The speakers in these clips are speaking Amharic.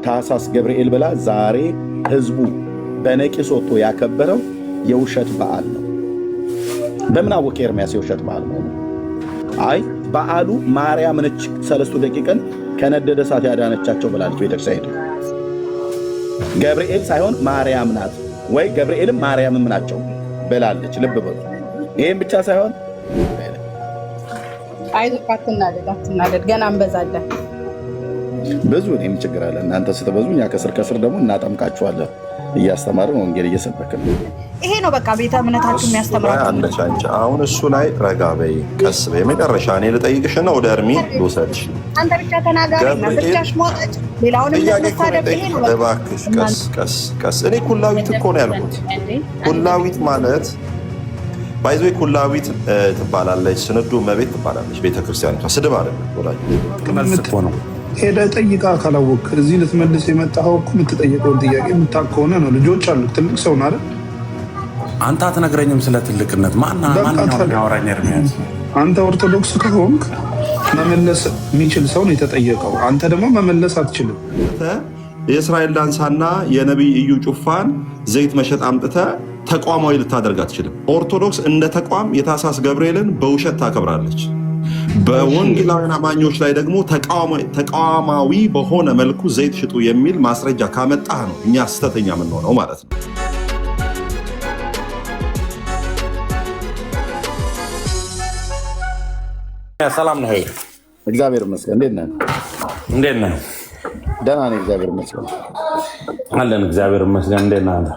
ታኅሳስ ገብርኤል ብላ ዛሬ ህዝቡ በነቂስ ወጥቶ ያከበረው የውሸት በዓል ነው። በምን አወቀ ኤርምያስ የውሸት በዓል ነው? አይ በዓሉ ማርያም ነች ሰለስቱ ደቂቅን ከነደደ እሳት ያዳነቻቸው ብላለች ቤተክርስቲያን። ገብርኤል ሳይሆን ማርያም ናት ወይ ገብርኤልም ማርያምም ናቸው ብላለች። ልብ በሉ። ይሄን ብቻ ሳይሆን አይዞህ አትናደድ፣ ገና እንበዛለን። ብዙ እኔም ችግር አለ። እናንተ ስትበዙ እኛ ከስር ከስር ደግሞ እናጠምቃችኋለን። እያስተማርን ወንጌል እየሰበክን ይሄ ነው በቃ ቤተ እምነታችሁ የሚያስተምራችሁ። አሁን እሱ ላይ ረጋ በይ፣ ቀስ በይ። መጨረሻ እኔ ልጠይቅሽና ወደ እርሚ ልውሰድሽ። አንተ ብቻ ተናጋሪና ብቻሽ ሞተች ሌላውንም ለምታደብ ይሄ ነው እባክሽ፣ ቀስ። እኔ ኩላዊት እኮ ነው ያልኩት። ኩላዊት ማለት ባይዞ ኩላዊት ትባላለች፣ ስንዱ እመቤት ትባላለች ቤተክርስቲያን። ስድብ አይደለም ወላጅ ነው። ሄደህ ጠይቃ ካላወቅ እዚህ ልትመልስ የመጣኸው እኮ የምትጠየቀውን ጥያቄ የምታውቅ ከሆነ ነው። ልጆች አሉ፣ ትልቅ ሰው ነው አይደል? አንተ አትነግረኝም ስለ ትልቅነት። ማንኛውም ያወራኝ ኤርምያስ። አንተ ኦርቶዶክስ ከሆንክ መመለስ የሚችል ሰው ነው የተጠየቀው። አንተ ደግሞ መመለስ አትችልም። የእስራኤል ዳንሳና የነቢይ እዩ ጩፋን ዘይት መሸጥ አምጥተህ ተቋማዊ ልታደርግ አትችልም። ኦርቶዶክስ እንደ ተቋም የታኅሳስ ገብርኤልን በውሸት ታከብራለች። በወንጌላውያን አማኞች ላይ ደግሞ ተቃዋማዊ በሆነ መልኩ ዘይት ሽጡ የሚል ማስረጃ ካመጣህ ነው እኛ ስህተተኛ የምንሆነው ማለት ነው። ሰላም ነው? እግዚአብሔር ይመስገን። እንዴት ነህ? ደህና ነኝ፣ እግዚአብሔር ይመስገን። አለን፣ እግዚአብሔር ይመስገን። እንዴት ነህ አንተ?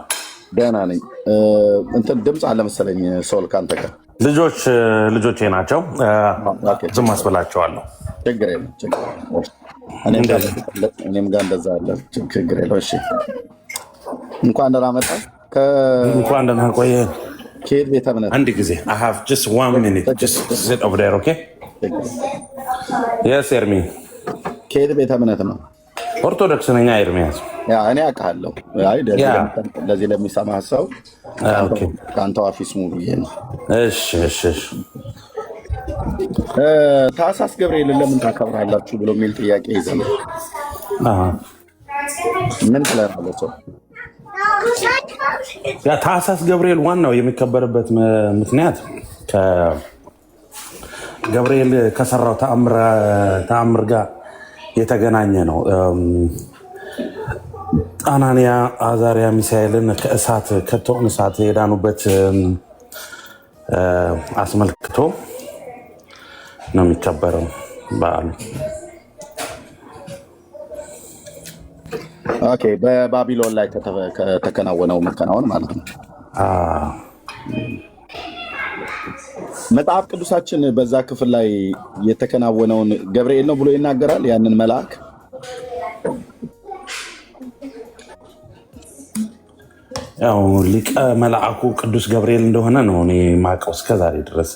ደህና ነኝ። እንትን ድምፅ አለ መሰለኝ ሶል ካንተ ጋር። ልጆቼ ናቸው፣ ዝም አስበላቸዋለሁ። ችግር የለም። እኔም ጋር እንደዛ አለ፣ ችግር የለም። እሺ፣ እንኳን ደህና መጣህ። እንኳን ደህና ቆየህ። ከየት ቤተ እምነት? አንድ ጊዜ I have just 1 minute. Just sit over there, okay? Yes, ኤርሚ። ከየት ቤተ እምነት ነው? ኦርቶዶክስ ነኝ ኤርሚያስ። እኔ አውቃለሁ። ለዚህ ለሚሰማህ ሰው ከአንተ አፊስ ሙ ብዬ ነው። እሺ። ታኅሳስ ገብርኤልን ለምን ታከብራላችሁ ብሎ የሚል ጥያቄ ይዘን ምን ትላለህ? ሰው ታኅሳስ ገብርኤል ዋናው የሚከበርበት ምክንያት ገብርኤል ከሰራው ተአምር ጋር የተገናኘ ነው። አናንያ፣ አዛርያ፣ ሚሳኤልን ከእሳት ከቶን እሳት የዳኑበት አስመልክቶ ነው የሚከበረው በዓሉ። ኦኬ፣ በባቢሎን ላይ ከተከናወነው መከናወን ማለት ነው። መጽሐፍ ቅዱሳችን በዛ ክፍል ላይ የተከናወነውን ገብርኤል ነው ብሎ ይናገራል። ያንን መልአክ ያው ሊቀ መልአኩ ቅዱስ ገብርኤል እንደሆነ ነው እኔ የማውቀው እስከዛሬ ድረስ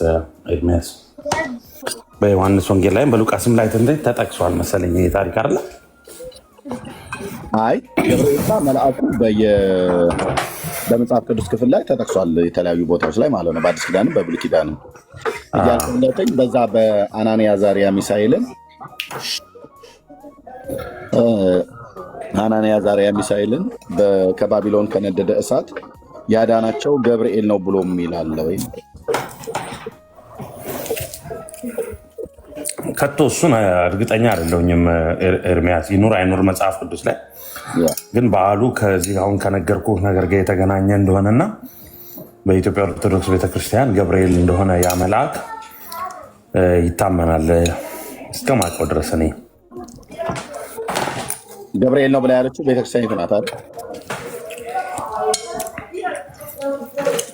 ኤርምያስ። በዮሐንስ ወንጌል ላይም በሉቃስም ላይ ተጠቅሷል መሰለኝ ይሄ ታሪክ አይደለ? አይ ገብርኤልና መልአኩ በመጽሐፍ ቅዱስ ክፍል ላይ ተጠቅሷል፣ የተለያዩ ቦታዎች ላይ ማለት ነው። በአዲስ ኪዳንም በብሉይ ኪዳንም እያልኩለተኝ በዛ በአናንያ፣ አዛርያ፣ ሚሳኤልን ከባቢሎን ከነደደ እሳት ያዳናቸው ገብርኤል ነው ብሎ የሚላለ ወይ? ከቶ እሱን እርግጠኛ አይደለሁኝም ኤርምያስ። ይኑር አይኑር መጽሐፍ ቅዱስ ላይ ግን በዓሉ ከዚህ አሁን ከነገርኩ ነገር ጋር የተገናኘ እንደሆነና በኢትዮጵያ ኦርቶዶክስ ቤተክርስቲያን ገብርኤል እንደሆነ ያ መልአክ ይታመናል እስከማውቀው ድረስ። እኔ ገብርኤል ነው ብላ ያለችው ቤተክርስቲያን ናት አይደል?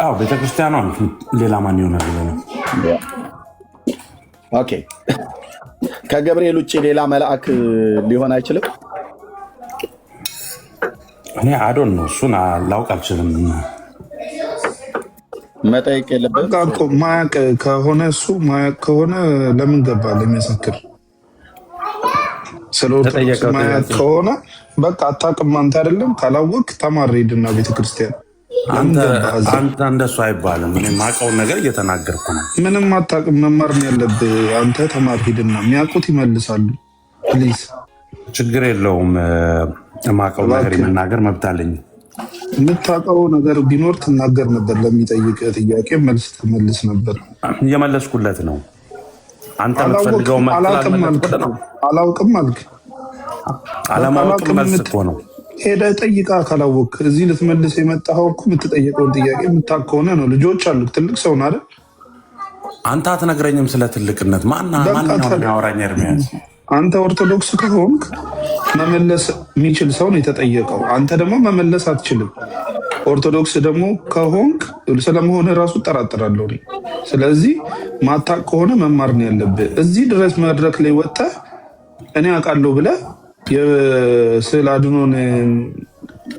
አዎ ቤተክርስቲያኗ። ሌላ ማን ይሆናል? ኦኬ፣ ከገብርኤል ውጭ ሌላ መልአክ ሊሆን አይችልም። እኔ አዶን ነው እሱን ላውቅ አልችልም። መጠየቅ የለበትም። ማያቅ ከሆነ እሱ ማያቅ ከሆነ ለምን ገባ ለሚያሰክር? ስለ ኦርቶዶክስ ማያቅ ከሆነ በቃ አታውቅም አንተ አይደለም። ካላወቅ ተማር ሂድና ቤተክርስቲያን። አንተ እንደሱ አይባልም። እኔ የማውቀውን ነገር እየተናገርኩ ነው። ምንም አታውቅም፣ መማር ነው ያለብህ አንተ። ተማር ሂድና፣ የሚያውቁት ይመልሳሉ። ፕሊዝ ችግር የለውም የማውቀው ነገር የመናገር መብት አለኝ። የምታውቀው ነገር ቢኖር ትናገር ነበር። ለሚጠይቅ ጥያቄ መልስ ትመልስ ነበር። እየመለስኩለት ነው። አንተ የምትፈልገው አላውቅም አልክ። አለማወቅ መልስ እኮ ነው። ሄደህ ጠይቃ ካላወቅ እዚህ ልትመልስ የመጣኸው እኮ የምትጠየቀውን ጥያቄ የምታውቅ ከሆነ ነው። ልጆች አሉ፣ ትልቅ ሰው አይደል? አንተ አትነግረኝም ስለ ትልቅነት። ማንኛው የሚያወራኝ ኤርሚያስ? አንተ ኦርቶዶክስ ከሆንክ መመለስ የሚችል ሰው ነው የተጠየቀው። አንተ ደግሞ መመለስ አትችልም። ኦርቶዶክስ ደግሞ ከሆንክ ስለመሆነ ራሱ እጠራጠራለሁ። ስለዚህ ማታቅ ከሆነ መማር ነው ያለብህ። እዚህ ድረስ መድረክ ላይ ወጥተህ እኔ አውቃለሁ ብለህ የስዕል አድኖን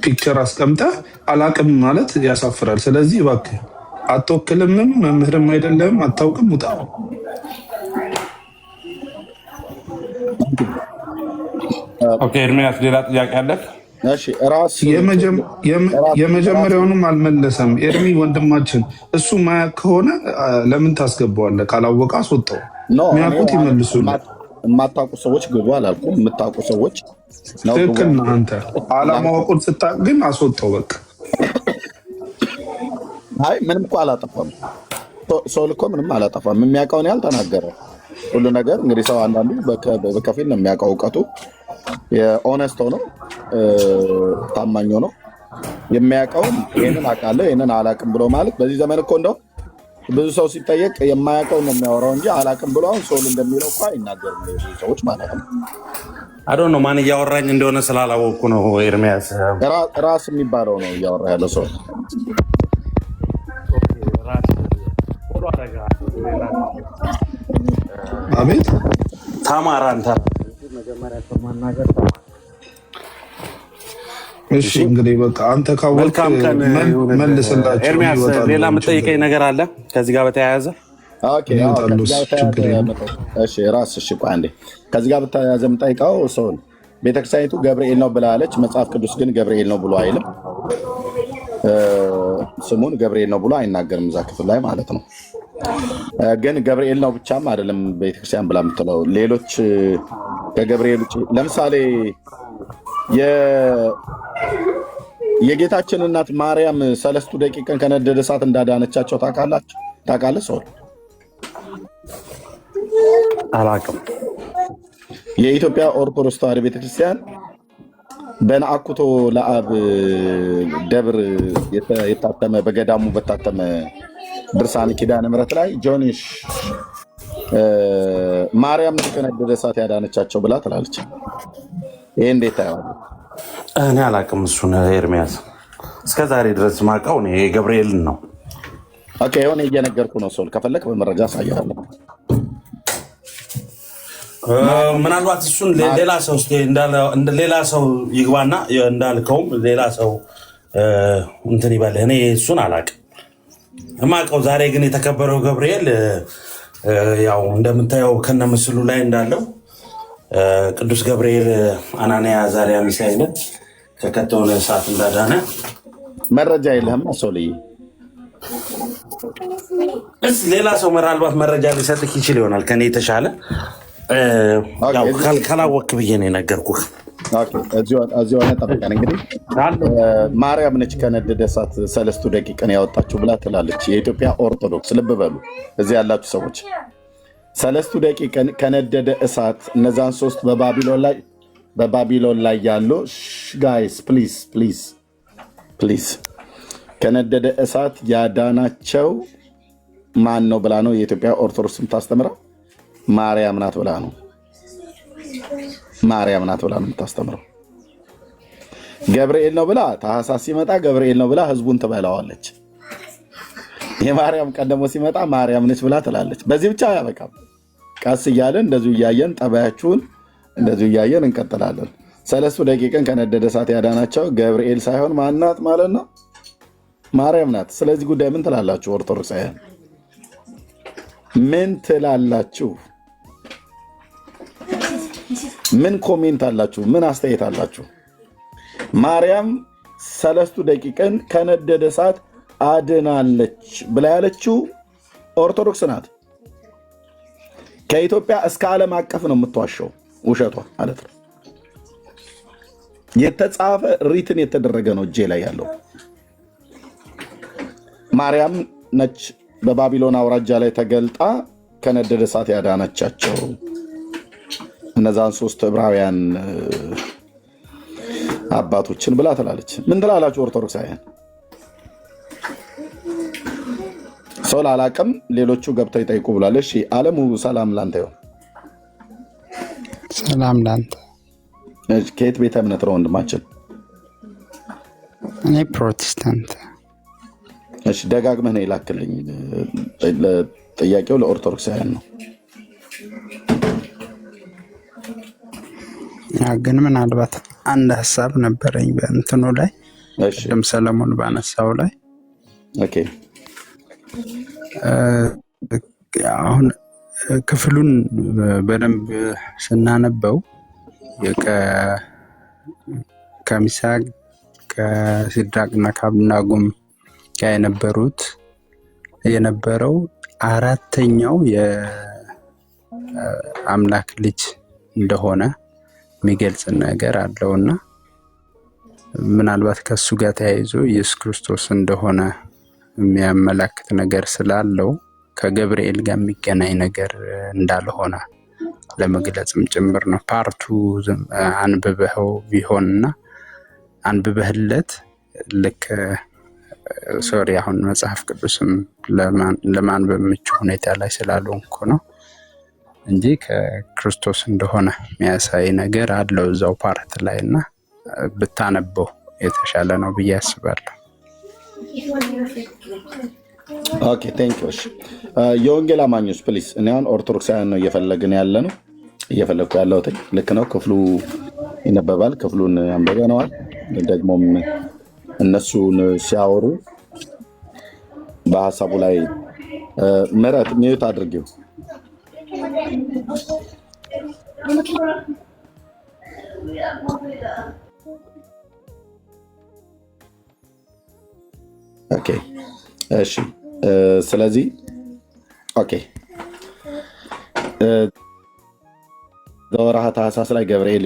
ፒክቸር አስቀምጠህ አላቅም ማለት ያሳፍራል። ስለዚህ እባክህ አትወክልምም፣ መምህርም አይደለም፣ አታውቅም፣ ውጣ። ኦኬ ኤርሚያስ፣ ሌላ ጥያቄ አለ? የመጀመሪያውንም አልመለሰም ኤርሚ ወንድማችን። እሱ ማያውቅ ከሆነ ለምን ታስገባዋለህ? ካላወቀ አስወጣው። የሚያውቁት ይመልሱ። የማታውቁ ሰዎች ግቡ አላልኩም። የምታውቁ ሰዎች ትክክል ነህ አንተ። አለማወቁን ስታውቅ ግን አስወጣው በቃ። አይ ምንም እኮ አላጠፋም። ሰው እኮ ምንም አላጠፋም። የሚያውቀውን ያህል ተናገረ። ሁሉ ነገር እንግዲህ ሰው አንዳንዱ በከፊል ነው የሚያውቀው። እውቀቱ የኦነስቶ ነው፣ ታማኝ ነው። የሚያውቀውን ይህንን አውቃለሁ ይህንን አላውቅም ብሎ ማለት በዚህ ዘመን እኮ እንደው ብዙ ሰው ሲጠየቅ የማያውቀው ነው የሚያወራው እንጂ አላውቅም ብሎ አሁን ሰው እንደሚለው እኮ አይናገርም። ብዙ ሰዎች ማለት ነው። አዶ ነው ማን እያወራኝ እንደሆነ ስላላወቅኩ ነው። ኤርሚያስ ራስ የሚባለው ነው እያወራ ያለው ሰው። አቤት ተማር አንተ መጀመሪያ ከማናገር ተማር። እሺ እንግዲህ በቃ አንተ ካወቅ መልስላችሁ። ኤርሚያስ ሌላ የምጠይቀኝ ነገር አለ ከዚህ ጋር በተያያዘ? ኦኬ እሺ ራስ እሺ ቆይ አንዴ ከዚህ ጋር በተያያዘ የምጠይቀው ሰውን ቤተክርስቲያኒቱ ገብርኤል ነው ብላለች። መጽሐፍ ቅዱስ ግን ገብርኤል ነው ብሎ አይልም። ስሙን ገብርኤል ነው ብሎ አይናገርም እዛ ክፍል ላይ ማለት ነው። ግን ገብርኤል ነው ብቻም አይደለም ቤተክርስቲያን ብላ የምትለው ሌሎች ከገብርኤል ውጭ ለምሳሌ የጌታችን እናት ማርያም ሰለስቱ ደቂቅን ከነደደ እሳት እንዳዳነቻቸው ታውቃለህ? ሰው አላውቅም። የኢትዮጵያ ኦርቶዶክስ ተዋሕዶ ቤተክርስቲያን በነአኩቶ ለአብ ደብር የታተመ በገዳሙ በታተመ ድርሳነ ኪዳነ ምሕረት ላይ ጆኒሽ ማርያም ከነደደ እሳት ያዳነቻቸው ብላ ትላለች። ይሄ እንዴት ታየዋለህ? እኔ አላውቅም እሱን ኤርሚያስ። እስከዛሬ ድረስ ማውቀው እኔ ገብርኤልን ነው። ኦኬ የሆነ እየነገርኩ ነው። ሰው ከፈለክ በመረጃ አሳያለሁ። ምናልባት እሱን ሌላ ሰው ሌላ ሰው ይግባና እንዳልከውም ሌላ ሰው እንትን ይበልህ። እኔ እሱን አላውቅም። የማውቀው ዛሬ ግን የተከበረው ገብርኤል ያው እንደምታየው ከነ ምስሉ ላይ እንዳለው ቅዱስ ገብርኤል አናንያ አዛርያ ሚሳኤልን ከከተሆነ እሳት እንዳዳነ መረጃ የለህም? ሰው ልይ ሌላ ሰው ምናልባት መረጃ ሊሰጥህ ይችል ይሆናል ከኔ የተሻለ ካላወቅ ብዬ ነው የነገርኩህ። እዚሁ ጠብቀን እንግዲህ ማርያም ነች ከነደደ እሳት ሰለስቱ ደቂቅን ያወጣችሁ ብላ ትላለች የኢትዮጵያ ኦርቶዶክስ። ልብ በሉ እዚህ ያላችሁ ሰዎች ሰለስቱ ደቂቅን ከነደደ እሳት እነዛን ሶስት በባቢሎን ላይ ያሉ ጋይስ ፕሊዝ ከነደደ እሳት ያዳናቸው ማን ነው ብላ ነው የኢትዮጵያ ኦርቶዶክስ የምታስተምረው? ማርያም ናት ብላ ነው የምታስተምረው። ገብርኤል ነው ብላ ታኅሳስ ሲመጣ ገብርኤል ነው ብላ ህዝቡን ትበላዋለች። የማርያም ቀን ደግሞ ሲመጣ ማርያም ነች ብላ ትላለች። በዚህ ብቻ አያበቃም። ቀስ እያለን እንደዚሁ እያየን ጠባያችሁን እንደዚሁ እያየን እንቀጥላለን። ሰለስቱ ደቂቅን ከነደደ እሳት ያዳናቸው ገብርኤል ሳይሆን ማናት ማለት ነው? ማርያም ናት። ስለዚህ ጉዳይ ምን ትላላችሁ ኦርቶዶክሳውያን? ምን ትላላችሁ? ምን ኮሜንት አላችሁ? ምን አስተያየት አላችሁ? ማርያም ሰለስቱ ደቂቅን ከነደደ እሳት አድናለች ብላ ያለችው ኦርቶዶክስ ናት። ከኢትዮጵያ እስከ ዓለም አቀፍ ነው የምትዋሸው፣ ውሸቷ ማለት ነው። የተጻፈ ሪትን የተደረገ ነው እጄ ላይ ያለው። ማርያም ነች በባቢሎን አውራጃ ላይ ተገልጣ ከነደደ እሳት ያዳነቻቸው እነዛን 3 ዕብራውያን አባቶችን ብላ ትላለች። ምን ትላላችሁ ኦርቶዶክሳውያን? ሰው ላላቅም ሌሎቹ ገብተው ይጠይቁ ብሏል። እሺ አለሙ ሰላም ላንተ ይሁን። ሰላም ላንተ። ከየት ቤተ እምነት ነው ወንድማችን? እኔ ፕሮቴስታንት። እሺ ደጋግመህ ነው የላክልኝ። ጥያቄው ለኦርቶዶክሳውያን ነው። ያ ግን ምናልባት አንድ ሀሳብ ነበረኝ በእንትኑ ላይ ቅድም ሰለሞን ባነሳው ላይ ኦኬ። አሁን ክፍሉን በደንብ ስናነበው ከሚሳቅ ከሲድራቅና ከአብደናጎም ጋር የነበረው አራተኛው የአምላክ ልጅ እንደሆነ የሚገልጽ ነገር አለውና ምናልባት ከሱ ጋር ተያይዞ ኢየሱስ ክርስቶስ እንደሆነ የሚያመላክት ነገር ስላለው ከገብርኤል ጋር የሚገናኝ ነገር እንዳልሆነ ለመግለጽም ጭምር ነው። ፓርቱ አንብበኸው ቢሆንና አንብበህለት ልክ ሶሪ አሁን መጽሐፍ ቅዱስም ለማንበብ ምቹ ሁኔታ ላይ ስላልሆንኩ ነው እንጂ ከክርስቶስ እንደሆነ የሚያሳይ ነገር አለው እዛው ፓርት ላይ እና ብታነበው የተሻለ ነው ብዬ አስባለሁ። ኦኬ ቴንክ ዩ። የወንጌል አማኞች ፕሊስ፣ እኔ አሁን ኦርቶዶክሳውያን ነው እየፈለግን ያለ ነው እየፈለግኩ ያለሁት። ልክ ነው፣ ክፍሉ ይነበባል፣ ክፍሉን አንብበነዋል። ደግሞም እነሱን ሲያወሩ በሀሳቡ ላይ ምረት ሚዩት አድርጌው ኦኬ እሺ። ስለዚህ ኦኬ በወርሃ ታኅሳስ ላይ ገብርኤል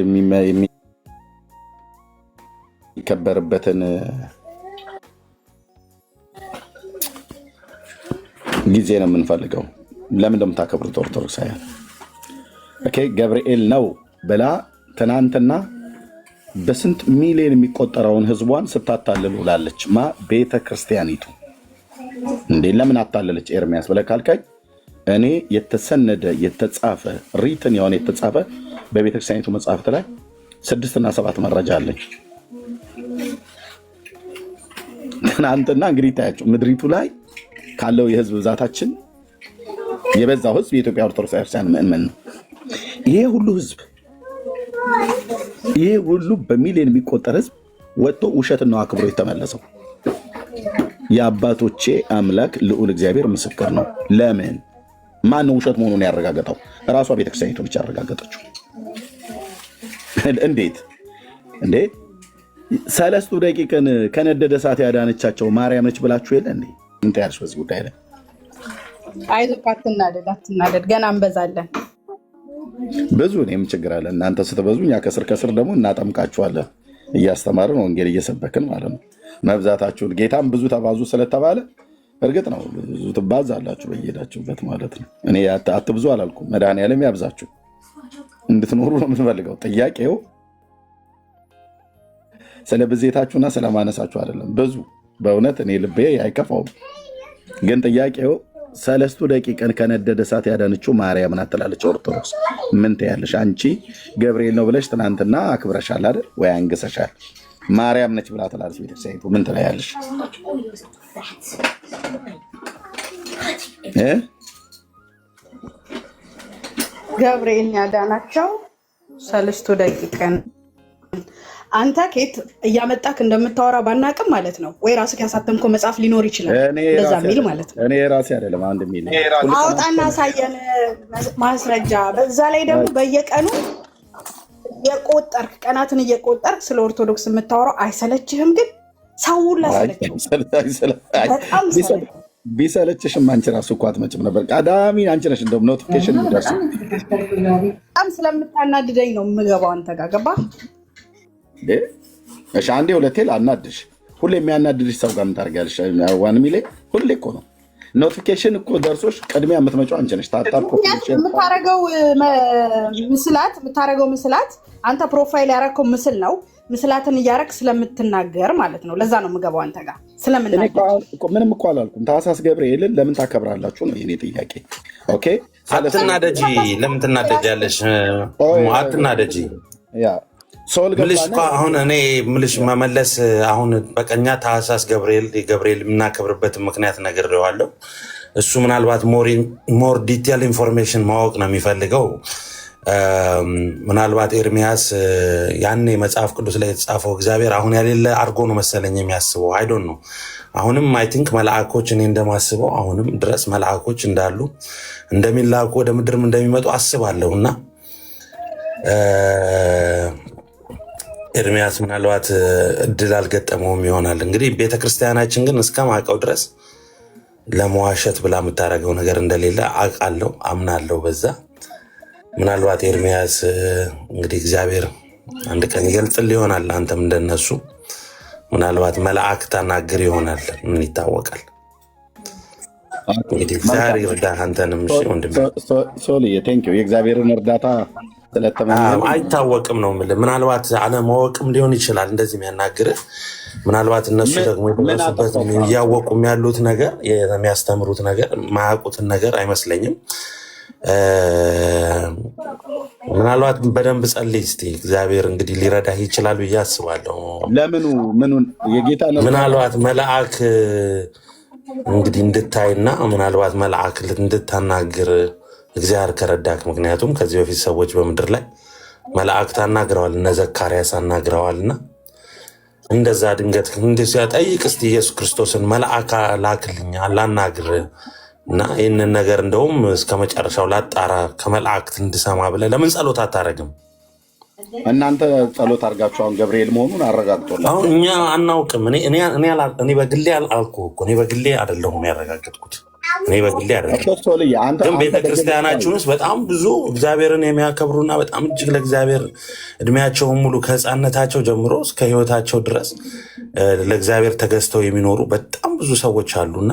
የሚከበርበትን ጊዜ ነው የምንፈልገው። ለምን እንደምታከብሩት ኦርቶዶክሳውያን? ኦኬ ገብርኤል ነው ብላ ትናንትና በስንት ሚሊዮን የሚቆጠረውን ህዝቧን ስታታልል ውላለች። ቤተ ክርስቲያኒቱ እንዴ ለምን አታለለች ኤርሚያስ ብለህ ካልከኝ እኔ የተሰነደ የተጻፈ ሪትን የሆነ የተጻፈ በቤተ ክርስቲያኒቱ መጽሐፍት ላይ 6 እና 7 መረጃ አለኝ። ትናንትና እንግዲህ ታያቸው ምድሪቱ ላይ ካለው የህዝብ ብዛታችን የበዛው ህዝብ የኢትዮጵያ ኦርቶዶክስ ቤተክርስቲያን ምእመን ነው። ይሄ ሁሉ በሚሊዮን የሚቆጠር ህዝብ ወጥቶ ውሸትን ነው አክብሮ የተመለሰው። የአባቶቼ አምላክ ልዑል እግዚአብሔር ምስክር ነው። ለምን ማን ነው ውሸት መሆኑን ያረጋገጠው? ራሷ ቤተክርስቲያኒቱ ብቻ ያረጋገጠችው። እንዴት 3 ደቂቃን ከነደደ እሳት ያዳነቻቸው ማርያም ነች ብላችሁ የለ እንዴ? ምን ታያለሽ በዚህ ጉዳይ ላይ? አይዞህ አትናደድ፣ ገና እንበዛለን። ብዙ እኔም ችግር አለ። እናንተ ስትበዙ እኛ ከስር ደግሞ እናጠምቃችኋለን። እያስተማርን ወንጌል እየሰበክን ማለት ነው። መብዛታችሁን ጌታም ብዙ ተባዙ ስለተባለ እርግጥ ነው ብዙ ትባዛላችሁ በየሄዳችሁበት ማለት ነው። እኔ አትብዙ አላልኩም። መድኃኒዓለም ያብዛችሁ እንድትኖሩ ነው የምንፈልገው። ጥያቄው ስለ ብዜታችሁና ስለማነሳችሁ አይደለም። ብዙ በእውነት እኔ ልቤ አይከፋውም። ግን ጥያቄው 3 ደቂቃን ከነደደ እሳት ያዳነችው ማርያም ናት ትላለች ኦርቶዶክስ። ምን ትያለሽ አንቺ? ገብርኤል ነው ብለሽ ትናንትና አክብረሻል አይደል ወይ? አንግሰሻል። ማርያም ነች ብላ ትላለች ቤተክርስቲያኒቱ። ምን ትያለሽ? ገብርኤል ያዳናቸው 3 ደቂቃን አንተ ከየት እያመጣክ እንደምታወራ ባናቅም ማለት ነው። ወይ ራስህ ያሳተምከው መጽሐፍ ሊኖር ይችላል እንደዛ ሚል ማለት ነው። እኔ ራሴ አይደለም አንድ ሚል አውጣና ሳየን ማስረጃ። በዛ ላይ ደግሞ በየቀኑ የቆጠርክ ቀናትን እየቆጠርክ ስለ ኦርቶዶክስ የምታወራው አይሰለችህም? ግን ሰው ሁላ ሰለችህ። ቢሰለችሽም አንቺ ራሱ እኮ አትመጭም ነበር። ቀዳሚ አንቺ ነሽ። እንደውም ኖቲፊኬሽን የሚደርስ በጣም ስለምታናድደኝ ነው የምገባው አንተ ጋር ገባ እሺ አንዴ ሁለቴ ላናድሽ። ሁሌ የሚያናድድሽ ሰው ጋር ምን ታደርጊያለሽ? ዋን ሚሌ ሁሌ እኮ ነው ኖቲፊኬሽን እኮ ደርሶሽ ቅድሚያ የምትመጪው አንቺ ነሽ። የምታረገው ምስላት አንተ ፕሮፋይል ያረከው ምስል ነው። ምስላትን እያረክ ስለምትናገር ማለት ነው። ለዛ ነው የምገባው አንተ ጋር ስለምናገር። ምንም እኮ አላልኩም። ታህሳስ ገብርኤልን ለምን ታከብራላችሁ ነው የኔ ጥያቄ። ኦኬ አትናደጂ። ለምን ትናደጃለሽ? አትናደጂ። ምልሽ እኮ አሁን እኔ ምልሽ መመለስ አሁን በቀኛ ታህሳስ ገብርኤል የምናከብርበትን ምክንያት ነግሬዋለሁ። እሱ ምናልባት ሞር ዲቴል ኢንፎርሜሽን ማወቅ ነው የሚፈልገው። ምናልባት ኤርሚያስ ያኔ መጽሐፍ ቅዱስ ላይ የተጻፈው እግዚአብሔር አሁን ያሌለ አድርጎ ነው መሰለኝ የሚያስበው። አይዶን ነው። አሁንም አይ ቲንክ መልአኮች እኔ እንደማስበው አሁንም ድረስ መልአኮች እንዳሉ እንደሚላኩ ወደ ምድርም እንደሚመጡ አስባለሁ እና ኤርሚያስ ምናልባት እድል አልገጠመውም ይሆናል። እንግዲህ ቤተክርስቲያናችን ግን እስከማውቀው ድረስ ለመዋሸት ብላ የምታደርገው ነገር እንደሌለ አውቃለሁ፣ አምናለሁ በዛ። ምናልባት ኤርሚያስ እንግዲህ እግዚአብሔር አንድ ቀን ይገልጽልህ ይሆናል። አንተም እንደነሱ ምናልባት መልአክ ታናግር ይሆናል። ምን ይታወቃል? እንግዲህ እግዚአብሔር ይርዳህ አንተንም። እሺ ወንድሜ ሶልዬ ቴንኪው። የእግዚአብሔርን እርዳታ አይታወቅም ነው የምልህ። ምናልባት አለማወቅም ሊሆን ይችላል እንደዚህ የሚያናግርህ። ምናልባት እነሱ ደግሞ የደረሱበት እያወቁም ያሉት ነገር የሚያስተምሩት ነገር ማያውቁትን ነገር አይመስለኝም። ምናልባት በደንብ ጸልይ እስኪ። እግዚአብሔር እንግዲህ ሊረዳህ ይችላል ብዬ አስባለሁ። ምኑን የጌታ ምናልባት መልአክ እንግዲህ እንድታይና ምናልባት መልአክ እንድታናግር እግዚአብሔር ከረዳክ። ምክንያቱም ከዚህ በፊት ሰዎች በምድር ላይ መላእክት አናግረዋል፣ እነ ዘካርያስ አናግረዋልና እንደዛ ድንገት ጠይቅ እስቲ ኢየሱስ ክርስቶስን መልአክ ላክልኝ ላናግር እና ይህንን ነገር እንደውም እስከ መጨረሻው ላጣራ ከመላእክት እንድሰማ ብለህ ለምን ጸሎት አታረግም? እናንተ ጸሎት አድርጋችሁ አሁን ገብርኤል መሆኑን አረጋግጦልኝ። አሁን እኛ አናውቅም። እኔ በግሌ አልኩህ እኮ እኔ በግሌ አይደለሁም ያረጋገጥኩት። እኔ በግሌ አይደለም፣ ግን ቤተክርስቲያናችን ውስጥ በጣም ብዙ እግዚአብሔርን የሚያከብሩና በጣም እጅግ ለእግዚአብሔር እድሜያቸውን ሙሉ ከህፃነታቸው ጀምሮ እስከ ህይወታቸው ድረስ ለእግዚአብሔር ተገዝተው የሚኖሩ በጣም ብዙ ሰዎች አሉና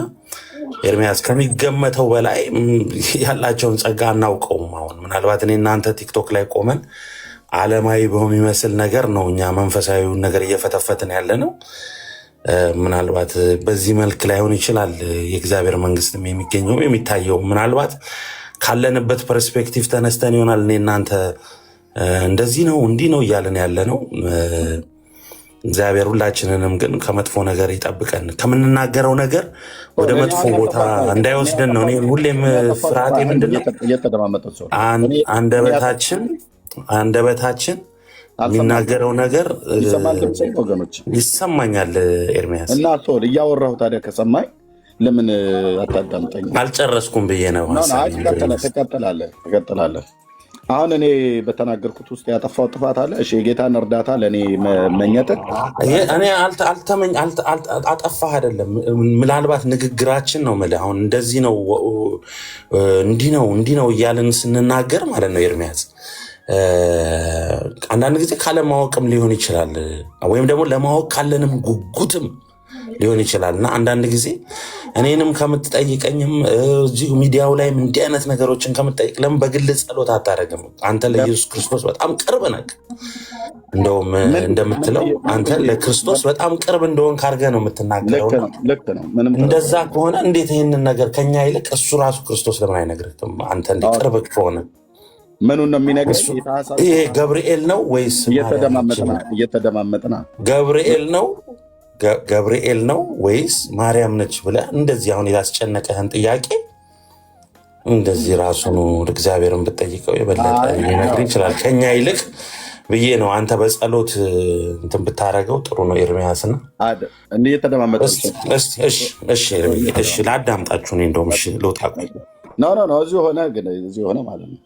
ኤርሚያስ ከሚገመተው በላይ ያላቸውን ጸጋ አናውቀውም። አሁን ምናልባት እኔ እናንተ ቲክቶክ ላይ ቆመን ዓለማዊ በሚመስል ነገር ነው እኛ መንፈሳዊውን ነገር እየፈተፈትን ያለ ነው። ምናልባት በዚህ መልክ ላይሆን ይችላል የእግዚአብሔር መንግስትም የሚገኘው የሚታየው። ምናልባት ካለንበት ፐርስፔክቲቭ ተነስተን ይሆናል እኔ እናንተ እንደዚህ ነው እንዲህ ነው እያለን ያለ ነው። እግዚአብሔር ሁላችንንም ግን ከመጥፎ ነገር ይጠብቀን፣ ከምንናገረው ነገር ወደ መጥፎ ቦታ እንዳይወስደን ነው። እኔ ሁሌም ፍርሃቴ ምንድን ነው? አንደበታችን የሚናገረው ነገር ይሰማኛል። ኤርሚያስ እና ሶል እያወራሁ ታዲያ ከሰማኝ ለምን አታዳምጠኝ? አልጨረስኩም ብዬ ነው። ትቀጥላለህ። አሁን እኔ በተናገርኩት ውስጥ ያጠፋው ጥፋት አለ? እሺ የጌታን እርዳታ ለእኔ መኘትን እኔ አጠፋህ አይደለም። ምናልባት ንግግራችን ነው የምልህ። አሁን እንደዚህ ነው እንዲህ ነው እያልን ስንናገር ማለት ነው ኤርሚያስ አንዳንድ ጊዜ ካለማወቅም ሊሆን ይችላል፣ ወይም ደግሞ ለማወቅ ካለንም ጉጉትም ሊሆን ይችላል። እና አንዳንድ ጊዜ እኔንም ከምትጠይቀኝም እዚሁ ሚዲያው ላይም እንዲህ አይነት ነገሮችን ከምትጠይቅ ለምን በግል ጸሎት አታደርግም? አንተ ለኢየሱስ ክርስቶስ በጣም ቅርብ ነህ። እንደውም እንደምትለው አንተ ለክርስቶስ በጣም ቅርብ እንደሆን ካርገህ ነው የምትናገረው። እንደዛ ከሆነ እንዴት ይህንን ነገር ከኛ ይልቅ እሱ ራሱ ክርስቶስ ለምን አይነግርህም? አንተ እንዲህ ቅርብ ከሆነ ምኑን ነው የሚነግርህ? ይሄ ገብርኤል ነው ወይስ እየተደማመጥና ገብርኤል ነው ወይስ ማርያም ነች ብለህ እንደዚህ አሁን ያስጨነቀህን ጥያቄ እንደዚህ ራሱን እግዚአብሔርን ብትጠይቀው የበለጠ ሊነግርህ ይችላል ከኛ ይልቅ ብዬ ነው። አንተ በጸሎት እንትን ብታደርገው ጥሩ ነው ኤርሚያስና እየተደማመጠ እሺ ላዳምጣችሁ። እኔ እንደውም እሺ ልውጣ። እዚሁ ሆነ ማለት ነው።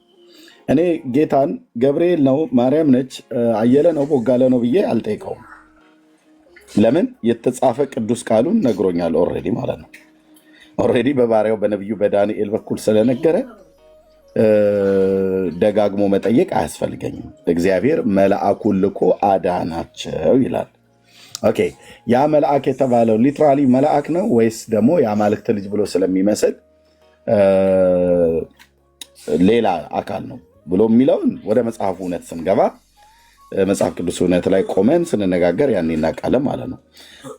እኔ ጌታን ገብርኤል ነው ማርያም ነች አየለ ነው ቦጋለ ነው ብዬ አልጠይቀውም። ለምን? የተጻፈ ቅዱስ ቃሉን ነግሮኛል ኦልሬዲ ማለት ነው። ኦልሬዲ በባሪያው በነቢዩ በዳንኤል በኩል ስለነገረ ደጋግሞ መጠየቅ አያስፈልገኝም። እግዚአብሔር መልአኩን ልኮ አዳናቸው ይላል። ኦኬ ያ መልአክ የተባለው ሊትራሊ መልአክ ነው ወይስ ደግሞ የአማልክት ልጅ ብሎ ስለሚመስል ሌላ አካል ነው ብሎ የሚለውን ወደ መጽሐፉ እውነት ስንገባ መጽሐፍ ቅዱስ እውነት ላይ ቆመን ስንነጋገር ያን እናውቃለን ማለት ነው።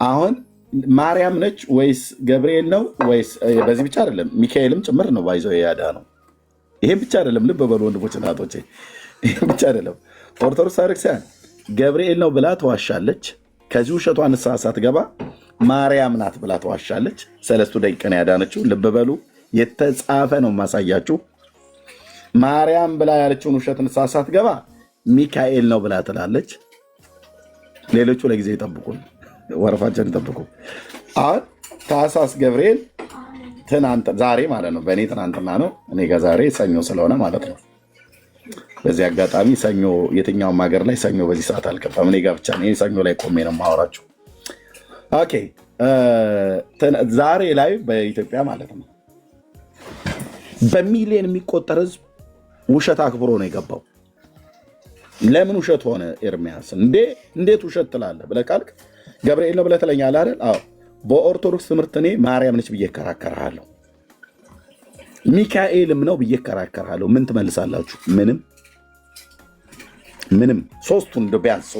አሁን ማርያም ነች ወይስ ገብርኤል ነው ወይስ በዚህ ብቻ አይደለም ሚካኤልም ጭምር ነው ባይዘው ያዳ ነው። ይሄን ብቻ አይደለም ልብ በሉ ወንድሞች እናቶቼ፣ ይሄን ብቻ አይደለም ኦርቶዶክስ ቤተክርስቲያን ገብርኤል ነው ብላ ተዋሻለች። ከዚህ ውሸቷ ንስሐ ሳትገባ ማርያም ናት ብላ ተዋሻለች። ሰለስቱ ደቂቅን ያዳነችው ልብ በሉ የተጻፈ ነው ማሳያችሁ። ማርያም ብላ ያለችውን ውሸት ንስሐ ሳትገባ ሚካኤል ነው ብላ ትላለች። ሌሎቹ ለጊዜ ይጠብቁን፣ ወረፋቸውን ይጠብቁ። አሁን ታኅሳስ ገብርኤል ትናንት ዛሬ ማለት ነው። በእኔ ትናንትና ነው፣ እኔ ከዛሬ ሰኞ ስለሆነ ማለት ነው። በዚህ አጋጣሚ ሰኞ የትኛውም ሀገር ላይ ሰኞ በዚህ ሰዓት አልገባም። እኔ ጋር ብቻ ነው ሰኞ ላይ ቆሜ ነው የማወራችሁ። ኦኬ ዛሬ ላይ በኢትዮጵያ ማለት ነው በሚሊዮን የሚቆጠር ህዝብ ውሸት አክብሮ ነው የገባው። ለምን ውሸት ሆነ? ኤርሚያስ እንዴት ውሸት ትላለህ ብለህ ካልክ ገብርኤል ነው ብለህ ትለኛለህ አይደል? አዎ በኦርቶዶክስ ትምህርት እኔ ማርያም ነች ብዬ እከራከርሃለሁ፣ ሚካኤልም ነው ብዬ እከራከርሃለሁ። ምን ትመልሳላችሁ? ምንም ሶስቱን እንደው ቢያንስ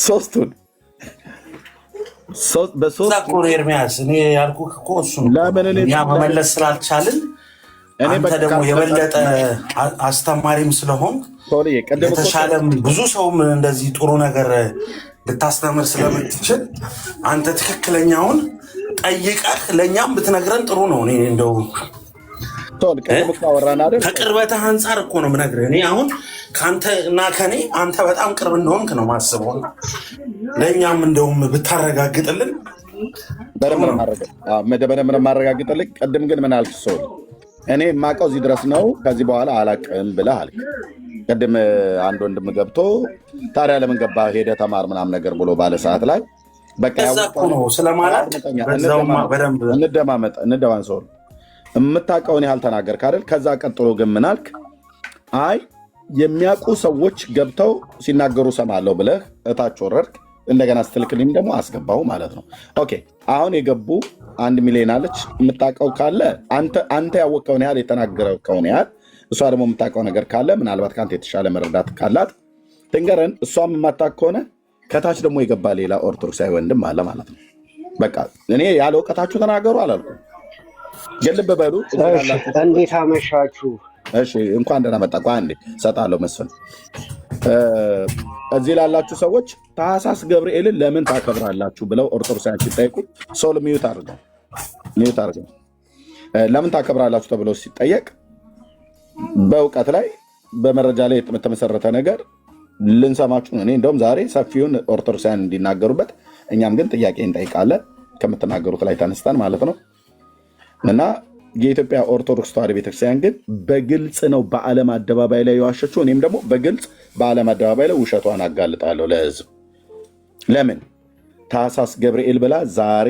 ሶስቱን በሶስት ኤርሚያስ እኔ ያልኩህ እኮ እሱን እኛ መመለስ ስላልቻልን አንተ ደግሞ የበለጠ አስተማሪም ስለሆን የተሻለም ብዙ ሰውም እንደዚህ ጥሩ ነገር ልታስተምር ስለምትችል አንተ ትክክለኛውን ጠይቀህ ለእኛም ብትነግረን ጥሩ ነው። እኔ እንደው ከቅርበትህ አንጻር እኮ ነው የምነግርህ። እኔ አሁን ከአንተ እና ከኔ አንተ በጣም ቅርብ እንደሆንክ ነው ማስበው። ለእኛም እንደውም ብታረጋግጥልን በደንብ ማረጋግጥልኝ። ቅድም ግን ምን አልክ? ሰው እኔ የማውቀው እዚህ ድረስ ነው ከዚህ በኋላ አላቅም ብለህ አልክ። ቅድም አንድ ወንድም ገብቶ ታዲያ ለምን ገባ ሄደህ ተማር ምናምን ነገር ብሎ ባለ ሰዓት ላይ በቃ ነው ስለማለት እንደማመጥ ሰው የምታውቀውን ያህል ተናገርክ አይደል? ከዛ ቀጥሎ ግን ምን አልክ? አይ የሚያውቁ ሰዎች ገብተው ሲናገሩ ሰማለሁ ብለህ እታች ወረድክ። እንደገና ስትልክልኝ ደግሞ አስገባሁ ማለት ነው። ኦኬ አሁን የገቡ 1 ሚሊዮን አለች። የምታውቀው ካለ አንተ ያወቀውን ያህል የተናገረውን ያህል እሷ ደግሞ የምታውቀው ነገር ካለ ምናልባት ከአንተ የተሻለ መረዳት ካላት ትንገረን። እሷም የማታውቅ ከሆነ ከታች ደግሞ የገባ ሌላ ኦርቶዶክሳዊ ወንድም አለ ማለት ነው። በቃ እኔ ያለ እውቀታችሁ ተናገሩ አላልኩም፣ ግን ልብ በሉ። እንዴት አመሻችሁ? እሺ እንኳን ደህና መጣ። አንዴ እሰጥሃለሁ መስፍን። እዚህ ላላችሁ ሰዎች ታኅሳስ ገብርኤልን ለምን ታከብራላችሁ ብለው ኦርቶዶክሳውያን ሲጠይቁ ሰው ሚዩት አድርገው ለምን ታከብራላችሁ ተብለው ሲጠየቅ በእውቀት ላይ በመረጃ ላይ የተመሰረተ ነገር ልንሰማችሁ ነው። እኔ እንደውም ዛሬ ሰፊውን ኦርቶዶክሳውያን እንዲናገሩበት እኛም ግን ጥያቄ እንጠይቃለን ከምትናገሩት ላይ ተነስተን ማለት ነው። እና የኢትዮጵያ ኦርቶዶክስ ተዋሕዶ ቤተክርስቲያን ግን በግልጽ ነው በዓለም አደባባይ ላይ የዋሸችው። እኔም ደግሞ በግልጽ በዓለም አደባባይ ላይ ውሸቷን አጋልጣለሁ ለህዝብ። ለምን ታኅሳስ ገብርኤል ብላ ዛሬ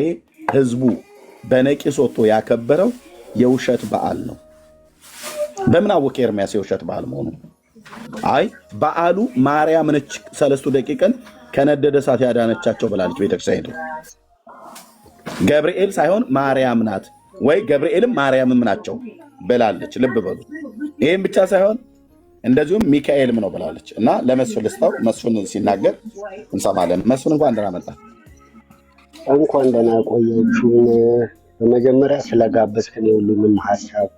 ህዝቡ በነቂስ ወጥቶ ያከበረው የውሸት በዓል ነው። በምን አወቀ ኤርሚያስ የውሸት በዓል መሆኑ? አይ በዓሉ ማርያም ነች ሰለስቱ ደቂቅን ከነደደ እሳት ያዳነቻቸው ብላለች ቤተክርስቲያኒቱ። ገብርኤል ሳይሆን ማርያም ናት ወይ ገብርኤልም ማርያምም ናቸው ብላለች። ልብ በሉ። ይህም ብቻ ሳይሆን እንደዚሁም ሚካኤልም ነው ብላለች። እና ለመስፍን ልስጠው፣ መስፍን ሲናገር እንሰማለን። መስፍን እንኳን ደህና መጣ። እንኳን ደህና ቆያችሁን። በመጀመሪያ ስለጋበዝከን የሁሉንም ሀሳብ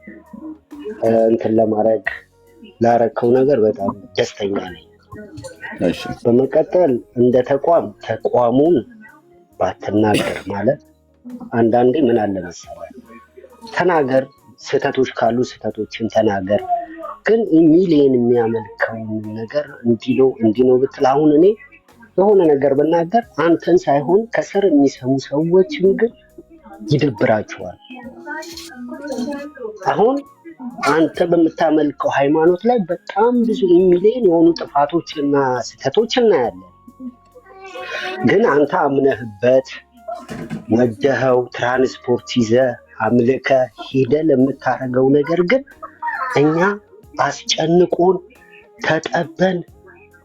እንትን ለማድረግ ላረከው ነገር በጣም ደስተኛ ነኝ። በመቀጠል እንደ ተቋሙን ባትናገር ማለት አንዳንዴ ምን አለ መሰለህ፣ ተናገር፣ ስህተቶች ካሉ ስህተቶችን ተናገር። ግን ሚሊየን የሚያመልከውን ነገር እንዲህ ነው ብትል አሁን እኔ የሆነ ነገር ብናገር አንተን ሳይሆን ከስር የሚሰሙ ሰዎችን ግን ይደብራቸዋል። አሁን አንተ በምታመልከው ሃይማኖት ላይ በጣም ብዙ ሚሊየን የሆኑ ጥፋቶችና ስህተቶች እናያለን። ግን አንተ አምነህበት ወደኸው ትራንስፖርት ይዘህ አምልከህ ሄደህ ለምታደርገው ነገር ግን እኛ አስጨንቆን ተጠበን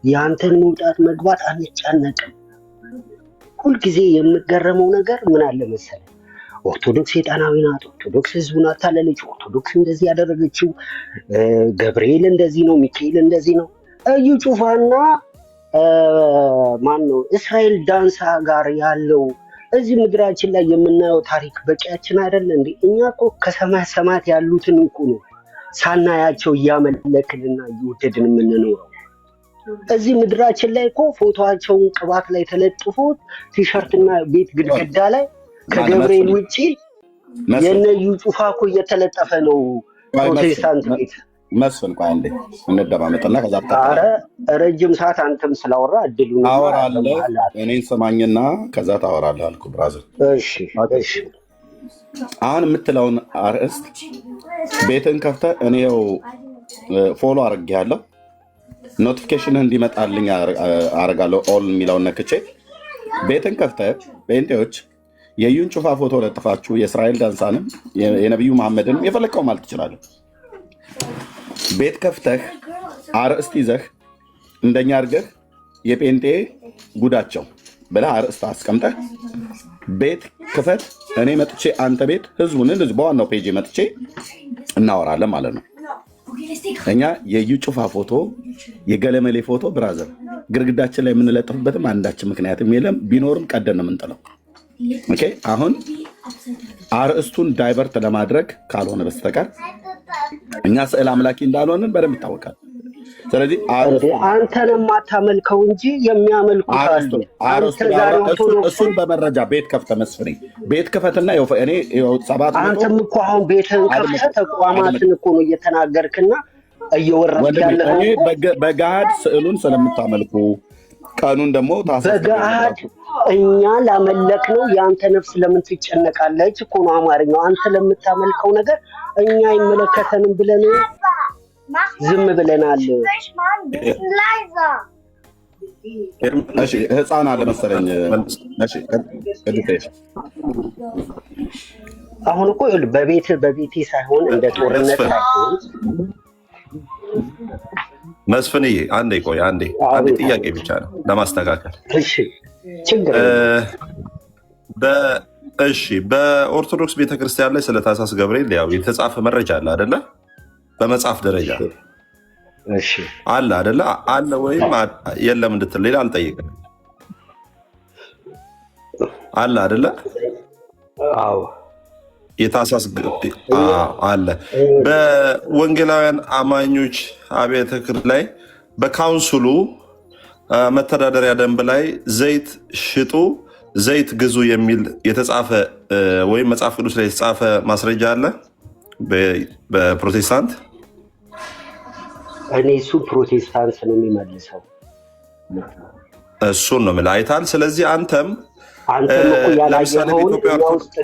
የአንተን መውጣት መግባት አንጨነቅም። ሁልጊዜ የምገረመው ነገር ምን አለ መሰለህ፣ ኦርቶዶክስ ሰይጣናዊ ናት፣ ኦርቶዶክስ ህዝቡን አታለለች፣ ኦርቶዶክስ እንደዚህ ያደረገችው፣ ገብርኤል እንደዚህ ነው፣ ሚካኤል እንደዚህ ነው። እዩ ጩፋና ማን ነው እስራኤል ዳንሳ ጋር ያለው እዚህ ምድራችን ላይ የምናየው ታሪክ በቂያችን አይደለ እንዴ? እኛ እኮ ከሰማይ ሰማያት ያሉትን እንቁ ነው ሳናያቸው እያመለክንና እየወደድን የምንኖረው። እዚህ ምድራችን ላይ እኮ ፎቶቸውን ቅባት ላይ ተለጥፎ ቲሸርትና ቤት ግድግዳ ላይ ከገብርኤል ውጪ የነዩ ጩፋ እኮ እየተለጠፈ ነው ፕሮቴስታንት ቤት። መስፍን ቆይ አንዴ እንደማመጣና ከዛ ኧረ ረጅም ሰዓት አንተም ስላወራ እድሉን አወራለሁ። እኔን ሰማኝና ከዛ ታወራለህ አልኩ ብራዘር። እሺ እሺ። አሁን የምትለውን አርዕስት ቤትን ከፍተህ እኔው ፎሎ አድርጌያለሁ፣ ኖቲፊኬሽንህ እንዲመጣልኝ አደርጋለሁ። ኦል የሚለውን ነክቼ ቤትን ከፍተህ ጴንጤዎች የዩን ጩፋ ፎቶ ለጥፋችሁ የእስራኤል ዳንሳንም የነቢዩ መሐመድንም የፈለግከው ማለት ትችላለህ። ቤት ከፍተህ አርዕስት ይዘህ እንደኛ አድርገህ የጴንጤ ጉዳቸው ብለህ አርዕስት አስቀምጠህ ቤት ክፈት። እኔ መጥቼ አንተ ቤት ህዝቡን እንደዚህ በዋናው ፔጅ መጥቼ እናወራለን ማለት ነው። እኛ የዩ ጩፋ ፎቶ የገለመሌ ፎቶ ብራዘር ግድግዳችን ላይ የምንለጥፍበትም አንዳችን ምክንያትም የለም። ቢኖርም ቀደን ነው የምንጥለው። ኦኬ አሁን አርዕስቱን ዳይቨርት ለማድረግ ካልሆነ በስተቀር እኛ ስዕል አምላኪ እንዳልሆንን በደንብ ይታወቃል። ስለዚህ አንተን የማታመልከው እንጂ የሚያመልኩት አሉ። እሱን በመረጃ ቤት ከፍተህ መስፍኔ ቤት ክፈትና እኔ ሰባት አንተም እኮ አሁን ቤትህን ከፍተህ ተቋማትን እኮ ነው እየተናገርክና እየወረድክ ያለኸው። እኔ በገሃድ ስዕሉን ስለምታመልኩ ቀኑን ደግሞ በገሃድ እኛ ላመለክ ነው። የአንተ ነፍስ ለምን ትጨነቃለች እኮ ነው አማርኛው። አንተ ለምታመልከው ነገር እኛ አይመለከተንም ብለን ዝም ብለናል። እሺ ህፃን አለ መሰለኝ። እሺ አሁን እኮ በቤቴ ሳይሆን እንደ ጦርነት ሳይሆን መስፍንዬ አንዴ ቆይ፣ አንዴ ጥያቄ ብቻ ነው ለማስተካከል። እሺ ችግር እሺ በኦርቶዶክስ ቤተክርስቲያን ላይ ስለ ታኅሳስ ገብርኤል ያው የተጻፈ መረጃ አለ አይደለ? በመጽሐፍ ደረጃ እሺ አለ አይደለ? አለ ወይም የለም እንድትል ሌላ አልጠይቅም። አለ አይደለ? አዎ የታኅሳስ አለ። በወንጌላውያን አማኞች አብያተ ክርስቲያናት ላይ በካውንስሉ መተዳደሪያ ደንብ ላይ ዘይት ሽጡ ዘይት ግዙ የሚል የተጻፈ ወይም መጽሐፍ ቅዱስ ላይ የተጻፈ ማስረጃ አለ በፕሮቴስታንት? እኔ እሱ ፕሮቴስታንት ነው የሚመልሰው። እሱን ነው የምልህ አይታል። ስለዚህ አንተም እኮ ያላየኸውን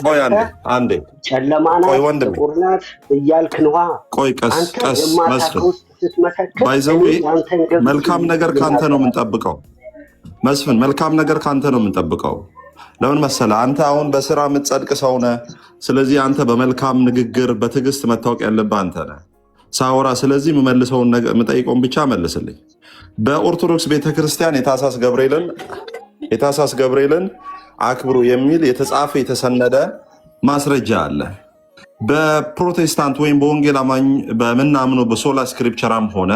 ቆይ አንዴ ጨለማ ናት ጥቁር ናት እያልክ ነዋ። ቆይ ቀስ መስፍን ባይዘዌ መልካም ነገር ከአንተ ነው የምንጠብቀው። መስፍን መልካም ነገር ከአንተ ነው የምንጠብቀው። ለምን መሰለህ? አንተ አሁን በስራ የምትጸድቅ ሰው ነህ። ስለዚህ አንተ በመልካም ንግግር በትዕግስት መታወቅ ያለብህ አንተ ነህ ሳወራ። ስለዚህ የምመልሰውን የምጠይቀውን ብቻ መልስልኝ። በኦርቶዶክስ ቤተክርስቲያን የታኅሳስ ገብርኤልን አክብሩ የሚል የተጻፈ የተሰነደ ማስረጃ አለ። በፕሮቴስታንት ወይም በወንጌል አማኝ በምናምነው በሶላ ስክሪፕቸራም ሆነ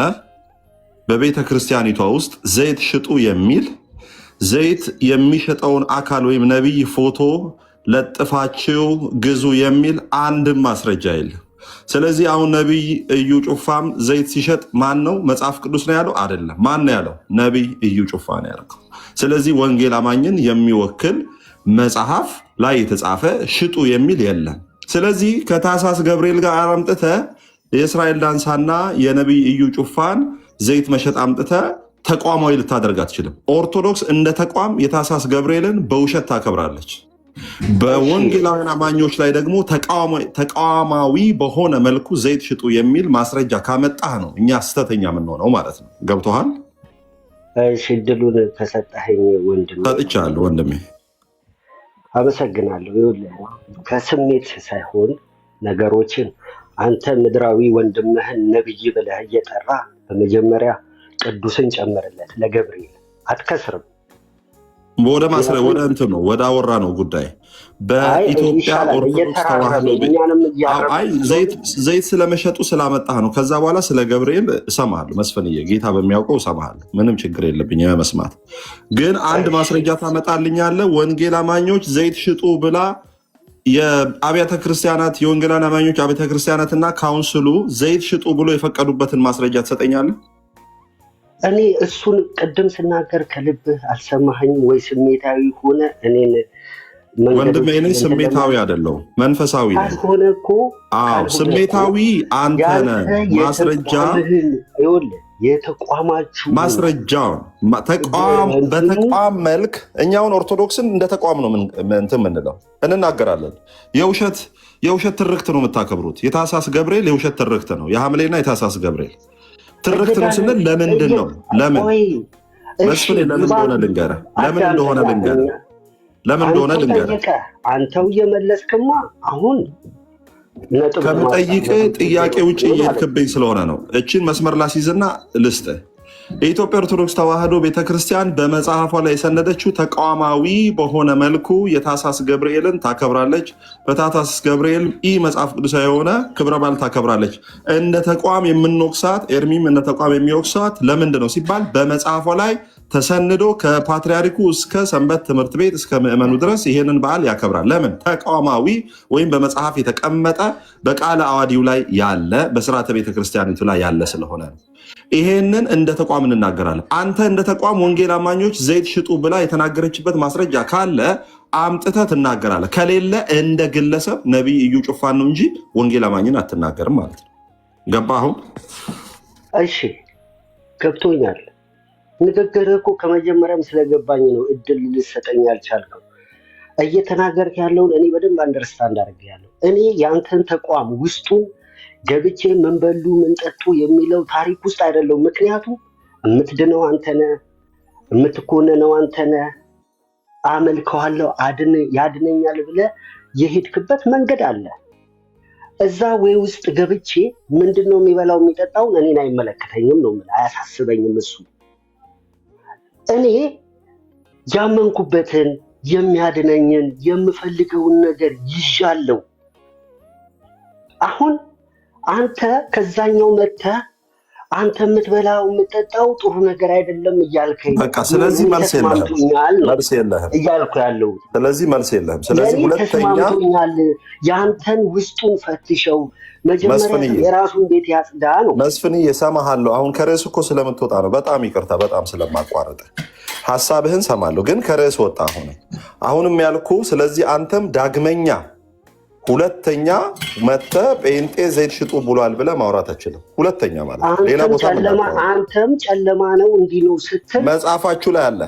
በቤተ ክርስቲያኒቷ ውስጥ ዘይት ሽጡ የሚል ዘይት የሚሸጠውን አካል ወይም ነቢይ ፎቶ ለጥፋችሁ ግዙ የሚል አንድም ማስረጃ የለም። ስለዚህ አሁን ነቢይ እዩ ጩፋም ዘይት ሲሸጥ ማን ነው? መጽሐፍ ቅዱስ ነው ያለው? አይደለም። ማን ነው ያለው? ነቢይ እዩ ጩፋ ነው ያለው። ስለዚህ ወንጌል አማኝን የሚወክል መጽሐፍ ላይ የተጻፈ ሽጡ የሚል የለም። ስለዚህ ከታኅሳስ ገብርኤል ጋር አምጥተህ የእስራኤል ዳንሳና የነቢይ እዩ ጩፋን ዘይት መሸጥ አምጥተህ ተቋማዊ ልታደርግ አትችልም። ኦርቶዶክስ እንደ ተቋም የታኅሳስ ገብርኤልን በውሸት ታከብራለች። በወንጌላውያን አማኞች ላይ ደግሞ ተቃዋማዊ በሆነ መልኩ ዘይት ሽጡ የሚል ማስረጃ ካመጣህ ነው እኛ ስህተተኛ የምንሆነው ማለት ነው። ገብቶሃል? እሺ እድሉን ከሰጠኸኝ ወንድሜ ሰጥቻለሁ። ወንድሜ አመሰግናለሁ። ይኸውልህ ከስሜት ሳይሆን ነገሮችን አንተ ምድራዊ ወንድምህን ነብይ ብለህ እየጠራ በመጀመሪያ ቅዱስን ጨምርለት ለገብርኤል አትከስርም። ወደ እንትን ነው ወደ አወራ ነው ጉዳይ በኢትዮጵያ ኦርቶዶክስ ተዋህዶ ዘይት ስለመሸጡ ስላመጣህ ነው። ከዛ በኋላ ስለ ገብርኤል እሰማለሁ መስፍንዬ፣ ጌታ በሚያውቀው እሰማለሁ። ምንም ችግር የለብኝ መስማት። ግን አንድ ማስረጃ ታመጣልኛለህ? ወንጌል አማኞች ዘይት ሽጡ ብላ የአብያተ ክርስቲያናት የወንጌላን አማኞች አብያተ ክርስቲያናትና ካውንስሉ ዘይት ሽጡ ብሎ የፈቀዱበትን ማስረጃ ትሰጠኛለህ? እኔ እሱን ቅድም ስናገር ከልብህ አልሰማኸኝም ወይ? ስሜታዊ ሆነ እኔን ወንድሜ፣ እኔ ስሜታዊ አይደለሁም መንፈሳዊ ነኝ። ካልሆነ እኮ ስሜታዊ አንተ ነህ። ማስረጃ የተቋማችሁ ማስረጃውን በተቋም መልክ እኛውን ኦርቶዶክስን እንደ ተቋም ነው እንትን የምንለው እንናገራለን። የውሸት ትርክት ነው የምታከብሩት። የታህሳስ ገብርኤል የውሸት ትርክት ነው። የሐምሌና የታህሳስ ገብርኤል ትርክት ነው ስንል ለምንድን ነው? ለምን መስፍን ለምን እንደሆነ ልንገርህ። ለምን እንደሆነ ልንገርህ። አንተው እየመለስክማ አሁን ከምጠይቅ ጥያቄ ውጭ እየሄድክብኝ ስለሆነ ነው። እችን መስመር ላስይዝና ልስጥህ። የኢትዮጵያ ኦርቶዶክስ ተዋህዶ ቤተክርስቲያን በመጽሐፏ ላይ የሰነደችው ተቋማዊ በሆነ መልኩ የታህሳስ ገብርኤልን ታከብራለች። በታህሳስ ገብርኤል መጽሐፍ ቅዱሳዊ የሆነ ክብረ በዓል ታከብራለች። እንደ ተቋም የምንወቅሳት ኤርሚም እንደ ተቋም የሚወቅሳት ለምንድን ነው ሲባል በመጽሐፏ ላይ ተሰንዶ ከፓትርያርኩ እስከ ሰንበት ትምህርት ቤት እስከ ምዕመኑ ድረስ ይሄንን በዓል ያከብራል። ለምን? ተቋማዊ ወይም በመጽሐፍ የተቀመጠ በቃለ አዋዲው ላይ ያለ በስርዓተ ቤተክርስቲያኒቱ ላይ ያለ ስለሆነ ነው። ይሄንን እንደ ተቋም እንናገራለን። አንተ እንደ ተቋም ወንጌል አማኞች ዘይት ሽጡ ብላ የተናገረችበት ማስረጃ ካለ አምጥተህ ትናገራለህ። ከሌለ እንደ ግለሰብ ነቢይ እዩ ጩፋን ነው እንጂ ወንጌል አማኝን አትናገርም ማለት ነው። ገባህ አሁን? እሺ ገብቶኛል። ንግግርህ እኮ ከመጀመሪያም ስለገባኝ ነው እድል ልሰጠኝ ያልቻልከው። እየተናገርክ ያለውን እኔ በደንብ አንደርስታንድ አድርጌያለሁ። እኔ የአንተን ተቋም ውስጡን ገብቼ ምን በሉ ምን ጠጡ የሚለው ታሪክ ውስጥ አይደለም። ምክንያቱም የምትድነው አንተነህ፣ የምትኮነነው አንተነህ። አመልከዋለሁ ያድነኛል ብለህ የሄድክበት መንገድ አለ። እዛ ወይ ውስጥ ገብቼ ምንድን ነው የሚበላው የሚጠጣውን እኔን አይመለከተኝም ነው የምልህ፣ አያሳስበኝም እሱ። እኔ ያመንኩበትን የሚያድነኝን የምፈልገውን ነገር ይዣለሁ። አሁን አንተ ከዛኛው መጥተህ አንተ የምትበላው የምትጠጣው ጥሩ ነገር አይደለም እያልከኝ፣ በቃ ስለዚህ መልስ የለህም እያልኩ ያለው ስለዚህ መልስ የለህም። ስለዚህ ሁለተኛ የአንተን ውስጡን ፈትሸው መጀመሪያ የራሱን ቤት ያጽዳ ነው። መስፍን እሰማሃለሁ። አሁን ከርዕስ እኮ ስለምትወጣ ነው። በጣም ይቅርታ፣ በጣም ስለማቋረጥ ሀሳብህን ሰማለሁ፣ ግን ከርዕስ ወጣ። አሁንም ያልኩ ስለዚህ አንተም ዳግመኛ ሁለተኛ መጥተህ ጴንጤ ዘይት ሽጡ ብሏል ብለህ ማውራት አችልም። ሁለተኛ ማለት ሌላ ቦታ አንተም ጨለማ ነው እንዲህ ነው ስትል መጽሐፋችሁ ላይ አለ።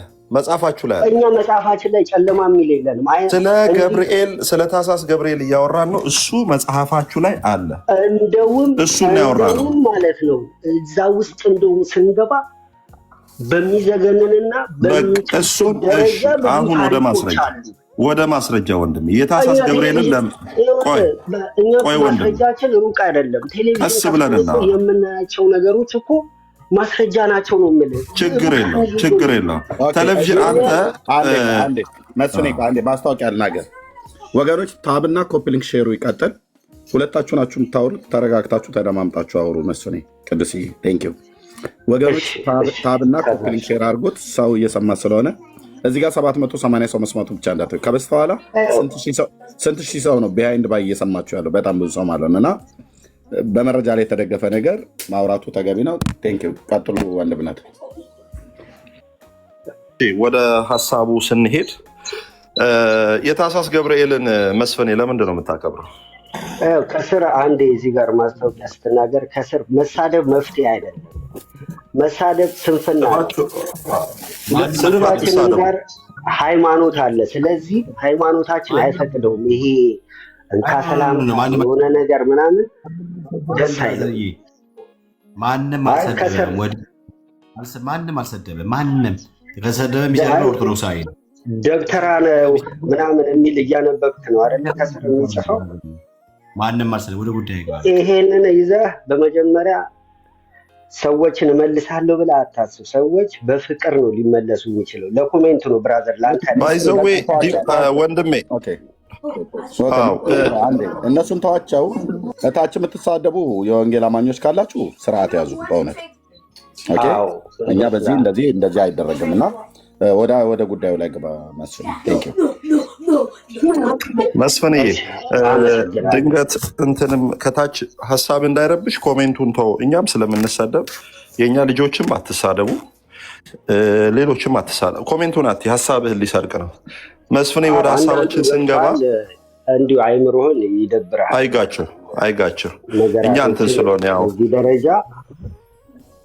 እኛ መጽሐፋችን ላይ ጨለማ የሚል የለንም። ስለ ገብርኤል ስለ ታህሳስ ገብርኤል እያወራን ነው። እሱ መጽሐፋችሁ ላይ አለ። እንደውም እሱ ያወራነው ማለት ነው። እዛ ውስጥ እንደውም ስንገባ በሚዘገንንና እሱን አሁን ወደ ማስረጃ ወንድም የታህሳስ ገብርኤልን ቆይ ወንድም ማስረጃችን ሩቅ አይደለም። ቀስ ብለንና የምናያቸው ነገሮች እኮ ማስረጃ ናቸው ነው የምልህ። ችግር የለውም። ቴሌቪዥን አንተ መስፍኔ አንዴ ማስታወቂያ ልናገር። ወገኖች ታብና ኮፕሊንክ ሼሩ ይቀጥል። ሁለታችሁ ናችሁ የምታወሩት። ተረጋግታችሁ ተደማምጣችሁ አውሩ። መስፍኔ ቅዱስዬ ቴንኪው። ወገኖች ታብና ኮፕሊንክ ሼር አድርጎት፣ ሰው እየሰማ ስለሆነ እዚህ ጋር 780 ሰው መስማቱ ብቻ እንዳት ከበስተኋላ ስንት ሺህ ሰው ነው ቢሃይንድ ባይ እየሰማችሁ ያለው? በጣም ብዙ ሰው ማለት ነው። እና በመረጃ ላይ የተደገፈ ነገር ማውራቱ ተገቢ ነው። ቴንኪው። ቀጥሉ ወንድምነት። ወደ ሀሳቡ ስንሄድ የታህሳስ ገብርኤልን መስፍኔ ለምንድን ነው የምታከብረው? ከስር አንዴ እዚህ ጋር ማስታወቂያ ስትናገር ከስር መሳደብ መፍትሄ አይደለም። መሳደብ ስንፍና ስንፋችንን ጋር ሃይማኖት አለ። ስለዚህ ሃይማኖታችን አይፈቅደውም። ይሄ እንካ ሰላም የሆነ ነገር ምናምን ደስ አይልም። ማንም አልሰደበም። ማንም ከሰደበ የሚሰደበው ኦርቶዶክሳዊ ነው። ደብተራ ነው ምናምን የሚል እያነበብክ ነው አይደለ? ከስር የሚጽፈው ማንም አልሰደበም። ወደ ጉዳይ ይገባል። ይሄንን ይዘህ በመጀመሪያ ሰዎችን እመልሳለሁ ብለህ አታስብ። ሰዎች በፍቅር ነው ሊመለሱ የሚችለው። ለኮሜንት ነው ብራዘር፣ ለአንተ ባይዘዌ ወንድሜ እነሱን ተዋቸው። እታች የምትሳደቡ የወንጌል አማኞች ካላችሁ ስርዓት ያዙ። በእውነት እኛ በዚህ እንደዚህ አይደረግም እና ወደ ጉዳዩ ላይ ግባ መስፍንዬ። ድንገት እንትንም ከታች ሀሳብ እንዳይረብሽ ኮሜንቱን ተው። እኛም ስለምንሳደብ የእኛ ልጆችም አትሳደቡ፣ ሌሎችም አትሳደቡ። ኮሜንቱን ሀሳብህን ሊሰርቅ ነው። መስፍኔ ወደ ሀሳባችን ስንገባ እንዲሁ አይምሮህን ይደብራል። አይጋቸው እኛ እንትን ስለሆነ ያው እዚህ ደረጃ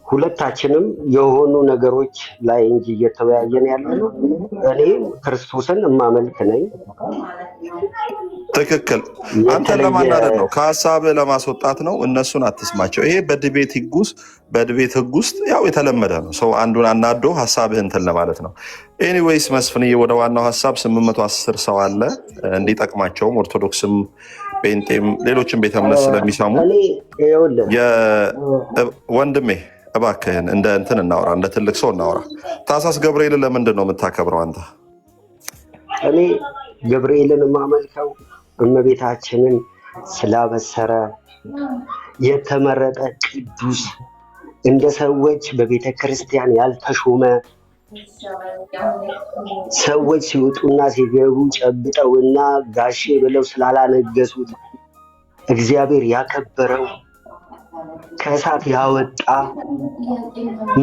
ሁለታችንም የሆኑ ነገሮች ላይ እንጂ እየተወያየን ያለ ነው። እኔ ክርስቶስን እማመልክ ነኝ። ትክክል። አንተ ለማናደድ ነው፣ ከሀሳብህ ለማስወጣት ነው። እነሱን አትስማቸው። ይሄ በድቤት ህግ ውስጥ ያው የተለመደ ነው። ሰው አንዱን አናዶ ሀሳብህ እንትን ለማለት ነው። ኤኒዌይስ መስፍንዬ፣ ወደ ዋናው ሀሳብ 810 ሰው አለ እንዲጠቅማቸውም ኦርቶዶክስም ጴንጤም ሌሎችም ቤተ እምነት ስለሚሰሙ ወንድሜ እባክህን እንደ እንትን እናውራ፣ እንደ ትልቅ ሰው እናውራ። ታኅሳስ ገብርኤልን ለምንድን ነው የምታከብረው አንተ? እኔ ገብርኤልን የማመልከው እመቤታችንን ስላበሰረ የተመረጠ ቅዱስ፣ እንደ ሰዎች በቤተ ክርስቲያን ያልተሾመ፣ ሰዎች ሲወጡና ሲገቡ ጨብጠውና ጋሼ ብለው ስላላነገሱት እግዚአብሔር ያከበረው ከእሳት ያወጣ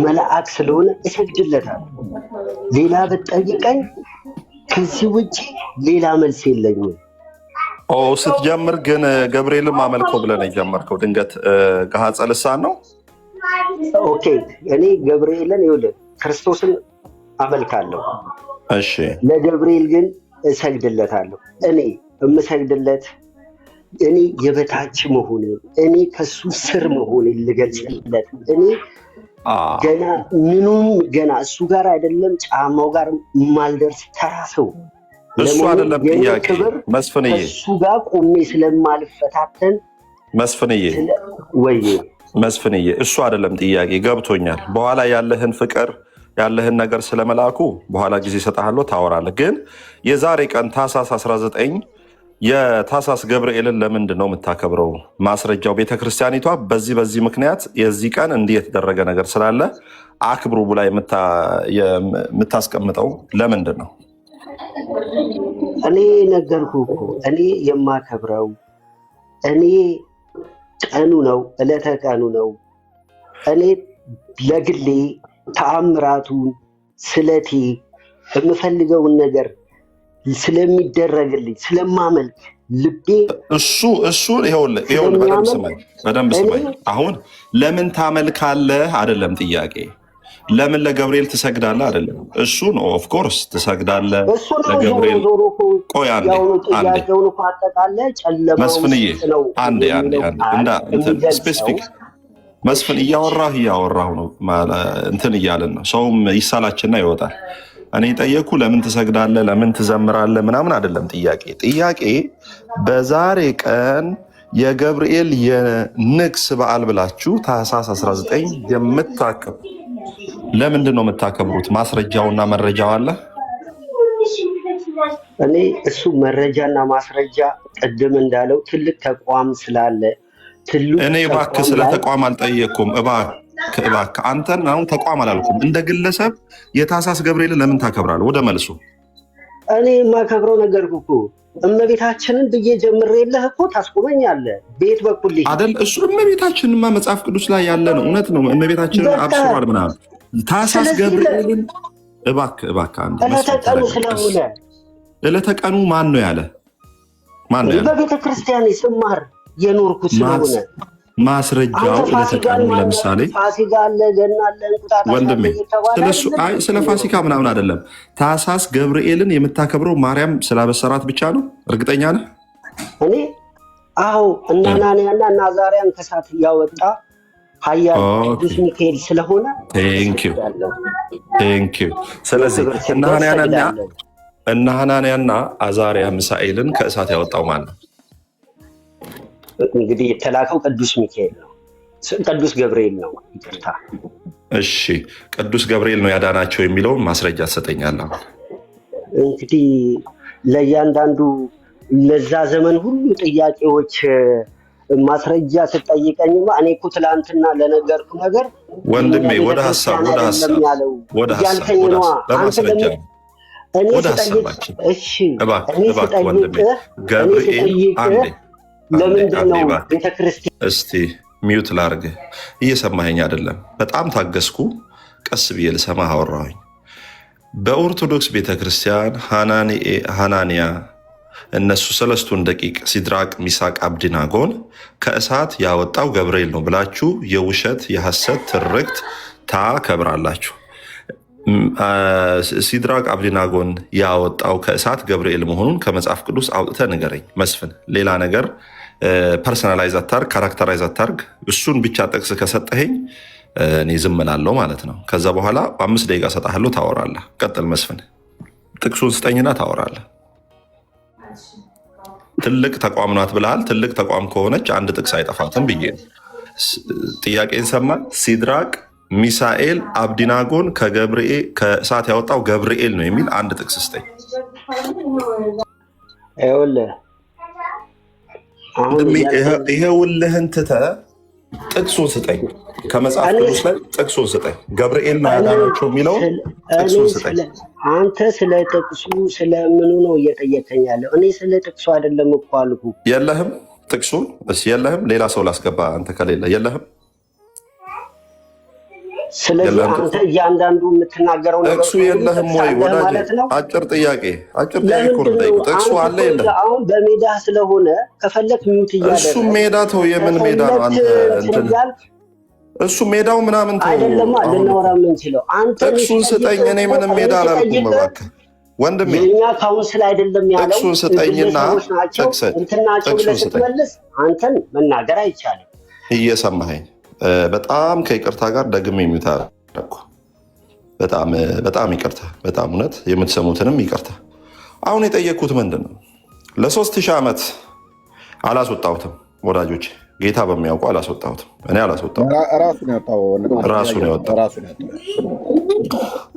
መልአክ ስለሆነ እሰግድለታለሁ። ሌላ ብትጠይቀኝ ከዚህ ውጭ ሌላ መልስ የለኝም። ስትጀምር ግን ገብርኤልን ማመልከው ብለህ ነው የጀመርከው። ድንገት ገሃጸ ልሳን ነው? ኦኬ፣ እኔ ገብርኤልን ይኸውልህ ክርስቶስን አመልካለሁ። እሺ፣ ለገብርኤል ግን እሰግድለታለሁ። እኔ የምሰግድለት እኔ የበታች መሆኔን፣ እኔ ከሱ ስር መሆኔን ልገልጽለት። እኔ ገና ምኑም ገና እሱ ጋር አይደለም ጫማው ጋር የማልደርስ ተራ ሰው። እሱ አይደለም ጥያቄ መስፍንዬ፣ እሱ ጋር ቆሜ ስለማልፈታተን መስፍንዬ፣ እሱ አይደለም ጥያቄ። ገብቶኛል። በኋላ ያለህን ፍቅር ያለህን ነገር ስለመላኩ በኋላ ጊዜ እሰጥሃለሁ፣ ታወራለህ። ግን የዛሬ ቀን ታኅሳስ 19 የታኅሳስ ገብርኤልን ለምንድን ነው የምታከብረው? ማስረጃው ቤተክርስቲያኒቷ በዚህ ምክንያት የዚህ ቀን እንዲህ የተደረገ ነገር ስላለ አክብሩ ብላ የምታስቀምጠው ለምንድን ነው? እኔ ነገርኩህ እኮ እኔ የማከብረው እኔ ቀኑ ነው፣ ዕለተ ቀኑ ነው። እኔ ለግሌ ተአምራቱን ስለቴ የምፈልገውን ነገር ስለሚደረግልኝ ስለማመልክ ልቤ እሱን ይኸውልህ በደንብ ስማኝ። አሁን ለምን ታመልካለህ አይደለም ጥያቄ። ለምን ለገብርኤል ትሰግዳለህ አይደለም። እሱን ኦፍኮርስ ትሰግዳለህ ለገብርኤል። ቆይ መስፍንዬ፣ አንዴ ስፔሲፊክ መስፍን እያወራሁ ነው እንትን እያልን ነው። ሰውም ይሳላችና ይወጣል። እኔ ጠየኩ ለምን ትሰግዳለህ ለምን ትዘምራለህ ምናምን አይደለም ጥያቄ በዛሬ ቀን የገብርኤል የንግስ በዓል ብላችሁ ታኅሳስ 19 የምታከብሩ ለምንድን ነው የምታከብሩት? ማስረጃውና መረጃው አለ። እኔ እሱ መረጃና ማስረጃ ቅድም እንዳለው ትልቅ ተቋም ስላለ እኔ እባክህ ስለ ተቋም አልጠየቅኩም። እባክህ አንተን አሁን ተቋም አላልኩም። እንደ ግለሰብ የታኅሳስ ገብርኤልን ለምን ታከብራለህ? ወደ መልሱ። እኔ የማከብረው ነገር እኮ እመቤታችንን ብዬ ጀምሬልህ እኮ ታስቆመኛለህ። ቤት በኩል አይደል? እሱ እመቤታችንማ መጽሐፍ ቅዱስ ላይ ያለ ነው። እውነት ነው። እመቤታችንን አብስሯል ምናምን። ታኅሳስ ገብርኤልን እባክህ አንድ ዕለተቀኑ ስለሆነ ዕለተቀኑ ማን ነው ያለ? በቤተክርስቲያን ስማር የኖርኩት ስለሆነ ማስረጃው ዕለተቀኑ ለምሳሌ ፋሲካ አለ፣ ገና አለ፣ እንቁጣጣሽ ወንድሜ ስለ ፋሲካ ምናምን አይደለም። ታኅሳስ ገብርኤልን የምታከብረው ማርያም ስላበሰራት ብቻ ነው? እርግጠኛ ነህ? እኔ እነ አናንያና እነ አዛርያን ከእሳት ያወጣ ኃያል ቅዱስ ሚካኤል ስለሆነ ቴንኪው። ስለዚህ እነ ሐናንያና አዛርያ ሚሳኤልን ከእሳት ያወጣው ማለት ነው። እንግዲህ የተላከው ቅዱስ ሚካኤል ነው። ቅዱስ ገብርኤል ነው። ይቅርታ። እሺ ቅዱስ ገብርኤል ነው ያዳናቸው የሚለውን ማስረጃ ትሰጠኛለህ? እንግዲህ ለእያንዳንዱ ለዛ ዘመን ሁሉ ጥያቄዎች ማስረጃ ስጠይቀኝማ እኔ እኮ ትላንትና ለነገርኩ ነገር ወንድሜ ወደ ሀሳብ እያልከኝ ነዋ። አንተ እኔ ስጠይቅ ገብርኤል ለምንድን ነው ቤተክርስቲያን? እስቲ ሚዩት ላርግ። እየሰማኸኝ አይደለም? በጣም ታገስኩ። ቀስ ብዬ ልሰማህ አወራሁኝ። በኦርቶዶክስ ቤተክርስቲያን ሐናንያ እነሱ ሰለስቱን ደቂቅ ሲድራቅ ሚሳቅ አብድናጎን ከእሳት ያወጣው ገብርኤል ነው ብላችሁ የውሸት የሐሰት ትርክት ታከብራላችሁ። ሲድራቅ አብድናጎን ያወጣው ከእሳት ገብርኤል መሆኑን ከመጽሐፍ ቅዱስ አውጥተህ ንገረኝ መስፍን። ሌላ ነገር ፐርሰናላይዝ አታርግ፣ ካራክተራይዝ አታርግ። እሱን ብቻ ጥቅስ ከሰጠኸኝ እኔ ዝም እላለሁ ማለት ነው። ከዛ በኋላ 5 ደቂቃ ሰጣለሁ፣ ታወራለህ። ቀጥል መስፍን። ጥቅሱን ስጠኝና ታወራለህ። ትልቅ ተቋም ናት ብለሃል። ትልቅ ተቋም ከሆነች አንድ ጥቅስ አይጠፋትም ብዬ ጥያቄን ሰማ። ሲድራቅ ሚሳኤል አብዲናጎን ከእሳት ያወጣው ገብርኤል ነው የሚል አንድ ጥቅስ ስጠኝ። ይሄውልህን ትተህ ጥቅሱን ስጠኝ። ከመጽሐፍ ቅዱስ ላይ ጥቅሱን ስጠኝ። ገብርኤል ነው ያዳናቸው የሚለው ጥቅሱን ስጠኝ። አንተ ስለ ጥቅሱ ስለምኑ ነው እየጠየቀኝ ያለው? እኔ ስለ ጥቅሱ አይደለም እኮ አልኩህ። የለህም ጥቅሱን? የለህም? ሌላ ሰው ላስገባ። አንተ ከሌለ የለህም። ስለዚህ አንተ እያንዳንዱ የምትናገረው ነገር ጥቅሱ የለህም ወይ ወዳጄ? አጭር ጥያቄ እኮ ነው የምጠይቀው። ጥቅሱ አለ የለም? አሁን በሜዳ ስለሆነ ከፈለክ ሚውት እያደረግህ እሱ ሜዳ ተው። የምን ሜዳ ነው አንተ እንትን እሱ ሜዳው ምናምን ተው። አይደለማ ልናወራ የምንችለው አንተ ጥቅሱን ስጠኝ። እኔ ምንም ሜዳ አላልኩም እባክህ ወንድሜ። የኛ ካውንስል አይደለም ያለው። ጥቅሱን ስጠኝና እንትናቸው ብለህ ስትመልስ አንተን መናገር አይቻልም። እየሰማኸኝ? በጣም ከይቅርታ ጋር ደግሜ የሚታረኩ በጣም ይቅርታ፣ በጣም እውነት የምትሰሙትንም ይቅርታ። አሁን የጠየቅኩት ምንድን ነው? ለ3000 ዓመት አላስወጣሁትም ወዳጆች፣ ጌታ በሚያውቁ አላስወጣሁትም። እኔ አላስወጣሁትም፣ ራሱ ነው ያወጣው።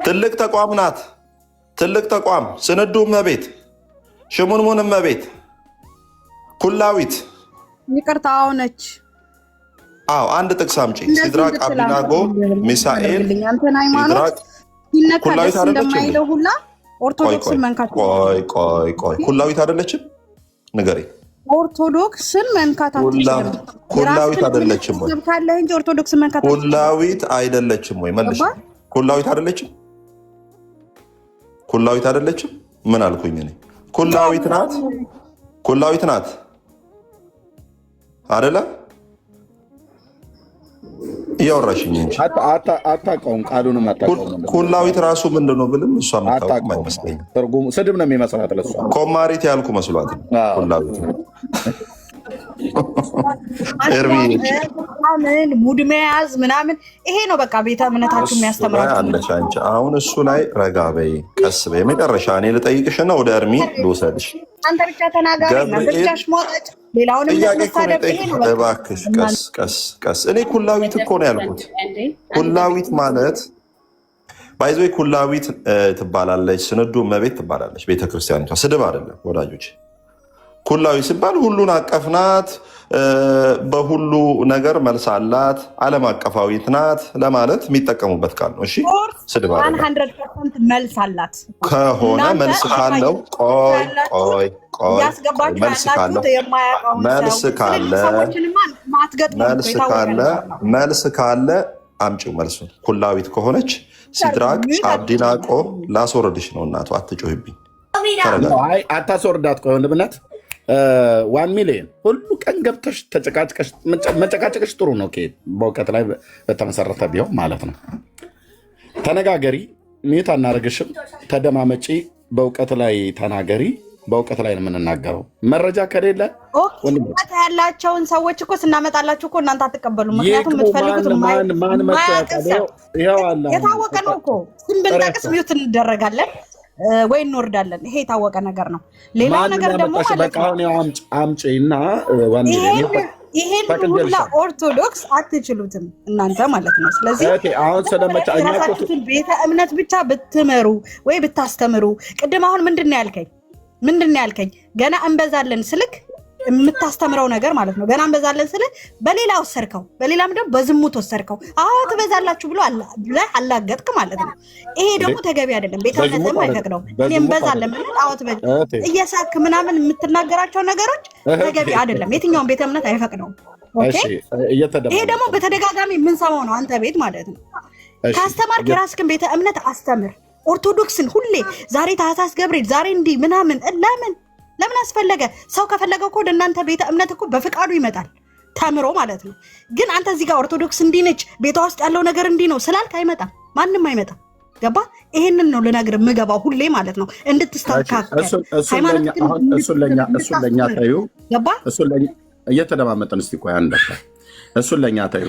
ትልቅ ተቋም ናት፣ ትልቅ ተቋም። ስንዱ እመቤት፣ ሽሙንሙን እመቤት፣ ኩላዊት ይቅርታ ሆነች። አዎ አንድ ጥቅስ አምጪ። ሲድራቅ አብዲናጎ ሚሳኤል ኩላዊት አይደለችም? ኦርቶዶክስን መንካት ቆይ ኩላዊት አይደለችም? ንገሪ። ኦርቶዶክስን መንካት አትችልም። ኩላዊት አይደለችም ወይ? ኦርቶዶክስን መንካት ኩላዊት አይደለችም ወይ? መልሽ። ኩላዊት አይደለችም? ኩላዊት አይደለችም? ምን አልኩኝ እኔ? ኩላዊት ናት፣ ኩላዊት ናት አይደለ? እያወራሽኝ እንጂ አታውቀውም፣ ቃሉንም አታውቀውም። ኩላዊት ራሱ ምንድን ነው ብልም እሷ የምታውቅም አይመስለኝም። ትርጉሙ ስድብ ነው የሚመስላት ለእሷ። ኮማሪት ያልኩ መስሏት ኩላዊት ምን ሙድ መያዝ ምናምን ይሄ ነው በቃ ቤተ እምነታችሁ የሚያስተምራችሁ። አንቺ አሁን እሱ ላይ ረጋ በይ፣ ቀስ በይ። መጨረሻ እኔ ልጠይቅሽና ወደ እርሚ ልውሰድሽ። አንተ ብቻ ተናጋሪ እና ብቻሽ ሞጣጭ ሌላውንም ለምሳደብ ይሄ ነው በቃ። እባክሽ ቀስ። እኔ ኩላዊት እኮ ነው ያልኩት። ኩላዊት ማለት ባይዞ ኩላዊት ትባላለች፣ ስንዱ እመቤት ትባላለች ቤተክርስቲያኒቷ። ስድብ አይደለም ወዳጆች። ኩላዊት ሲባል ሁሉን አቀፍ ናት፣ በሁሉ ነገር መልስ አላት፣ ዓለም አቀፋዊት ናት ለማለት የሚጠቀሙበት ቃል ነው። እሺ ስድብ አይደለም። 100% መልስ አላት ከሆነ መልስ ካለው መልስ ካለ አምጪው መልሱን። ኩላዊት ከሆነች ሲድራቅ አብዲናቆ ላስወርድሽ ነው እናቱ። አትጮህብኝ። አታስወርዳት። ቆይ ወንድምነት 1 ሚሊዮን ሁሉ ቀን ገብተሽ ተጨቃጭቀሽ መጨቃጨቅሽ ጥሩ ነው። በእውቀት ላይ በተመሰረተ ቢሆን ማለት ነው። ተነጋገሪ፣ ሚዩት አናደርግሽም። ተደማመጪ፣ በእውቀት ላይ ተናገሪ። በእውቀት ላይ ነው የምንናገረው። መረጃ ከሌለ እውቀት ያላቸውን ሰዎች እኮ ስናመጣላችሁ እኮ እናንተ አትቀበሉ። ምክንያቱም የምትፈልጉት የታወቀ ነው እኮ። ስም ብንጠቅስ ሚዩት እንደረጋለን ወይ እንወርዳለን። ይሄ የታወቀ ነገር ነው። ሌላው ነገር ደግሞ አምጪ እና ይሄን ሁላ ኦርቶዶክስ አትችሉትም እናንተ ማለት ነው። ስለዚህ አሁን የራሳችሁትን ቤተ እምነት ብቻ ብትመሩ ወይ ብታስተምሩ። ቅድም አሁን ምንድን ነው ያልከኝ? ገና እንበዛለን ስልክ የምታስተምረው ነገር ማለት ነው። ገና እንበዛለን ስልክ በሌላ ወሰድከው፣ በሌላም ደግሞ በዝሙት ወሰድከው። አዎ ትበዛላችሁ ብሎ አላገጥክ ማለት ነው። ይሄ ደግሞ ተገቢ አይደለም። ቤተ እምነትም አይፈቅደው። እኔ እንበዛለን ማለት አዎ ትበዛ እየሳክ ምናምን የምትናገራቸው ነገሮች ተገቢ አይደለም። የትኛውን ቤተ እምነት አይፈቅደውም። ይሄ ደግሞ በተደጋጋሚ የምንሰማው ነው አንተ ቤት ማለት ነው። ካስተማርክ የራስህን ቤተ እምነት አስተምር። ኦርቶዶክስን ሁሌ ዛሬ ታህሳስ ገብርኤል ዛሬ እንዲህ ምናምን ለምን አስፈለገ? ሰው ከፈለገ እኮ ወደ እናንተ ቤተ እምነት እኮ በፍቃዱ ይመጣል ተምሮ ማለት ነው። ግን አንተ እዚህ ጋር ኦርቶዶክስ እንዲህ ነች፣ ቤቷ ውስጥ ያለው ነገር እንዲህ ነው ስላልክ አይመጣም፣ ማንም አይመጣም። ገባ? ይሄንን ነው ልነግርህ የምገባው ሁሌ ማለት ነው እንድትስተካከል። እሱን ለኛ ታዩ። ገባ? እየተደማመጠን እስቲ ቆይ አንድ እሱን ለኛ ታዩ።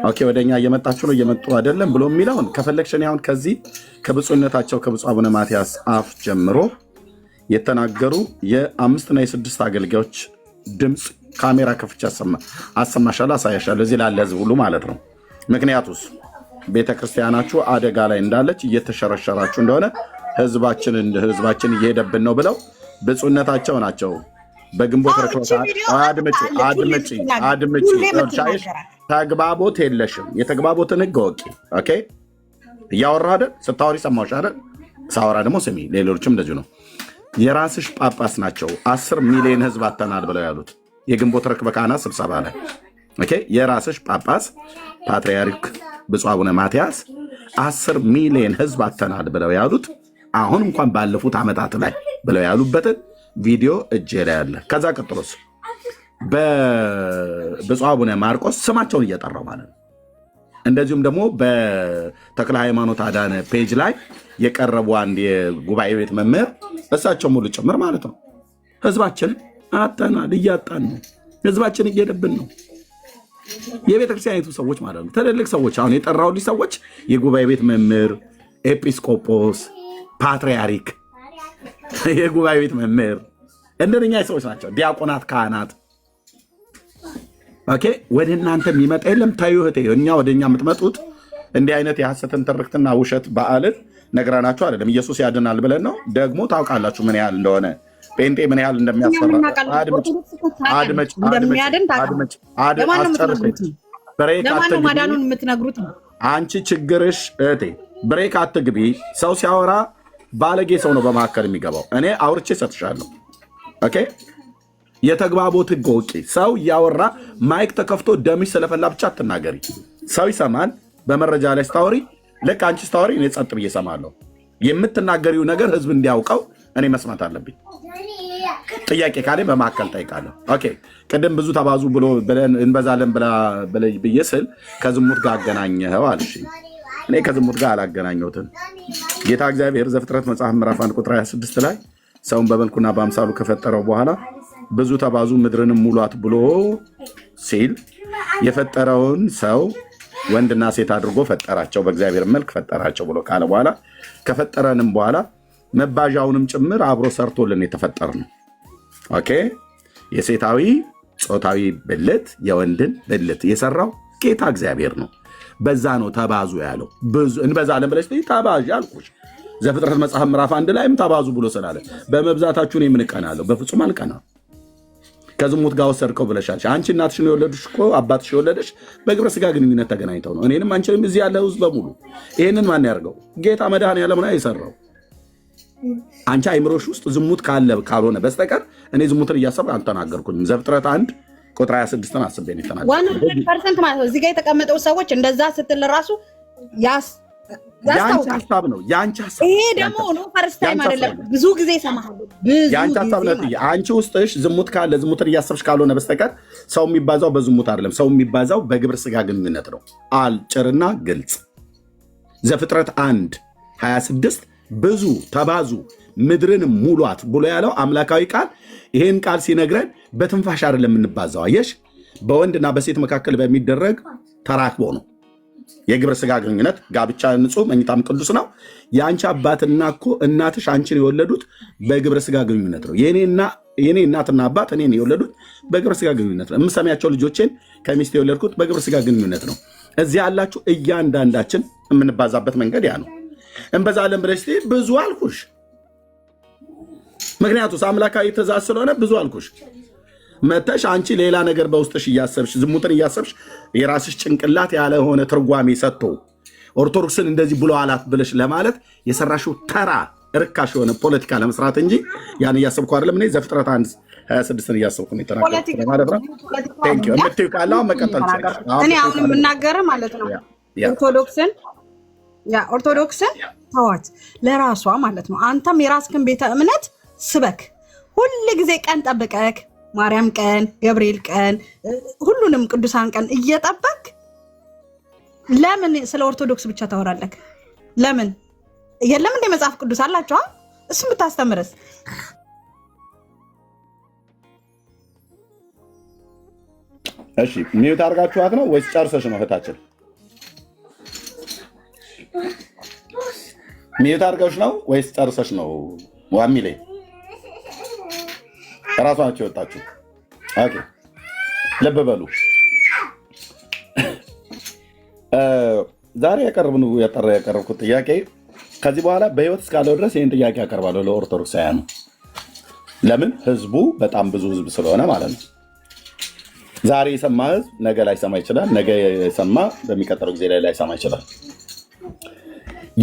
ኦኬ ወደኛ እየመጣችሁ ነው እየመጡ አይደለም ብሎ የሚለውን ከፈለግሽ እኔ አሁን ከዚህ ከብፁዕነታቸው ከብፁዕ አቡነ ማትያስ አፍ ጀምሮ የተናገሩ የ5 እና የ6 አገልጋዮች ድምፅ ካሜራ ከፍቼ አሰማሻለሁ፣ አሳያሻለሁ እዚህ ላለ ህዝብ ሁሉ ማለት ነው። ምክንያቱስ ቤተክርስቲያናችሁ አደጋ ላይ እንዳለች እየተሸረሸራችሁ እንደሆነ ህዝባችን እየሄደብን ነው ብለው ብፁዕነታቸው ናቸው በግንቦት አድምጪ ተግባቦት የለሽም። የተግባቦትን ህግ ወቂ። ኦኬ እያወራ አይደል? ስታወሪ ሰማሁሽ አይደል? ሳወራ ደግሞ ስሚ። ሌሎችም እንደዚሁ ነው። የራስሽ ጳጳስ ናቸው 10 ሚሊዮን ህዝብ አተናል ብለው ያሉት የግንቦት ርክበ ካህናት ስብሰባ ላይ። ኦኬ የራስሽ ጳጳስ ፓትርያርክ ብፁዕ አቡነ ማትያስ 10 ሚሊዮን ህዝብ አተናል ብለው ያሉት አሁን እንኳን ባለፉት ዓመታት ላይ ብለው ያሉበትን ቪዲዮ እጄ ላይ አለ። ከዛ ቀጥሎስ በብፁዕ አቡነ ማርቆስ ስማቸውን እየጠራው ማለት ነው። እንደዚሁም ደግሞ በተክለ ሃይማኖት አዳነ ፔጅ ላይ የቀረቡ አንድ የጉባኤ ቤት መምህር እሳቸው ሙሉ ጭምር ማለት ነው። ህዝባችን አጠናል፣ እያጣን ነው። ህዝባችን እየሄደብን ነው። የቤተክርስቲያኒቱ ሰዎች ማለት ነው፣ ትልልቅ ሰዎች አሁን የጠራሁልሽ ሰዎች የጉባኤ ቤት መምህር፣ ኤጲስቆጶስ፣ ፓትርያርክ፣ የጉባኤ ቤት መምህር እንደኛ ሰዎች ናቸው። ዲያቆናት፣ ካህናት። ኦኬ ወደ እናንተ የሚመጣ የለም። ታዩ እህቴ፣ እኛ ወደኛ የምትመጡት እንዲህ አይነት የሐሰትን ትርክትና ውሸት በዓልን ነግራናችሁ አይደለም። ኢየሱስ ያድናል ብለን ነው። ደግሞ ታውቃላችሁ ምን ያህል እንደሆነ ጴንጤ ምን ያህል እንደሚያስፈራ። አንቺ ችግርሽ እህቴ ብሬክ አትግቢ። ሰው ሲያወራ ባለጌ ሰው ነው በመካከል የሚገባው። እኔ አውርቼ ሰጥሻለሁ። ኦኬ የተግባቦት ህግ ወቂ። ሰው እያወራ ማይክ ተከፍቶ ደምሽ ስለፈላ ብቻ አትናገሪ። ሰው ይሰማል። በመረጃ ላይ ስታወሪ ልክ አንቺ ስታወሪ እኔ ጸጥ ብዬ እሰማለሁ። የምትናገሪው ነገር ህዝብ እንዲያውቀው እኔ መስማት አለብኝ። ጥያቄ ካለ በመካከል ጠይቃለሁ። ኦኬ ቅድም ብዙ ተባዙ ብሎ እንበዛለን ብዬ ስል ከዝሙት ጋር አገናኘኸው አልሽ። እኔ ከዝሙት ጋር አላገናኘሁትም። ጌታ እግዚአብሔር ዘፍጥረት መጽሐፍ ምዕራፍ 1 ቁጥር 26 ላይ ሰውን በመልኩና በአምሳሉ ከፈጠረው በኋላ ብዙ ተባዙ ምድርንም ሙሏት ብሎ ሲል የፈጠረውን ሰው ወንድና ሴት አድርጎ ፈጠራቸው፣ በእግዚአብሔር መልክ ፈጠራቸው ብሎ ካለ በኋላ ከፈጠረንም በኋላ መባዣውንም ጭምር አብሮ ሰርቶልን የተፈጠር ነው። ኦኬ የሴታዊ ጾታዊ ብልት የወንድን ብልት የሰራው ጌታ እግዚአብሔር ነው። በዛ ነው ተባዙ ያለው። ብዙ እንበዛለን ብለሽ ተባዥ አልኩሽ። ዘፍጥረት መጽሐፍ ምዕራፍ 1 ላይም ተባዙ ብሎ ስላለ በመብዛታችሁ እኔ ምን እቀናለሁ? በፍጹም አልቀናም። ከዝሙት ጋር ወሰድከው ብለሻል። አንቺ እናትሽን የወለዱሽ እኮ አባትሽ የወለደሽ በግብረ ስጋ ግንኙነት ተገናኝተው ነው። እኔንም አንቺንም እዚህ ያለ ህዝብ በሙሉ ይህንን ማን ያደርገው? ጌታ መድኃኔዓለም ነው የሰራው። አንቺ አይምሮሽ ውስጥ ዝሙት ካልሆነ በስተቀር እኔ ዝሙትን እያሰብኩ አልተናገርኩኝም። ዘፍጥረት 1 ቁጥር 26 አስቤ ነው የተናገርኩት። 100% ማለት ነው። እዚህ ጋር የተቀመጠው ሰዎች እንደዛ ስትል ራሱ የአንቺ ሀሳብ ነው። የአንቺ ሀሳብ ይሄ ደግሞ ነው። ፈርስት ታይም አይደለም፣ ብዙ ጊዜ ሰማሃሉ። የአንቺ ሀሳብ ነው። አንቺ ውስጥሽ ዝሙት ካለ ዝሙትን እያሰብሽ ካልሆነ በስተቀር ሰው የሚባዛው በዝሙት አይደለም። ሰው የሚባዛው በግብረ ስጋ ግንኙነት ነው። አጭርና ግልጽ። ዘፍጥረት 1:26 ብዙ ተባዙ ምድርን ሙሏት ብሎ ያለው አምላካዊ ቃል። ይሄን ቃል ሲነግረን በትንፋሽ አይደለም የምንባዛው። አየሽ፣ በወንድና በሴት መካከል በሚደረግ ተራክቦ ነው። የግብረ ስጋ ግንኙነት ጋብቻ ንጹህ መኝታም ቅዱስ ነው። የአንቺ አባትና እኮ እናትሽ አንቺን የወለዱት በግብረ ስጋ ግንኙነት ነው። የኔ እናትና አባት እኔን የወለዱት በግብረ ስጋ ግንኙነት ነው። የምሰሚያቸው ልጆቼን ከሚስት የወለድኩት በግብረ ስጋ ግንኙነት ነው። እዚህ ያላችሁ እያንዳንዳችን የምንባዛበት መንገድ ያ ነው። እንበዛለን ብለሽ ብዙ አልኩሽ። ምክንያቱስ አምላካዊ ትእዛዝ ስለሆነ ብዙ አልኩሽ። መተሽ አንቺ ሌላ ነገር በውስጥሽ እያሰብሽ ዝሙትን እያሰብሽ የራስሽ ጭንቅላት ያለሆነ ትርጓሜ ሰጥቶ ኦርቶዶክስን እንደዚህ ብሎ አላት ብለሽ ለማለት የሰራሽው ተራ ርካሽ የሆነ ፖለቲካ ለመስራት እንጂ ያን እያሰብኩ አይደለም። እኔ ዘፍጥረት 1:26 እያሰብኩ ነው የተናገርኩት ማለት ነው። ቴንክ ዩ እምትይው ካለው መቀጠል ይችላል። እኔ አሁን የምናገረው ማለት ነው ኦርቶዶክስን ተዋት ለራሷ ማለት ነው። አንተም የራስህን ቤተ እምነት ስበክ። ሁል ጊዜ ቀን ጠብቀክ ማርያም ቀን፣ ገብርኤል ቀን፣ ሁሉንም ቅዱሳን ቀን እየጠበቅ ለምን ስለ ኦርቶዶክስ ብቻ ታወራለህ? ለምን የለም እንደ መጽሐፍ ቅዱስ አላችሁ እሱም ብታስተምረስ? እሺ ሚዩት አድርጋችኋት ነው ወይስ ጨርሰሽ ነው? እህታችን ሚዩት አድርገሽ ነው ወይስ ጨርሰሽ ነው? ዋሚሌ ራሷ ናቸው የወጣችሁ። ኦኬ ልብ በሉ። ዛሬ ያቀረብኩት ጥያቄ ከዚህ በኋላ በህይወት እስካለው ድረስ ይህን ጥያቄ ያቀርባለሁ ለኦርቶዶክሳውያኑ። ለምን? ህዝቡ በጣም ብዙ ህዝብ ስለሆነ ማለት ነው። ዛሬ የሰማ ህዝብ ነገ ላይሰማ ይችላል። ነገ የሰማ በሚቀጥለው ጊዜ ላይ ላይሰማ ይችላል።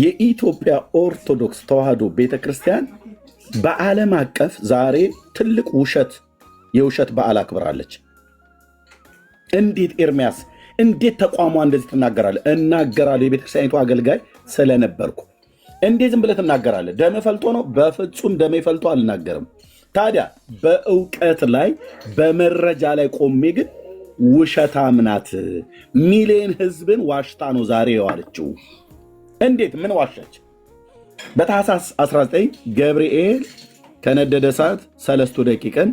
የኢትዮጵያ ኦርቶዶክስ ተዋህዶ ቤተክርስቲያን በዓለም አቀፍ ዛሬ ትልቅ የውሸት በዓል አክብራለች። እንዴት ኤርሚያስ እንዴት ተቋሟ እንደዚህ ትናገራለህ? እናገራለሁ የቤተክርስቲያኒቱ አገልጋይ ስለነበርኩ። እንዴት ዝም ብለህ ትናገራለህ? ደም ፈልቶ ነው? በፍጹም ደም ፈልቶ አልናገርም። ታዲያ በእውቀት ላይ በመረጃ ላይ ቆሜ ግን ውሸታም ናት፣ ሚሊዮን ህዝብን ዋሽታ ነው ዛሬ የዋለችው። እንዴት? ምን ዋሸች? በታኅሳስ 19 ገብርኤል ከነደደ እሳት 3 ደቂቅን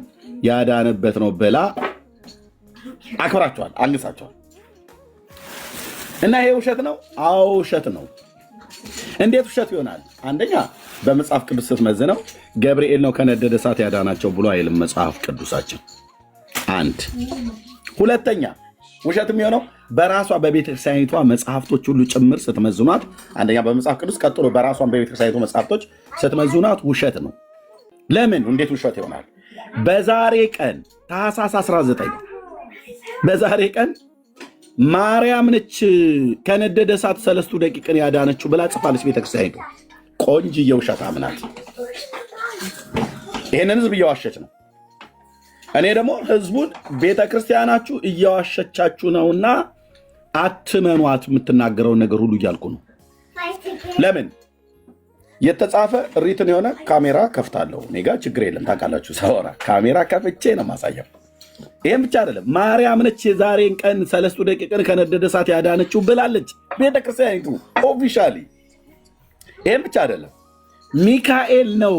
ያዳነበት ነው ብላ አክብራቸዋል፣ አንግሳቸዋል። እና ይሄ ውሸት ነው? አዎ ውሸት ነው። እንዴት ውሸት ይሆናል? አንደኛ በመጽሐፍ ቅዱስ ስትመዝነው ገብርኤል ነው ከነደደ እሳት ያዳናቸው ብሎ አይልም መጽሐፍ ቅዱሳችን። አንድ ሁለተኛ ውሸት የሚሆነው በራሷ በቤተክርስቲያኒቷ መጽሐፍቶች ሁሉ ጭምር ስትመዝኗት፣ አንደኛ በመጽሐፍ ቅዱስ ቀጥሎ በራሷን በቤተክርስቲያኒቷ መጽሐፍቶች ስትመዝኗት ውሸት ነው። ለምን? እንዴት ውሸት ይሆናል? በዛሬ ቀን ታኅሳስ 19 በዛሬ ቀን ማርያም ነች ከነደደ እሳት 3 ደቂቅን ያዳነችው ብላ ጽፋለች ቤተክርስቲያኒቱ። ቆንጅዬ ውሸታም ናት። ይህንን ህዝብ እየዋሸች ነው። እኔ ደግሞ ህዝቡን ቤተክርስቲያናችሁ እየዋሸቻችሁ ነውና አትመኗት የምትናገረውን ነገር ሁሉ እያልኩ ነው። ለምን? የተጻፈ ሪትን የሆነ ካሜራ ከፍታለሁ። እኔ ጋ ችግር የለም። ታውቃላችሁ፣ ሳወራ ካሜራ ከፍቼ ነው ማሳየው። ይህም ብቻ አይደለም፣ ማርያም ነች የዛሬን ቀን 3 ደቂቅን ከነደደ እሳት ያዳነችው ብላለች ቤተክርስቲያኒቱ ኦፊሻሊ። ይህም ብቻ አይደለም፣ ሚካኤል ነው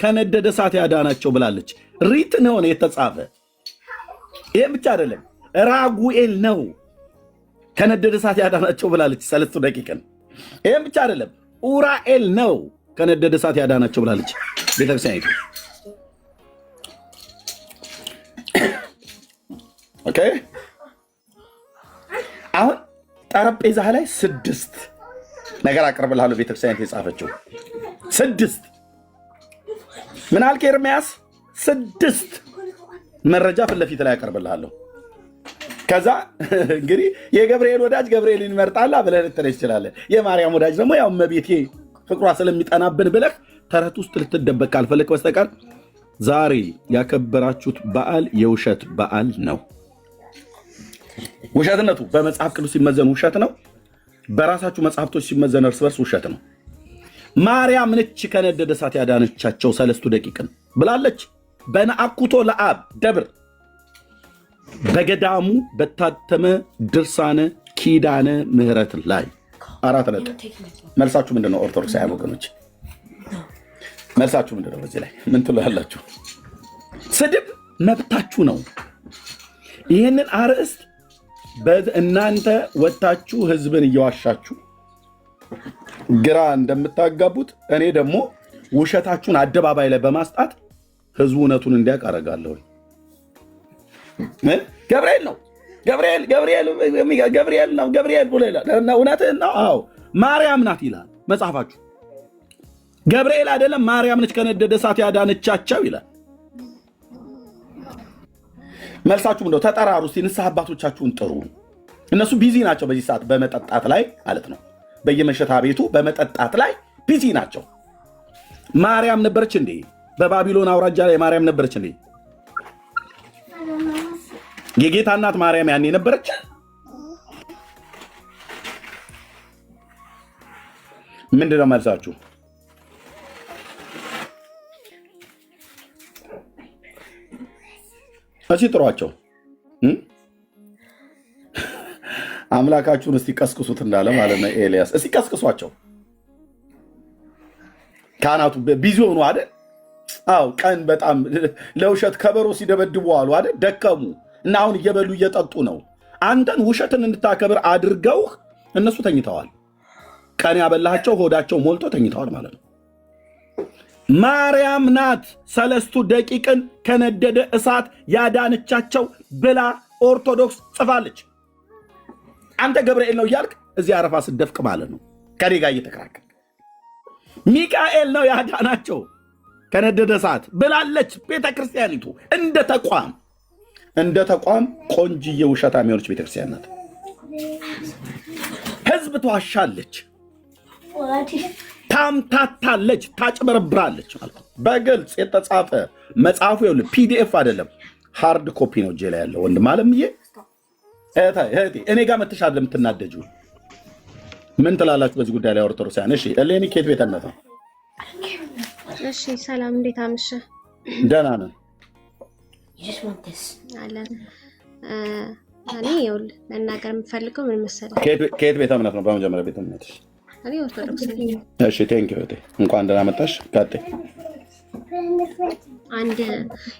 ከነደደ እሳት ያዳናቸው ብላለች። ሪትን የሆነ የተጻፈ። ይህም ብቻ አይደለም፣ ራጉኤል ነው ከነደደ እሳት ያዳናቸው ብላለች 3 ደቂቅን። ይህም ብቻ አይደለም፣ ኡራኤል ነው ከነደደ እሳት ያዳናቸው ብላለች ቤተክርስቲያኒቱ። ኦኬ አሁን ጠረጴዛ ላይ 6 ነገር አቀርብልሃለሁ ቤተክርስቲያኒቱ የጻፈችው 6 ምን አልክ ኤርሚያስ? 6 መረጃ ፊት ለፊት ላይ አቀርብልሃለሁ። ከዛ እንግዲህ የገብርኤል ወዳጅ ገብርኤልን ይመርጣላ ብለህ ልትለኝ ትችላለህ። የማርያም ወዳጅ ደግሞ ያው እመቤቴ ፍቅሯ ስለሚጠናብን ብለህ ተረት ውስጥ ልትደበቅ ካልፈለክ በስተቀር ዛሬ ያከበራችሁት በዓል የውሸት በዓል ነው። ውሸትነቱ በመጽሐፍ ቅዱስ ሲመዘን ውሸት ነው። በራሳችሁ መጽሐፍቶች ሲመዘን እርስ በርስ ውሸት ነው። ማርያም ነች ከነደደ እሳት ያዳነቻቸው 3 ደቂቅን ብላለች በነአኩቶ ለአብ ደብር በገዳሙ በታተመ ድርሳነ ኪዳነ ምህረት ላይ 4 ነጥብ። መልሳችሁ ምንድን ነው? ኦርቶዶክሳውያን ወገኖች መልሳችሁ ምንድን ነው? በዚህ ላይ ምን ትላላችሁ? ስድብ መብታችሁ ነው። ይህንን አርዕስት እናንተ ወጣችሁ ህዝብን እየዋሻችሁ ግራ እንደምታጋቡት እኔ ደግሞ ውሸታችሁን አደባባይ ላይ በማስጣት ህዝቡ እውነቱን እንዲያውቅ አደርጋለሁ። ገብርኤል ነው ገብርኤል ብሎ ይላል። እውነትህን ነው። አዎ ማርያም ናት ይላል መጽሐፋችሁ። ገብርኤል አይደለም ማርያም ነች ከነደደ እሳት ያዳነቻቸው ይላል። መልሳችሁ እንደው ተጠራሩ እስቲ፣ ንስሐ አባቶቻችሁን ጥሩ። እነሱ ቢዚ ናቸው በዚህ ሰዓት በመጠጣት ላይ ማለት ነው። በየመሸታ ቤቱ በመጠጣት ላይ ቢዚ ናቸው። ማርያም ነበረች እንዴ? በባቢሎን አውራጃ ላይ ማርያም ነበረች እንዴ? የጌታ እናት ማርያም ያኔ ነበረች? ምንድነው መልሳችሁ? እሺ ጥሯቸው። አምላካችሁን እስቲ ቀስቅሱት እንዳለ ማለት ነው ኤልያስ። እስቲ ቀስቅሷቸው። ካህናቱ ቢዚ ሆኑ አይደል? አዎ ቀን በጣም ለውሸት ከበሮ ሲደበድቡ አሉ አይደል? ደከሙ እና አሁን እየበሉ እየጠጡ ነው። አንተን ውሸትን እንድታከብር አድርገው እነሱ ተኝተዋል። ቀን ያበላቸው ሆዳቸው ሞልቶ ተኝተዋል ማለት ነው። ማርያም ናት 3 ደቂቅን ከነደደ እሳት ያዳነቻቸው ብላ ኦርቶዶክስ ጽፋለች። አንተ ገብርኤል ነው እያልክ እዚህ አረፋ ስደፍቅ ማለት ነው ከኔ ጋር እየተከራከርክ። ሚካኤል ነው ያዳናቸው ከነደደ እሳት ብላለች ቤተክርስቲያኒቱ። እንደ ተቋም ቆንጅዬ ውሸታም የሆነች ቤተክርስቲያን ናት። ህዝብ ትዋሻለች፣ ታምታታለች፣ ታጭበረብራለች ማለት ነው። በግልጽ የተጻፈ መጽሐፉ ይኸውልህ፣ ፒዲኤፍ አይደለም ሃርድ ኮፒ ነው እጄ ላይ ያለው። ወንድም አለምዬ እኔ ጋር መተሽ አይደለም የምትናደጂው። ምን ትላላችሁ በዚህ ጉዳይ ላይ ኦርቶዶክሳውያን? እሺ እሌኒ ኬት ቤተ እምነት ነው? እሺ ሰላም፣ እንዴት አመሸ? ደህና ነን አለን። እኔ ይኸውልህ መናገር የምፈልገው ምን መሰለህ? ከየት ቤተ እምነት ነው? በመጀመሪያ ቤተ እምነትሽ? እኔ ኦርቶዶክስ ነኝ። እሺ ቴንክ ዩ። እንኳን ደህና መጣሽ። ቀጥይ። አንድ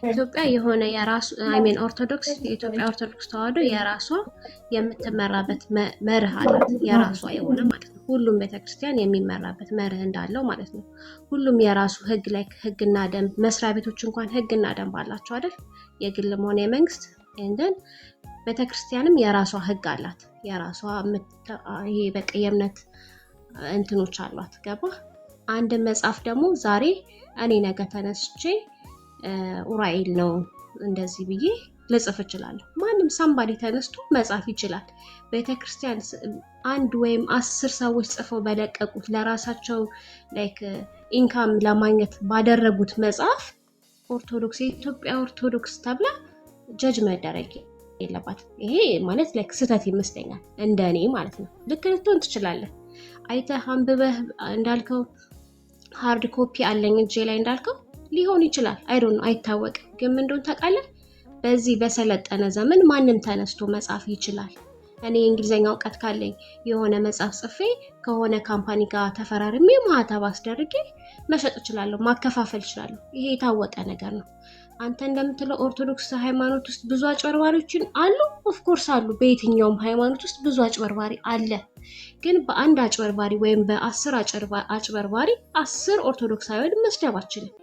ኢትዮጵያ የሆነ የራሱ ኦርቶዶክስ የኢትዮጵያ ኦርቶዶክስ ተዋህዶ የራሷ የምትመራበት መርህ አላት፣ የራሷ የሆነ ማለት ነው። ሁሉም ቤተክርስቲያን የሚመራበት መርህ እንዳለው ማለት ነው። ሁሉም የራሱ ህግ ላይ ህግና ደንብ፣ መስሪያ ቤቶች እንኳን ህግና ደንብ አላቸው አይደል? የግልም ሆነ የመንግስት። እንደን ቤተክርስቲያንም የራሷ ህግ አላት፣ የራሷ ይሄ በቃ የእምነት እንትኖች አሏት። ገባ? አንድ መጽሐፍ ደግሞ ዛሬ እኔ ነገ ተነስቼ ኡራኤል ነው እንደዚህ ብዬ ልጽፍ እችላለሁ። ማንም ሳምባዲ ተነስቶ መጻፍ ይችላል። ቤተክርስቲያን አንድ ወይም 10 ሰዎች ጽፈው በለቀቁት ለራሳቸው ላይክ ኢንካም ለማግኘት ባደረጉት መጽሐፍ ኦርቶዶክስ የኢትዮጵያ ኦርቶዶክስ ተብላ ጀጅ መደረግ የለባትም። ይሄ ማለት ላይክ ስህተት ይመስለኛል እንደኔ ማለት ነው። ልክ ልትሆን ትችላለህ። አይተህ አንብበህ እንዳልከው ሃርድ ኮፒ አለኝ እጄ ላይ እንዳልከው ሊሆን ይችላል። አይዶን ነው አይታወቅም። ግን ምን እንደሆነ ታውቃለህ? በዚህ በሰለጠነ ዘመን ማንም ተነስቶ መጻፍ ይችላል። እኔ የእንግሊዝኛ እውቀት ካለኝ የሆነ መጽሐፍ ጽፌ ከሆነ ካምፓኒ ጋር ተፈራርሜ ማህተብ አስደርጌ መሸጥ እችላለሁ፣ ማከፋፈል እችላለሁ። ይሄ የታወቀ ነገር ነው። አንተ እንደምትለው ኦርቶዶክስ ሃይማኖት ውስጥ ብዙ አጭበርባሪዎችን አሉ። ኦፍኮርስ አሉ። በየትኛውም ሃይማኖት ውስጥ ብዙ አጭበርባሪ አለ። ግን በአንድ አጭበርባሪ ወይም በ10 አጭበርባሪ 10 ኦርቶዶክሳውያን መስደብ አችልም።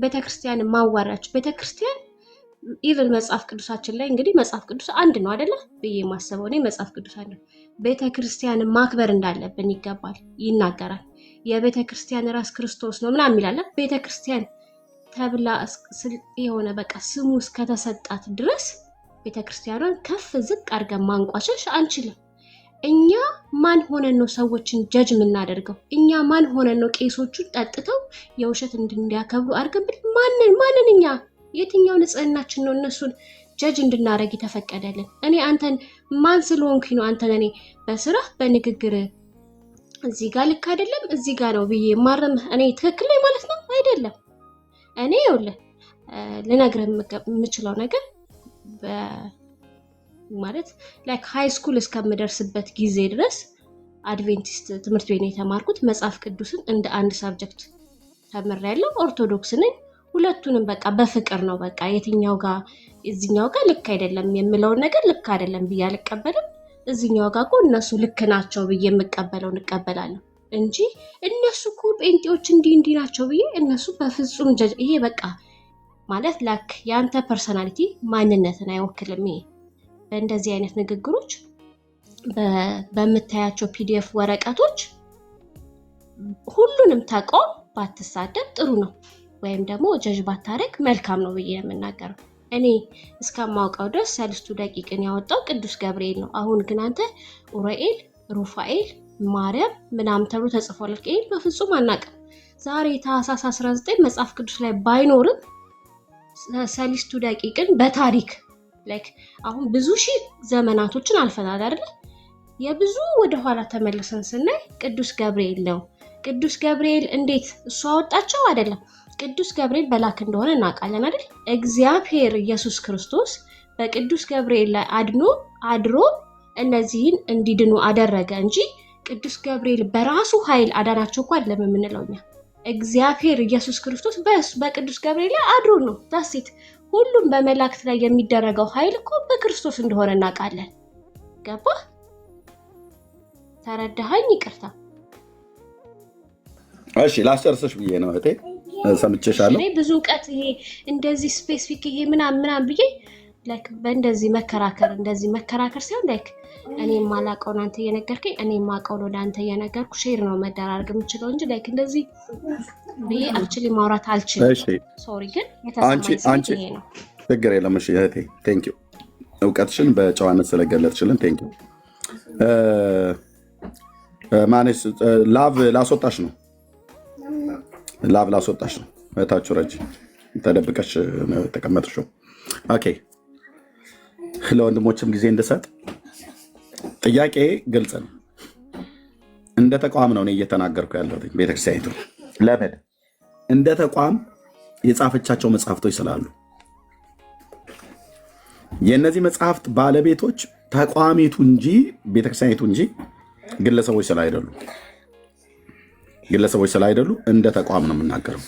ቤተክርስቲያን ማዋራች ቤተክርስቲያን ኢቭን መጽሐፍ ቅዱሳችን ላይ እንግዲህ መጽሐፍ ቅዱስ አንድ ነው አይደለ ብዬ ማሰበው ነው። መጽሐፍ ቅዱስ አለ። ቤተክርስቲያን ማክበር እንዳለብን ይናገራል። የቤተክርስቲያን ራስ ክርስቶስ ነው ምናምን ይላል። ቤተክርስቲያን ተብላ የሆነ በቃ ስሙ እስከተሰጣት ድረስ ቤተክርስቲያኗን ከፍ ዝቅ አድርገን ማንቋሸሽ አንችልም። እኛ ማን ሆነን ነው ሰዎችን ጀጅ የምናደርገው? እኛ ማን ሆነን ነው ቄሶቹን ጠጥተው የውሸት እንዲያከብሩ አድርገን ማንን እኛ የትኛው ንጽህናችን ነው እነሱን ጀጅ እንድናደርግ የተፈቀደልን? እኔ አንተን ማን ስለሆንኩኝ ነው አንተን እኔ በስራ በንግግር እዚህ ጋር ልክ አይደለም እዚህ ጋር ነው ብዬ ማረምህ እኔ ትክክል ነኝ ማለት ነው? አይደለም። እኔ ይኸውልህ ልነግርህ የምችለው ነገር ማለት ላይክ ሃይ ስኩል እስከምደርስበት ጊዜ ድረስ አድቬንቲስት ትምህርት ቤት ነው የተማርኩት። መጽሐፍ ቅዱስን እንደ አንድ ሳብጀክት ተምሬያለሁ። ኦርቶዶክስ ነኝ። ሁለቱንም በቃ በፍቅር ነው በቃ የትኛው ጋር እዚኛው ጋር ልክ አይደለም የምለውን ነገር ልክ አይደለም ብዬ አልቀበልም። እዚኛው ጋር እኮ እነሱ ልክ ናቸው ብዬ የምቀበለው እንቀበላለሁ እንጂ እነሱ እኮ ጴንጤዎች እንዲህ ናቸው ብዬ እነሱ በፍጹም ይሄ በቃ ማለት ላክ ያንተ ፐርሰናሊቲ ማንነትን አይወክልም። ይሄ በእንደዚህ አይነት ንግግሮች በምታያቸው ፒዲኤፍ ወረቀቶች ሁሉንም ተቃውም ባትሳደብ ጥሩ ነው፣ ወይም ደግሞ ጀጅ ባታረግ መልካም ነው ብዬ የምናገረው። እኔ እስከማውቀው ድረስ ሰልስቱ ደቂቅን ያወጣው ቅዱስ ገብርኤል ነው። አሁን ግን አንተ ኡራኤል፣ ሩፋኤል፣ ማርያም ምናምን ተብሎ ተጽፏል። ይሄ በፍጹም አናውቅም። ዛሬ ታኅሳስ 19 መጽሐፍ ቅዱስ ላይ ባይኖርም ሰልስቱ ደቂቅን በታሪክ ላይክ አሁን ብዙ ሺህ ዘመናቶችን አልፈናል አይደል? የብዙ ወደኋላ ተመልሰን ስናይ ቅዱስ ገብርኤል ነው። ቅዱስ ገብርኤል እንዴት እሱ አወጣቸው አይደለም። ቅዱስ ገብርኤል በላክ እንደሆነ እናውቃለን አይደል? እግዚአብሔር ኢየሱስ ክርስቶስ በቅዱስ ገብርኤል ላይ አድሮ እነዚህን እንዲድኑ አደረገ እንጂ ቅዱስ ገብርኤል በራሱ ኃይል አዳናቸው እኮ አይደለም የምንለው እኛ። እግዚአብሔር ኢየሱስ ክርስቶስ በቅዱስ ገብርኤል ላይ አድሮ ነው ዳሴት። ሁሉም በመላእክት ላይ የሚደረገው ኃይል እኮ በክርስቶስ እንደሆነ እናውቃለን። ገባ? ተረዳኸኝ? ይቅርታ። እሺ ላስጨርስሽ ብዬ ነው እህቴ፣ ሰምቼሻለሁ። እኔ ብዙ እውቀት ይሄ እንደዚህ ስፔሲፊክ ይሄ ምናምን ብዬ ላይክ በእንደዚህ መከራከር ሳይሆን ላይክ እኔ የማላውቀውን አንተ እየነገርከኝ እኔ የማውቀውን ወደ አንተ እየነገርኩ ሼር ነው መደራረግ የምችለው እንጂ ላይክ እንደዚህ ብዬ አክቹሊ ማውራት አልችልም። እሺ ሶሪ፣ ግን የተሰማኝ ይሄ ነው። ችግር የለም። እሺ እህቴ ቴንክ ዩ፣ እውቀትሽን በጨዋነት ስለገለጥሽልን ቴንክ ዩ። ማነስ ላቭ ላስወጣሽ ነው እታችሁ ረጅ ተደብቀሽ ተቀመጥሽው። ኦኬ ለወንድሞችም ጊዜ እንድሰጥ ጥያቄ ግልጽ ነው። እንደ ተቋም ነው እኔ እየተናገርኩ ያለሁት ቤተክርስቲያኒቱ። ለምን እንደ ተቋም የጻፈቻቸው መጽሐፍቶች ስላሉ የእነዚህ መጽሐፍት ባለቤቶች ተቋሚቱ እንጂ ቤተክርስቲያኒቱ እንጂ ግለሰቦች ስላይደሉ እንደ ተቋም ነው የምናገረው።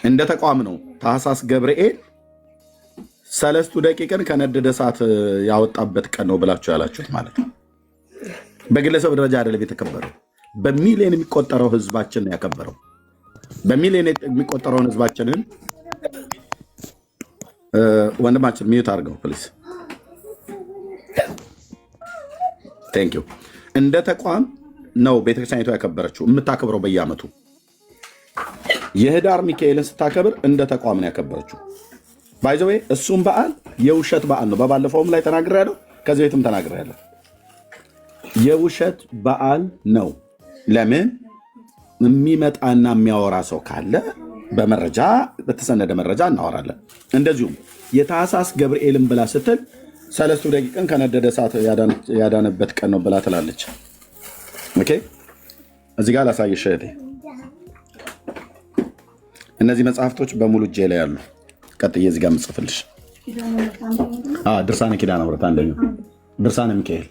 እንደ ተቋም ነው ታኅሳስ ገብርኤል ሰለስቱ ደቂቅን ከነደደ እሳት ያወጣበት ቀን ነው ብላችሁ ያላችሁት ማለት ነው። በግለሰብ ደረጃ አይደለም የተከበረው፣ በሚሊዮን የሚቆጠረው ህዝባችን ያከበረው። በሚሊዮን የሚቆጠረውን ህዝባችንን ወንድማችን ሚዩት አድርገው ፕሊዝ። ቴንክ ዩ። እንደ ተቋም ነው ቤተክርስቲያኒቱ ያከበረችው፣ የምታከብረው በየዓመቱ የህዳር ሚካኤልን ስታከብር እንደ ተቋም ነው ያከበረችው። ባይዘዌ እሱም በዓል የውሸት በዓል ነው። በባለፈውም ላይ ተናግሬያለሁ፣ ከዚህ ቤትም ተናግሬያለሁ። የውሸት በዓል ነው። ለምን የሚመጣና የሚያወራ ሰው ካለ በመረጃ በተሰነደ መረጃ እናወራለን። እንደዚሁም የታኅሳስ ገብርኤልን ብላ ስትል ሰለስቱ ደቂቅን ከነደደ እሳት ያዳነበት ቀን ነው ብላ ትላለች። ኦኬ እዚህ ጋር ላሳይሽ እህቴ፣ እነዚህ መጽሐፍቶች በሙሉ እጄ ላይ ያሉ። ቀጥዬ እዚህ ጋር የምጽፍልሽ ድርሳነ ኪዳነ ምሕረት አንደኛው፣ ድርሳነ ሚካኤል፣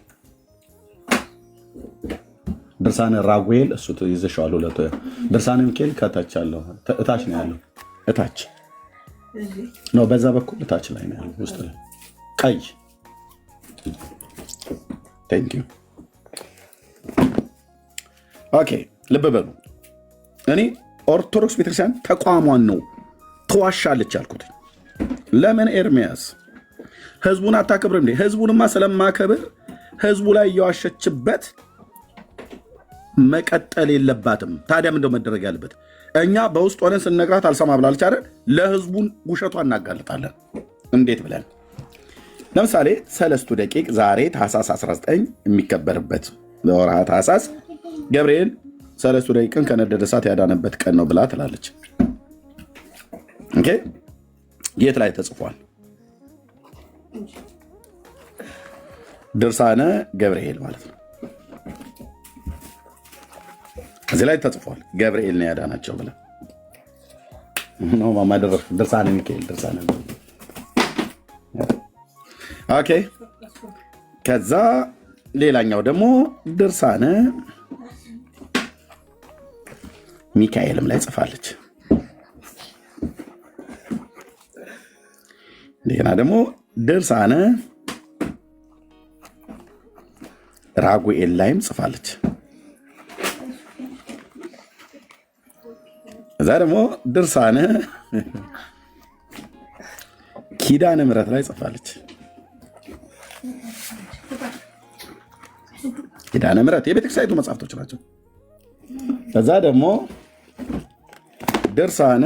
ድርሳነ ራጉኤል እሱ ይዘሻዋል። ሁለቱ ድርሳነ ሚካኤል ከታች አለው፣ እታች ነው ያለው። እታች ነው፣ በዛ በኩል እታች ላይ ነው ያለው፣ ውስጥ ላይ ቀይ። ቴንክ ዩ። ኦኬ ልብ በሉ። እኔ ኦርቶዶክስ ቤተክርስቲያን ተቋሟን ነው ተዋሻለች ያልኩት። ለምን ኤርሚያስ ህዝቡን አታከብር እንዴ? ህዝቡንማ ስለማከብር ህዝቡ ላይ እየዋሸችበት መቀጠል የለባትም። ታዲያ ምንድነው መደረግ ያለበት? እኛ በውስጥ ሆነን ስንነግራት አልሰማ ብላለች አይደል? ለህዝቡን ውሸቷ እናጋልጣለን። እንዴት ብለን? ለምሳሌ ሰለስቱ ደቂቅ ዛሬ ታኅሳስ 19 የሚከበርበት ለወርሃ ታኅሳስ ገብርኤል ሰለስቱ ደቂቅን ከነደደ እሳት ያዳነበት ቀን ነው ብላ ትላለች። ኦኬ የት ላይ ተጽፏል? ድርሳነ ገብርኤል ማለት ነው። እዚህ ላይ ተጽፏል። ገብርኤል ነው ያዳናቸው ብላ ነው ማማደረፍ። ድርሳነ ሚካኤል፣ ድርሳነ ኦኬ። ከዛ ሌላኛው ደግሞ ድርሳነ ሚካኤልም ላይ ጽፋለች። እንደገና ደግሞ ድርሳነ ራጉኤል ላይም ጽፋለች። እዛ ደግሞ ድርሳነ ኪዳነ ምሕረት ላይ ጽፋለች። ኪዳነ ምሕረት የቤተክርስቲያኒቱ መጽሐፍቶች ናቸው። ከዛ ደግሞ ድርሳነ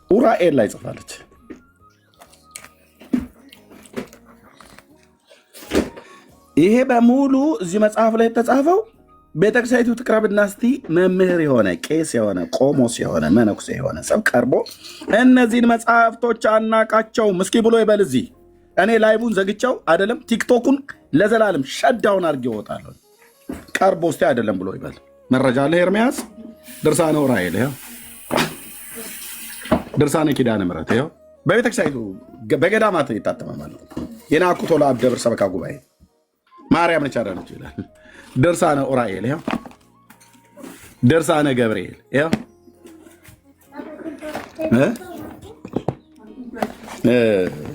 ኡራኤል ላይ ጽፋለች። ይሄ በሙሉ እዚህ መጽሐፍ ላይ የተጻፈው ቤተክርስቲያኒቱ ትቅረብና እስቲ መምህር የሆነ ቄስ የሆነ ቆሞስ የሆነ መነኩሴ የሆነ ሰው ቀርቦ እነዚህን መጽሐፍቶች አናቃቸውም እስኪ ብሎ ይበል። እዚህ እኔ ላይቡን ዘግቸው አይደለም ቲክቶኩን ለዘላለም ሸዳውን አድርጌ እወጣለሁ። ቀርቦ እስቲ አይደለም ብሎ ይበል። መረጃ አለ። ኤርምያስ ድርሳነ ኡራኤል ይኸው፣ ድርሳነ ኪዳነ ምሕረት ይኸው፣ በቤተክርስቲያኒቱ በገዳማት ይታተማል ማለት ነው። የናኩቶ ለአብ ደብር ሰበካ ጉባኤ ማርያም ነች አዳነች ይላል። ድርሳነ ኡራኤል ይኸው፣ ድርሳነ ገብርኤል ይኸው፣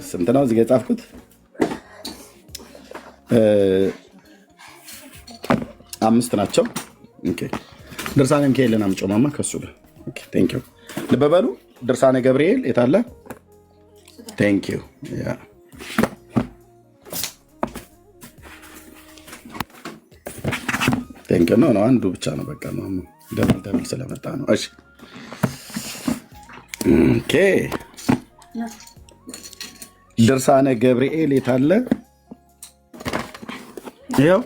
ስንት ነው እዚህ የጻፍኩት? 5 ናቸው። ድርሳነ ሚካኤልን አምጪው ማማ ከሱ ጋር ቴንክ ዩ። ልብ በሉ ድርሳነ ገብርኤል የታለ? ቴንክ ዩ። ቴንክ ዩ ነው አንዱ ብቻ ነው በቃ ነው ደብል ስለመጣ ነው። እሺ ኦኬ። ድርሳነ ገብርኤል የታለ? ይኸው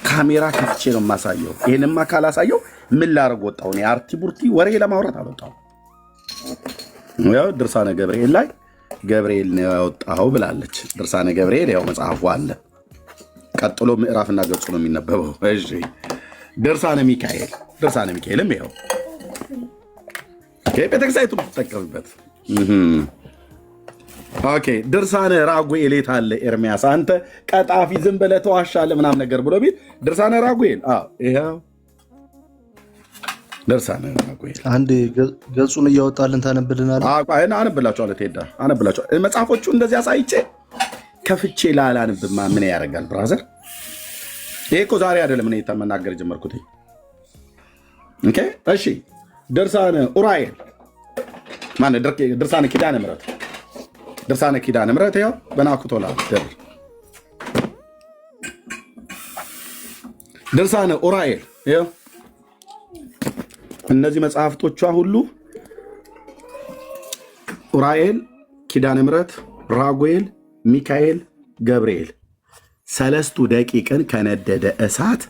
ካሜራ ከፍቼ ነው የማሳየው። ይህንማ ካላሳየው ምን ላደርግ ወጣሁ? አርቲ ቡርቲ ወሬ ለማውራት አልወጣሁም። ያው ድርሳነ ገብርኤል ላይ ገብርኤል ነው ያወጣው ብላለች። ድርሳነ ገብርኤል ያው መጽሐፉ አለ። ቀጥሎ ምዕራፍና ገጹ ነው የሚነበበው። እሺ ድርሳነ ሚካኤል፣ ድርሳነ ሚካኤልም ይኸው ቤተክርስቲያኒቱ ትጠቀምበት። ኦኬ ድርሳነ ራጉኤል የታለ? ኤርምያስ አንተ ቀጣፊ ዝም ብለህ ተዋሻለህ ምናምን ነገር ብሎ ቢል ድርሳነ ራጉኤል ይኸው ድርሳነ ራጉኤል አንድ ገጹን እያወጣልን ታነብልናለህ? አነብላችኋለሁ። ቴዳ አነብላችኋለሁ። መጽሐፎቹ እንደዚህ አሳይቼ ከፍቼ ላላንብማ ምን ያደርጋል ብራዘር? ይሄ እኮ ዛሬ አይደለም እኔ መናገር ጀመርኩት። ኦኬ እሺ ድርሳነ ኡራኤል ማነው? ድርሳነ ኪዳነ ምሕረት፣ ድርሳነ ኪዳነ ምሕረት ያው በናኩቶ ለአብ ደብር። ድርሳነ ኡራኤል ያው እነዚህ መጽሐፍቶቿ ሁሉ ኡራኤል፣ ኪዳነ ምሕረት፣ ራጉኤል፣ ሚካኤል፣ ገብርኤል ሰለስቱ ደቂቅን ከነደደ እሳት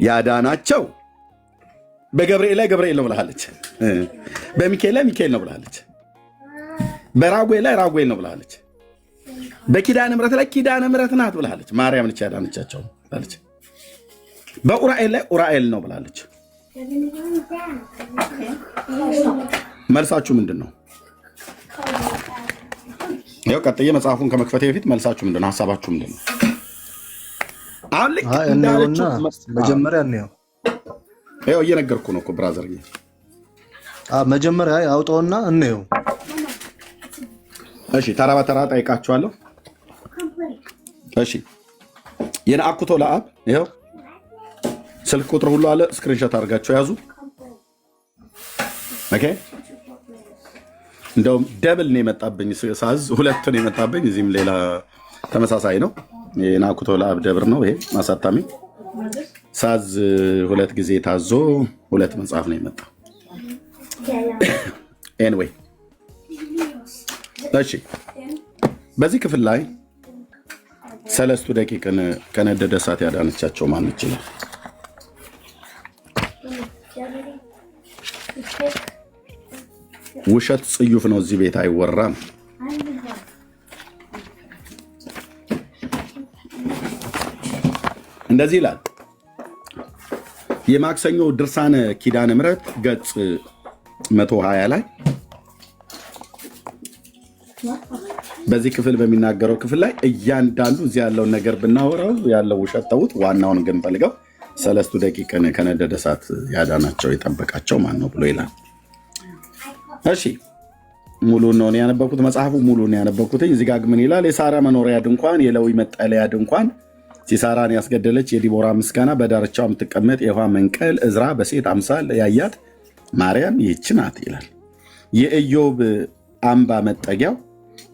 ያዳናቸው በገብርኤል ላይ ገብርኤል ነው ብላለች። በሚካኤል ላይ ሚካኤል ነው ብላለች። በራጉኤል ላይ ራጉኤል ነው ብላለች። በኪዳነ ምሕረት ላይ ኪዳነ ምሕረት ናት ብላለች። ማርያም ነች ያዳነቻቸው ብላለች። በኡራኤል ላይ ኡራኤል ነው ብላለች። መልሳችሁ ምንድን ነው? ያው ቀጥዬ መጽሐፉን ከመክፈቴ በፊት መልሳችሁ ምንድን ነው? ሀሳባችሁ ምንድን ነው? አሁን ልክ እንዳለችው መጀመሪያ ነው ያው እየነገርኩ ነው እኮ ብራዘር። መጀመሪያ አውጣውና እንየው። እሺ ተራ በተራ ጠይቃችኋለሁ። እሺ የናኩቶ ለአብ ይኸው ስልክ ቁጥር ሁሉ አለ። ስክሪንሾት አድርጋችሁ ያዙ። ኦኬ እንደውም ደብል ነው የመጣብኝ ሳዝ፣ 2 ነው የመጣብኝ። እዚህም ሌላ ተመሳሳይ ነው። የናኩቶ ለአብ ደብር ነው ይሄ ማሳታሚ። ሳዝ 2 ጊዜ ታዞ 2 መጽሐፍ ነው የመጣው። ኤኒዌይ እሺ በዚህ ክፍል ላይ ሰለስቱ ደቂቅን ከነደደ እሳት ያዳነቻቸው ማን ይችላል? ውሸት ጽዩፍ ነው፣ እዚህ ቤት አይወራም። እንደዚህ ይላል የማክሰኞ ድርሳነ ኪዳነ ምሕረት ገጽ 120 ላይ በዚህ ክፍል በሚናገረው ክፍል ላይ እያንዳንዱ እዚህ ያለውን ነገር ብናወራው ያለው ውሸት ተውት፣ ዋናውን ግን ፈልገው ሰለስቱ ደቂቅን ከነደደ እሳት ያዳናቸው የጠበቃቸው ማን ነው ብሎ ይላል። እሺ ሙሉን ነው ያነበብኩት፣ መጽሐፉ ሙሉን ያነበብኩት። እዚህ ጋር ምን ይላል? የሳራ መኖሪያ ድንኳን፣ የሌዊ መጠለያ ድንኳን፣ ሲሳራን ያስገደለች የዲቦራ ምስጋና፣ በዳርቻው የምትቀመጥ የውሃ መንቀል፣ እዝራ በሴት አምሳል ያያት ማርያም ይህች ናት ይላል። የኢዮብ አምባ መጠጊያው፣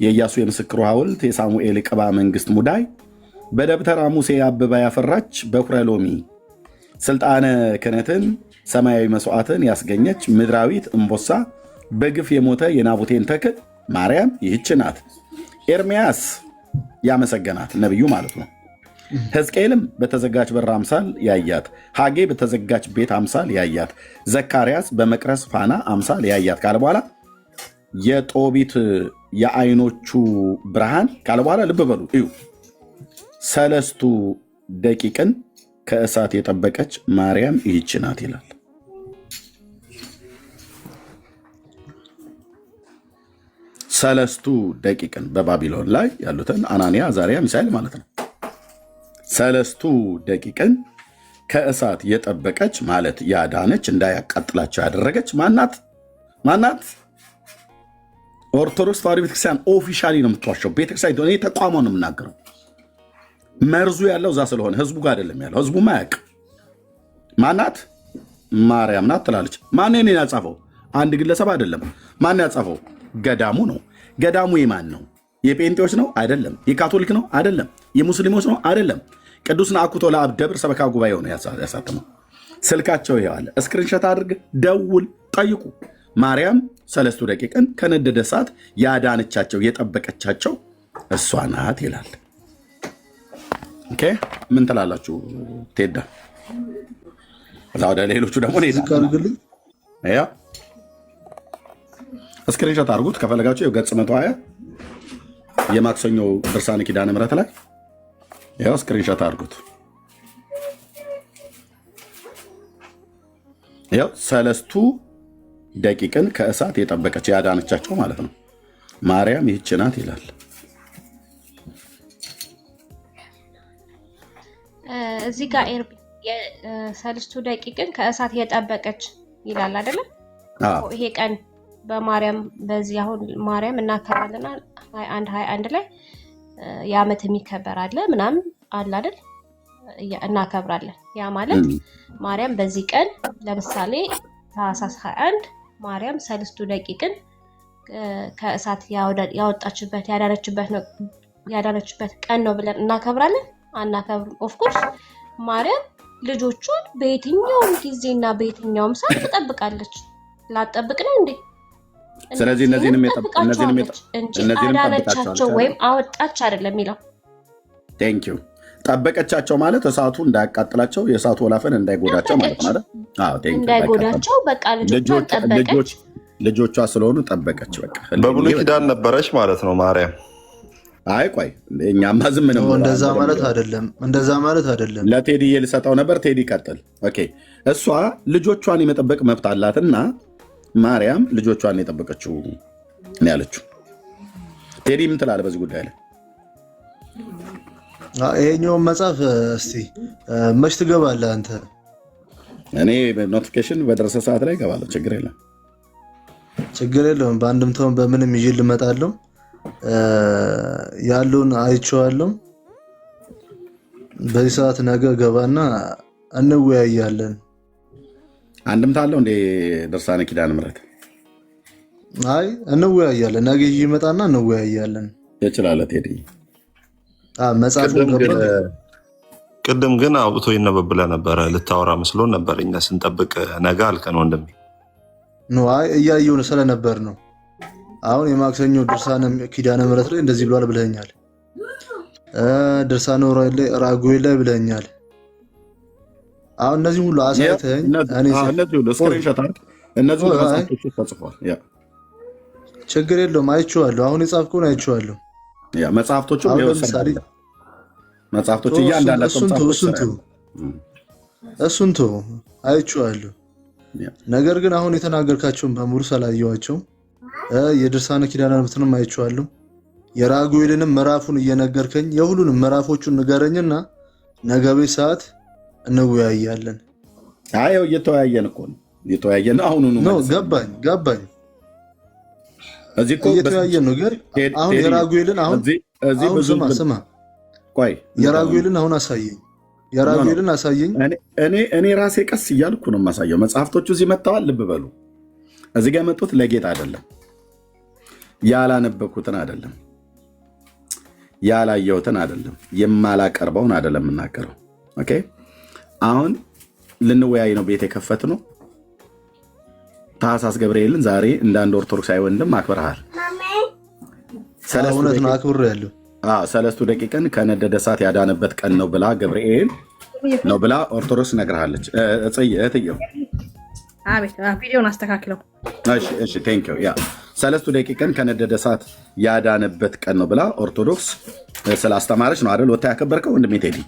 የኢያሱ የምስክሩ ሐውልት፣ የሳሙኤል ቅባ መንግስት ሙዳይ፣ በደብተራ ሙሴ አበባ ያፈራች በኩረ ሎሚ፣ ስልጣነ ክህነትን ሰማያዊ መስዋዕትን ያስገኘች ምድራዊት እምቦሳ፣ በግፍ የሞተ የናቡቴን ተክል ማርያም ይህች ናት። ኤርምያስ ያመሰገናት ነቢዩ ማለት ነው። ሕዝቅኤልም በተዘጋች በር አምሳል ያያት፣ ሐጌ በተዘጋች ቤት አምሳል ያያት፣ ዘካርያስ በመቅረስ ፋና አምሳል ያያት ካለ በኋላ የጦቢት የአይኖቹ ብርሃን ካለ በኋላ ልብ በሉ እዩ። ሰለስቱ ደቂቅን ከእሳት የጠበቀች ማርያም ይህች ናት ይላል። ሰለስቱ ደቂቅን በባቢሎን ላይ ያሉትን አናንያ፣ አዛርያ፣ ሚሳኤል ማለት ነው። ሰለስቱ ደቂቅን ከእሳት የጠበቀች ማለት ያዳነች፣ እንዳያቃጥላቸው ያደረገች ማናት? ማናት? ኦርቶዶክስ ተዋሕዶ ቤተክርስቲያን ኦፊሻሊ ነው የምትዋሸው። ቤተክርስቲያን እኔ ተቋሟ ነው የምናገረው። መርዙ ያለው እዛ ስለሆነ ህዝቡ ጋር አይደለም ያለው። ህዝቡ ማያቅ ማናት? ማርያም ናት ትላለች። ማን ነው ያጻፈው? አንድ ግለሰብ አይደለም። ማን ያጻፈው? ገዳሙ ነው። ገዳሙ የማን ነው? የጴንጤዎች ነው? አይደለም። የካቶሊክ ነው? አይደለም። የሙስሊሞች ነው? አይደለም። ቅዱስ ናኩቶ ለአብ ደብር ሰበካ ጉባኤ ነው ያሳተመው። ስልካቸው ይዋለ ስክሪንሾት አድርግ፣ ደውል፣ ጠይቁ። ማርያም ሰለስቱ ደቂቅን ከነደደ እሳት ያዳነቻቸው የጠበቀቻቸው እሷ ናት ይላል። ኦኬ ምን ትላላችሁ? ቴዳ እዛ ወደ ሌሎቹ ደግሞ ያ ስክሪንሾት አድርጉት ከፈለጋችሁ። ገጽ 120 የማክሰኞ ድርሳነ ኪዳነ ምሕረት ላይ ያው ስክሪንሾት አድርጉት። ያው ሰለስቱ ደቂቅን ከእሳት የጠበቀች ያዳነቻቸው ማለት ነው። ማርያም ይህች ናት ይላል። እዚህ ጋር ሰለስቱ ደቂቅን ከእሳት የጠበቀች ይላል አይደለም? ይሄ ቀን በማርያም በዚህ አሁን ማርያም እናከብራለና 21 ላይ የዓመት የሚከበር አለ ምናምን አለ አይደል? እናከብራለን። ያ ማለት ማርያም በዚህ ቀን ለምሳሌ ታኅሳስ 21 ማርያም ሰለስቱ ደቂቅን ከእሳት ያወጣችበት ያዳነችበት ቀን ነው ብለን እናከብራለን? አናከብርም። ኦፍኮርስ ማርያም ልጆቿን በየትኛውም ጊዜና በየትኛውም ሰዓት ትጠብቃለች። ላጠብቅ ነው እንዴ? ስለዚህ እነዚህንም አዳነቻቸው ወይም አወጣች አይደለም የሚለው። ቴንክ ዩ። ጠበቀቻቸው ማለት እሳቱ እንዳያቃጥላቸው የእሳቱ ወላፈን እንዳይጎዳቸው ማለት ማለት እንዳይጎዳቸው በቃ ልጆቿ ስለሆኑ ጠበቀች። በቃ በብሉይ ኪዳን ነበረች ማለት ነው ማርያም። አይ ቆይ እኛማ ዝም ነው። እንደዛ ማለት አይደለም። ለቴዲዬ ልሰጠው ነበር። ቴዲ ቀጥል። ኦኬ እሷ ልጆቿን የመጠበቅ መብት አላትና ማርያም ልጆቿን የጠበቀችው ነው ያለችው። ቴዲ ምን ትላለህ በዚህ ጉዳይ ላይ? ይሄኛውን መጽሐፍ እስቲ መች ትገባለህ አንተ? እኔ ኖቲፊኬሽን በደረሰ ሰዓት ላይ እገባለሁ። ችግር የለውም። በአንድምታውን በምንም ይዤ ልመጣለሁ። ያለውን አይቼዋለሁ። በዚህ ሰዓት ነገ ገባና እንወያያለን። አንድምታ አለው እንደ ድርሳነ ኪዳነ ምሕረት? አይ እንወያያለን። ነገ ይዤ እመጣና እንወያያለን። ትችላለህ ቴዲ። መጽሐፉን ቅድም ግን አውጥቶ ይነበብ ብለህ ነበረ። ልታወራ መስሎን ነበር እኛ ስንጠብቅ ነገ አልከን ወንድሜ። አይ እያየሁ ስለነበር ነው። አሁን የማክሰኞ ድርሳነ ኪዳነ ምሕረት ላይ እንደዚህ ብሏል ብለኛል። ድርሳነ ራጉኤል ላይ ብለኛል። አሁን እነዚህ ሁሉ አሳይተኝ ችግር የለውም። አይቼዋለሁ። አሁን የጻፍከውን አይቼዋለሁ። መጽሐፍቶቹ እያንዳንዳቸው እሱን ተው አይቼዋለሁ። ነገር ግን አሁን የተናገርካቸውን በሙሉ ስላየኋቸው የድርሳነ ኪዳነ ምሕረትንም አይቼዋለሁ። የራጉኤልንም ምዕራፉን እየነገርከኝ የሁሉንም ምዕራፎቹን ንገረኝና ነገ ቤት ሰዓት እንወያያለን። አይ እየተወያየን እኮ ነው እየተወያየን ነው። አሁን ነው ገባኝ። እዚህ እኮ እየተወያየን ነው። ግን አሁን የራጉኤልን አሁን ስማ ቆይ የራጉኤልን አሁን አሳየኝ። የራጉኤልን አሳየኝ። እኔ ራሴ ቀስ እያልኩ ነው የማሳየው። መጽሐፍቶቹ እዚህ መጥተዋል። ልብ በሉ። እዚህ ጋር የመጡት ለጌጥ አይደለም፣ ያላነበብኩትን አይደለም፣ ያላየሁትን አይደለም፣ የማላቀርበውን አይደለም የምናገረው። ኦኬ አሁን ልንወያይ ነው ቤት የከፈት ነው። ታኅሳስ ገብርኤልን ዛሬ እንደ አንድ ኦርቶዶክሳዊ ወንድም አክብረሃል። እውነት ነው አክብሬያለሁ። ሰለስቱ ደቂቅን ከነደደ እሳት ያዳነበት ቀን ነው ብላ ገብርኤል ነው ብላ ኦርቶዶክስ ነግርሃለች። እህትየው ቪዲዮን አስተካክለው። እሺ ቴንኪው። ያ ሰለስቱ ደቂቅን ከነደደ እሳት ያዳነበት ቀን ነው ብላ ኦርቶዶክስ ስላስተማረች ነው አይደል ወታ ያከበርከው ወንድሜ ቴዲ?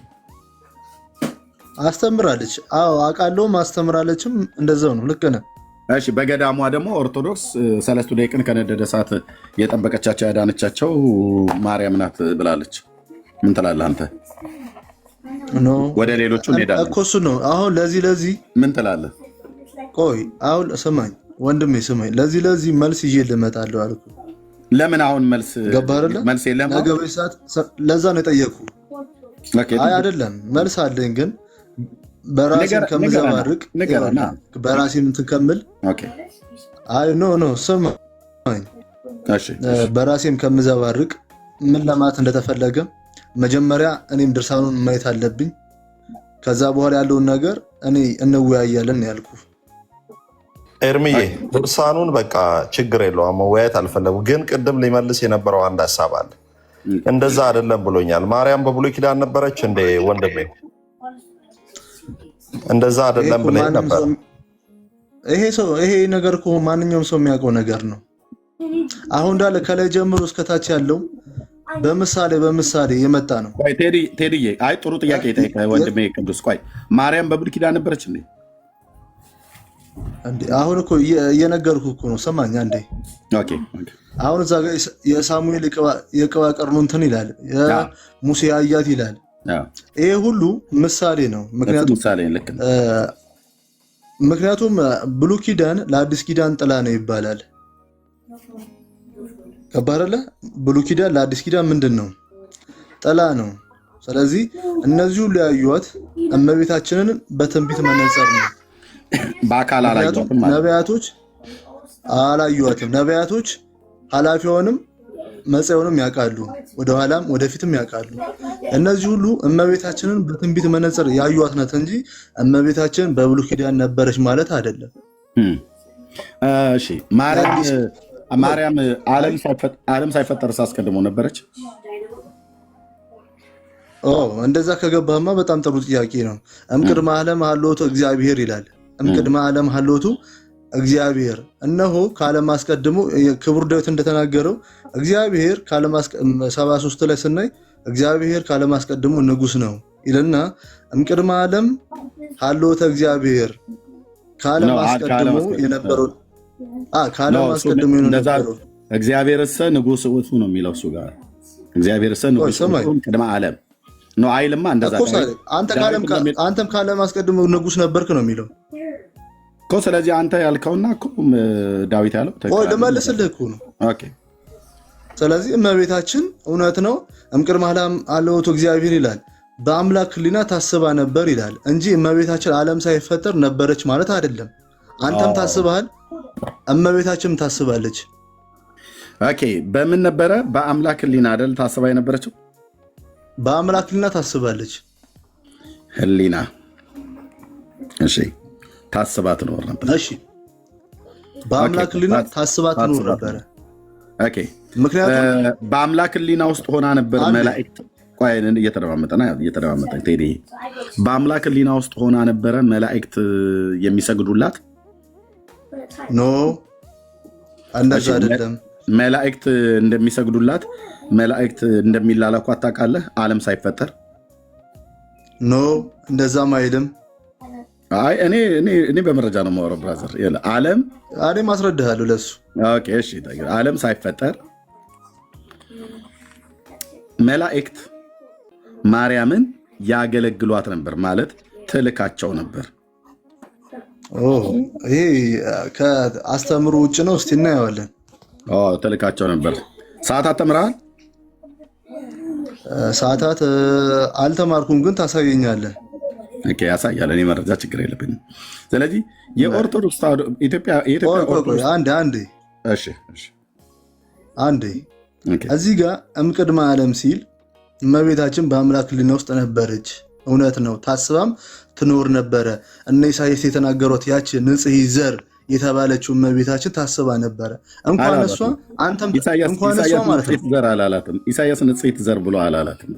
አስተምራለች። አዎ አውቃለሁም አስተምራለችም። እንደዛው ነው። ልክ ነህ። እሺ በገዳሟ ደግሞ ኦርቶዶክስ ሰለስቱ ደቂቅን ከነደደ እሳት የጠበቀቻቸው ያዳነቻቸው ማርያም ናት ብላለች። ምን ትላለህ አንተ? ወደ ሌሎቹ እንሄዳለን እኮ እሱ ነው። አሁን ለዚህ ምን ትላለህ? ቆይ አሁን ስማኝ ወንድሜ ስማኝ። ለዚህ መልስ ይዤ ልመጣለሁ አልኩ። ለምን አሁን መልስ መልስ የለም? ለዛ ነው የጠየኩህ። አይ አይደለም መልስ አለኝ ግን በራሴም ከምዘባርቅ በራሴም እንትን ከምል አይ ኖ ስማኝ፣ በራሴም ከምዘባርቅ ምን ለማለት እንደተፈለገ መጀመሪያ እኔም ድርሳኑን ማየት አለብኝ። ከዛ በኋላ ያለውን ነገር እኔ እንወያያለን ያልኩ። ኤርሚዬ ድርሳኑን በቃ ችግር የለውም መወያየት አልፈለጉ። ግን ቅድም ሊመልስ የነበረው አንድ ሀሳብ አለ። እንደዛ አይደለም ብሎኛል። ማርያም በብሉይ ኪዳን ነበረች እንደ ወንድሜ? እንደዛ አይደለም ብለህ ነበር። ይሄ ነገር እኮ ማንኛውም ሰው የሚያውቀው ነገር ነው። አሁን እንዳለ ከላይ ጀምሮ እስከታች ያለው በምሳሌ የመጣ ነው። ቆይ ቴዲዬ፣ አይ ጥሩ ጥያቄ ጠይቀህ ወንድሜ ቅዱስ። ቆይ ማርያም በብሉይ ኪዳን ነበረች እንዴ? አሁን እኮ እየነገርኩህ እኮ ነው። ሰማኝ አንዴ። አሁን እዛ ጋር የሳሙኤል የቅባ ቀርኑ እንትን ይላል፣ የሙሴ አያት ይላል። ይሄ ሁሉ ምሳሌ ነው። ምክንያቱም ብሉይ ኪዳን ለአዲስ ኪዳን ጥላ ነው ይባላል። ከባረለ ብሉይ ኪዳን ለአዲስ ኪዳን ምንድን ነው? ጥላ ነው። ስለዚህ እነዚህ ሁሉ ያዩዋት እመቤታችንን በትንቢት መነጽር ነው። በአካል አላዩዋትም። ነቢያቶች አላዩዋትም። ነቢያቶች ኃላፊውንም መጽሐውንም ያውቃሉ፣ ወደኋላም ወደፊትም ያውቃሉ። እነዚህ ሁሉ እመቤታችንን በትንቢት መነጽር ያዩዋት ናት እንጂ እመቤታችን በብሉይ ኪዳን ነበረች ማለት አይደለም። እሺ ማርያም ዓለም ሳይፈጠር አስቀድሞ ነበረች? እንደዛ ከገባማ በጣም ጥሩ ጥያቄ ነው። እምቅድመ ዓለም ሀሎቱ እግዚአብሔር ይላል። እምቅድመ ዓለም ሀሎቱ እግዚአብሔር እነሆ ከዓለም አስቀድሞ ክቡር ዳዊት እንደተናገረው እግዚአብሔር 73 ላይ ስናይ እግዚአብሔር ከዓለም አስቀድሞ ንጉስ ነው ይልና እምቅድመ ዓለም ሀሎተ እግዚአብሔር ከዓለም አስቀድሞ የነበረው ከዓለም አስቀድሞ የነበረው እግዚአብሔርሰ ንጉስ ውእቱ ነው የሚለው እሱ ጋር እግዚአብሔርሰ ንጉስ ውእቱ ቅድመ ዓለም ነው አይልማ። እንደዛ አንተም ከዓለም አስቀድሞ ንጉስ ነበርክ ነው የሚለው እኮ። ስለዚህ አንተ ያልከውና እኮ ዳዊት ያለው ልመልስልህ እኮ ነው። ስለዚህ እመቤታችን እውነት ነው እምቅድመ ዓለም ሀሎቱ እግዚአብሔር ይላል። በአምላክ ሕሊና ታስባ ነበር ይላል እንጂ እመቤታችን ዓለም ሳይፈጠር ነበረች ማለት አይደለም። አንተም ታስበሃል፣ እመቤታችንም ታስባለች። ኦኬ በምን ነበረ? በአምላክ ሕሊና አይደል ታስባ የነበረችው? በአምላክ ሕሊና ታስባለች። ሕሊና እሺ ታስባ ትኖር ነበር። እሺ በአምላክ ሕሊና ታስባ ትኖር ነበር። ኦኬ ምክንያቱም በአምላክ ሕሊና ውስጥ ሆና ነበር መላእክት እየተደማመጠ ቴዲ በአምላክ ሕሊና ውስጥ ሆና ነበረ መላእክት የሚሰግዱላት? ኖ እንደዛ አይደለም። መላእክት እንደሚሰግዱላት መላእክት እንደሚላላኳት ታውቃለህ? ዓለም ሳይፈጠር ኖ እንደዛም አይልም። አይ እኔ በመረጃ ነው የማወራው ብራዘር። ዓለም እኔ ማስረዳሃለሁ ለሱ። ኦኬ እሺ ዓለም ሳይፈጠር መላእክት ማርያምን ያገለግሏት ነበር። ማለት ትልካቸው ነበር። ይሄ ከአስተምሮ ውጭ ነው። እስቲ እናየዋለን። ትልካቸው ነበር። ሰዓታት ተምረሃል? ሰዓታት አልተማርኩም፣ ግን ታሳየኛለህ። ኦኬ፣ ያሳያል። እኔ መረጃ ችግር የለብኝም። ስለዚህ የኦርቶዶክስ ተዋሕዶ ኢትዮጵያ አንዴ እዚህ ጋር እምቅድመ ዓለም ሲል እመቤታችን በአምላክ ሕሊና ውስጥ ነበረች። እውነት ነው። ታስባም ትኖር ነበረ። እነ ኢሳያስ የተናገሯት ያች ንጽሕ ዘር የተባለችው እመቤታችን ታስባ ነበረ። እንኳን እሷ አንተም እንኳን እሷ ማለት ነው ዘር አላላትም። ኢሳያስ ንጽሕት ዘር ብሎ አላላትም።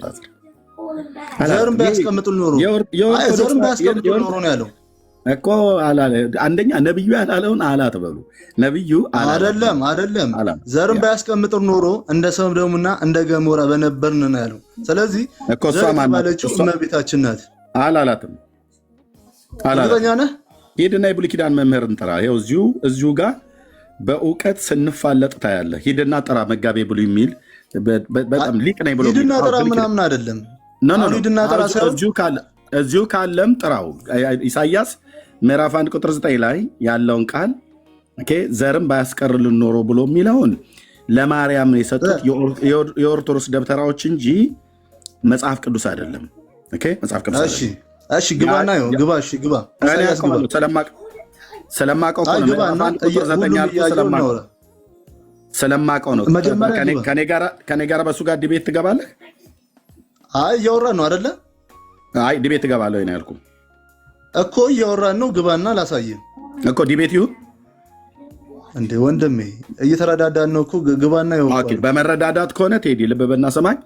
ዘርም ባያስቀምጡል ኖሮ ዘርም ባያስቀምጡል ኖሮ ነው ያለው እኮ። አንደኛ ነብዩ ያላለውን አላት በሉ። ነብዩ አይደለም ዘርም ባያስቀምጡል ኖሮ እንደ ሰዶምና እንደ ገሞራ በነበርን ነው ያለው። ስለዚህ ዘር የተባለችው እመቤታችን ናት። አላላትም። እርግጠኛ ነህ? ሂድና የብሉይ ኪዳን መምህርን ጥራ። ይኸው እዚሁ ጋር በእውቀት ስንፋለጥ ታያለህ። ሂድና ጥራ መጋቤ ብሉይ የሚል በጣም ሊቅ ነኝ ብሎ ሂድና ጥራ ምናምን አይደለም። እዚሁ ካለም ጥራው። ኢሳያስ ምዕራፍ 1 ቁጥር 9 ላይ ያለውን ቃል ዘርም ባያስቀርልን ኖሮ ብሎ የሚለውን ለማርያም የሰጡት የኦርቶዶክስ ደብተራዎች እንጂ መጽሐፍ ቅዱስ አይደለም። መጽሐፍ ቅዱስ እሺ ግባና ግባ። እሺ ግባ። ስለማቀው ነው። ከኔ ጋር በሱ ጋር ዲቤት ትገባለህ? አይ እያወራን ነው አይደለ? አይ ዲቤት ትገባለህ ነው ያልኩህ እኮ። እያወራን ነው። ግባና ላሳየህ እኮ። ዲቤት ይሁን እንዴ ወንድሜ፣ እየተረዳዳን ነው እኮ። ግባና ይሁን። በመረዳዳት ከሆነ ቴዲ ልብ በና ሰማኝ።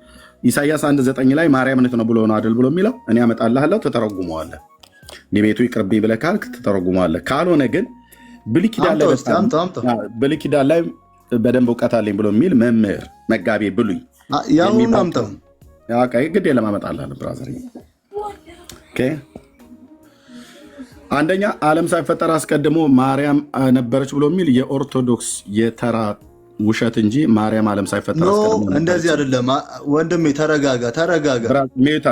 ኢሳያስ 1:9 ላይ ማርያም እውነት ነው ብሎ ነው አይደል ብሎ የሚለው እኔ አመጣልሃለሁ፣ ተተረጉመዋለህ። ዲቤቱ ይቅርብኝ ብለህ ካልክ ተተረጉመዋለህ። ካልሆነ ግን ብሉይ ኪዳን ላይ በደንብ እውቀት አለኝ ብሎ የሚል መምህር መጋቤ ብሉይ ያሁን አምጣው። ግድ ለማመጣልህ ብራዘር። አንደኛ ዓለም ሳይፈጠር አስቀድሞ ማርያም ነበረች ብሎ የሚል የኦርቶዶክስ የተራ ውሸት እንጂ ማርያም ዓለም ሳይፈጠር አስቀድሞ እንደዚህ አይደለም። ወንድሜ ተረጋጋ። ሚዩት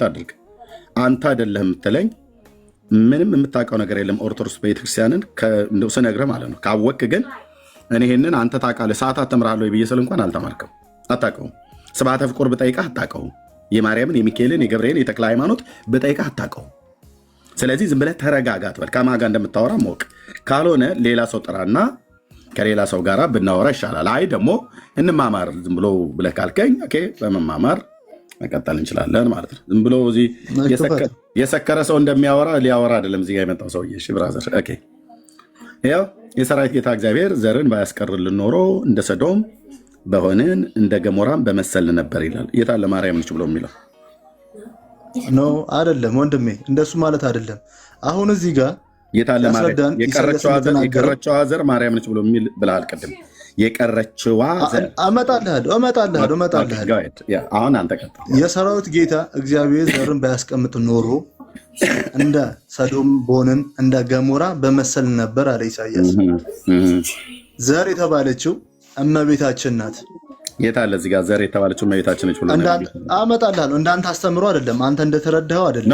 አድርግ። አንተ አይደለህም የምትለኝ። ምንም የምታውቀው ነገር የለም ኦርቶዶክስ ቤተክርስቲያንን ስነግርህ ማለት ነው። ካወቅህ ግን እኔ ይህንን አንተ ታውቃለህ። ሰዓታት ተምራለሁ ብዬ ስል እንኳን አልተማርከም፣ አታውቀውም። ስብሐተ ፍቁር ብጠይቅህ አታውቀውም። የማርያምን፣ የሚካኤልን፣ የገብርኤልን፣ የተክለ ሃይማኖት ብጠይቅህ አታውቀውም። ስለዚህ ዝም ብለህ ተረጋጋ ትበል። ከማን ጋር እንደምታወራ ማወቅ። ካልሆነ ሌላ ሰው ጥራና ከሌላ ሰው ጋር ብናወራ ይሻላል። አይ ደግሞ እንማማር ዝም ብሎ ብለህ ካልከኝ በመማማር መቀጠል እንችላለን ማለት ነው። ዝም ብሎ እዚህ የሰከረ ሰው እንደሚያወራ ሊያወራ አይደለም እዚህ ጋር የመጣው ሰውዬ። እሺ ብራዘር፣ ያው የሰራዊት ጌታ እግዚአብሔር ዘርን ባያስቀርልን ኖሮ እንደ ሰዶም በሆንን እንደ ገሞራም በመሰልን ነበር ይላል። የታለ ማርያም ነች ብሎ የሚለው ኖ አይደለም ወንድሜ፣ እንደሱ ማለት አይደለም። አሁን እዚህ ጋር የታለ ማርያም? የቀረችዋ ዘር ማርያም ነች ብሎ የሚል ብለሃል ቅድም። የቀረችዋ ዘር እመጣልሃለሁ። አሁን አንተ ቀጥል። የሰራዊት ጌታ እግዚአብሔር ዘርን ባያስቀምጥ ኖሮ እንደ ሰዶም በሆንን እንደ ገሞራ በመሰልን ነበር አለ ኢሳያስ። ዘር የተባለችው እመቤታችን ናት። የታለ እዚህ ጋር ዘር የተባለችው እመቤታችን ነች ብሎ አመጣልሃለሁ። እንዳንተ አስተምሮ አይደለም፣ አንተ እንደተረዳኸው አይደለም።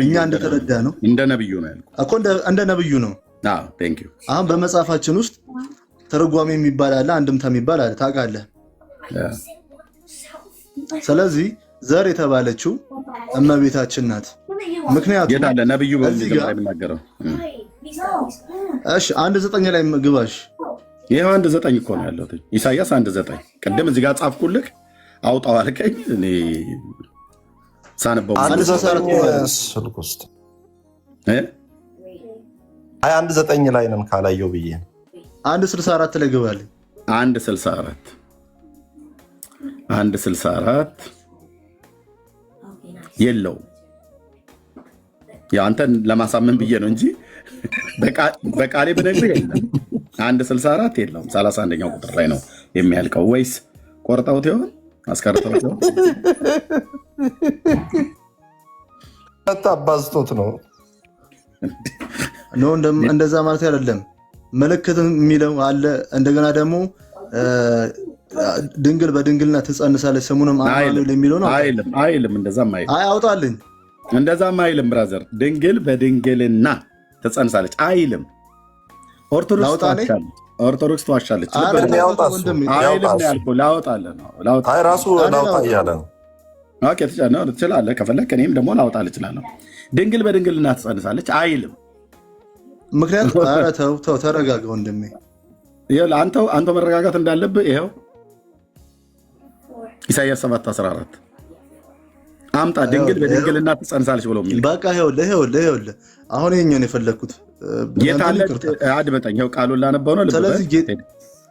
እኛ እንደተረዳህ ነው። እንደ ነብዩ ነው ያልኩህ እኮ። እንደ ነብዩ ነው። ቴንክ ዩ። አሁን በመጽሐፋችን ውስጥ ትርጓሜ የሚባል አለ፣ አንድምታ የሚባል አለ፣ ታውቃለህ። ስለዚህ ዘር የተባለችው እመቤታችን ናት። ምክንያቱም የታለ ነብዩ በዚህ ጋር የሚናገረው? እሺ 1:9 ላይ ግባሽ። ይሄው 1:9 እኮ ነው ያለው። ኢሳያስ 1:9 ቅድም እዚህ ጋር ጻፍኩልህ፣ አውጣው አልከኝ። እኔ ሳነበው 1:9 ላይ ነን ካላየው ብዬ 1:64 ላይ ግባልኝ። 1:64 የለውም። ያው አንተን ለማሳመን ብዬ ነው እንጂ በቃሌ ብነግርህ የለም። 1:64 የለውም። 31ኛው ቁጥር ላይ ነው የሚያልቀው። ወይስ ቆርጠውት ይሆን አስቀርተውት ይሆን? አባዝቶት ነው። እንደዛ ማለት አይደለም። ምልክት የሚለው አለ። እንደገና ደግሞ ድንግል በድንግልና ትጸንሳለች ስሙንም አማኑኤል የሚለው ነው። አይልም። እንደዛም አይ አውጣልኝ። እንደዛም አይልም ብራዘር። ድንግል በድንግልና ትጸንሳለች አይልም። ኦርቶዶክስ ትዋሻለች። አይልም ያልኩህ ላወጣልህ ነው። ራሱ ላውጣ እያለ ነው። ትችላለህ ከፈለክ፣ እኔም ደግሞ ላወጣልህ እችላለሁ። ድንግል በድንግልና ትጸንሳለች አይልም። ምክንያቱም ኧረ ተው ተረጋጋ ወንድሜ። አንተው መረጋጋት እንዳለብህ ይኸው ኢሳይያስ 7:14 አምጣ። ድንግል በድንግልና ትጸንሳለች ብሎ የሚል በቃ ይኸውልህ አሁን ይኸኛውን የፈለግኩት አድምጠኝ። ይኸው ቃሉን ላነበው ነው።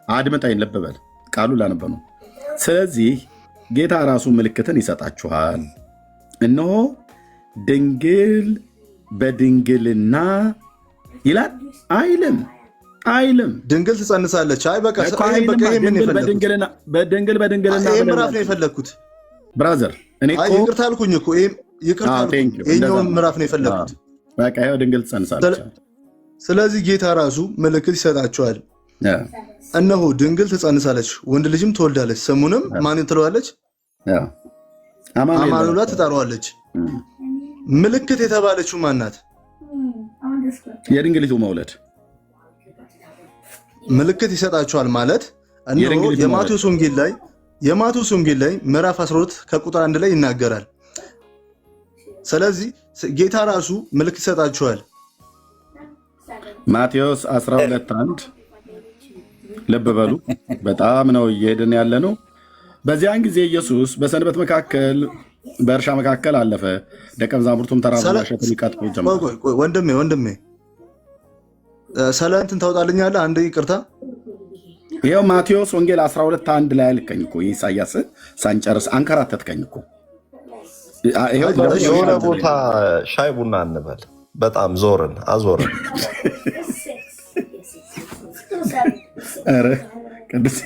አድምጠኝ፣ ልብ በል። ቃሉን ላነበው ነው። ስለዚህ ጌታ ራሱ ምልክትን ይሰጣችኋል፣ እነሆ ድንግል በድንግልና ይላል አይልም? ድንግል ትጸንሳለች። አይ በቃ በድንግል በድንግልና ምዕራፍ ነው የፈለግኩት ብራዘር። ይቅርታ አልኩኝ እኮ ይኸኛውን ምዕራፍ ነው የፈለግኩት። በቃ ይኸው ድንግል ትጸንሳለች። ስለዚህ ጌታ ራሱ ምልክት ይሰጣችኋል፣ እነሆ ድንግል ትጸንሳለች፣ ወንድ ልጅም ትወልዳለች፣ ስሙንም ማንን ትለዋለች? አማኑኤል ትጠራዋለች። ምልክት የተባለችው ማናት? የድንግሊቱ መውለድ። ምልክት ይሰጣችኋል ማለት እነሆ የማቴዎስ ወንጌል ላይ ምዕራፍ 12 ከቁጥር 1 ላይ ይናገራል። ስለዚህ ጌታ ራሱ ምልክት ይሰጣችኋል። ማቴዎስ 12:1 ልብ በሉ። በጣም ነው እየሄድን ያለ ነው። በዚያን ጊዜ ኢየሱስ በሰንበት መካከል በእርሻ መካከል አለፈ። ደቀ መዛሙርቱም ተራራ እሸት ሊቀጥፉ ጀመሩ። ወንድሜ ስለ እንትን ታውጣልኛለህ? አንድ ይቅርታ። ይኸው ማቴዎስ ወንጌል 12:1 ላይ አልከኝ እኮ ኢሳያስ ሳንጨርስ አንከራተትከኝ እኮ። የሆነ ቦታ ሻይ ቡና እንበል። በጣም አዞርን። ኧረ ቅዱስ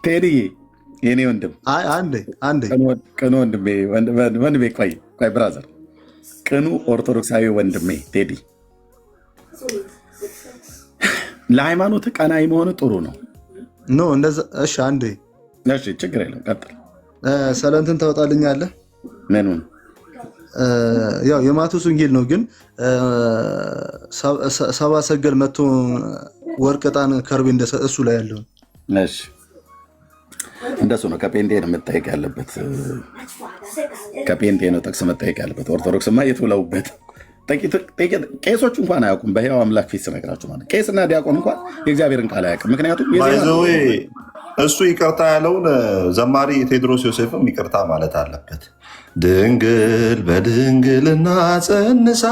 ቴዲዬ የኔ ወንድም አንዴ ቅኑ ወንድሜ ቆይ ብራዘር፣ ቅኑ ኦርቶዶክሳዊ ወንድሜ ቴዲ፣ ለሃይማኖት ቀናኢ መሆን ጥሩ ነው። እንደዛ እሺ፣ አንዴ እሺ፣ ችግር የለም ቀጥል። ስለ እንትን ታወጣልኛለህ? ምኑን? ያው የማቴዎስ ወንጌል ነው፣ ግን ሰባ ሰገል መቶ ወርቅ፣ ዕጣን፣ ከርቤ እሱ ላይ ያለው እሺ፣ እንደሱ ነው። ከጴንጤ ነው መጠየቅ ያለበት። ከጴንጤ ነው ጥቅስ መጠየቅ ያለበት። ኦርቶዶክስማ የትውለውበት ቄሶች እንኳን አያውቁም። በሕያው አምላክ ፊት ስነግራችሁ ማለት ቄስና ዲያቆን እንኳን የእግዚአብሔርን ቃል አያውቅም። ምክንያቱም እሱ ይቅርታ ያለውን ዘማሪ ቴዎድሮስ ዮሴፍም ይቅርታ ማለት አለበት። ድንግል በድንግልና ጸንሳ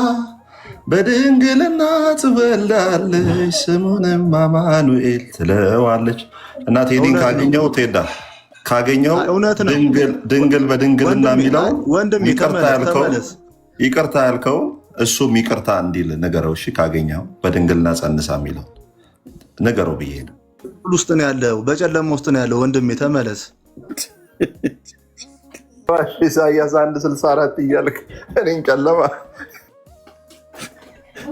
በድንግልና ትወልዳለች፣ ስሙንም አማኑኤል ትለዋለች። እና ቴዲን ካገኘው ድንግል በድንግልና የሚለው ይቅርታ ያልከው እሱም ይቅርታ እንዲል ነገረው። እሺ ካገኘው በድንግልና ጸንሳ የሚለው ነገረው ብዬ ነው። ውስጥ ነው ያለው፣ በጨለማ ውስጥ ነው ያለው። ወንድሜ ተመለስ። ኢሳያስ 1:64 እያልክ እኔን ጨለማ።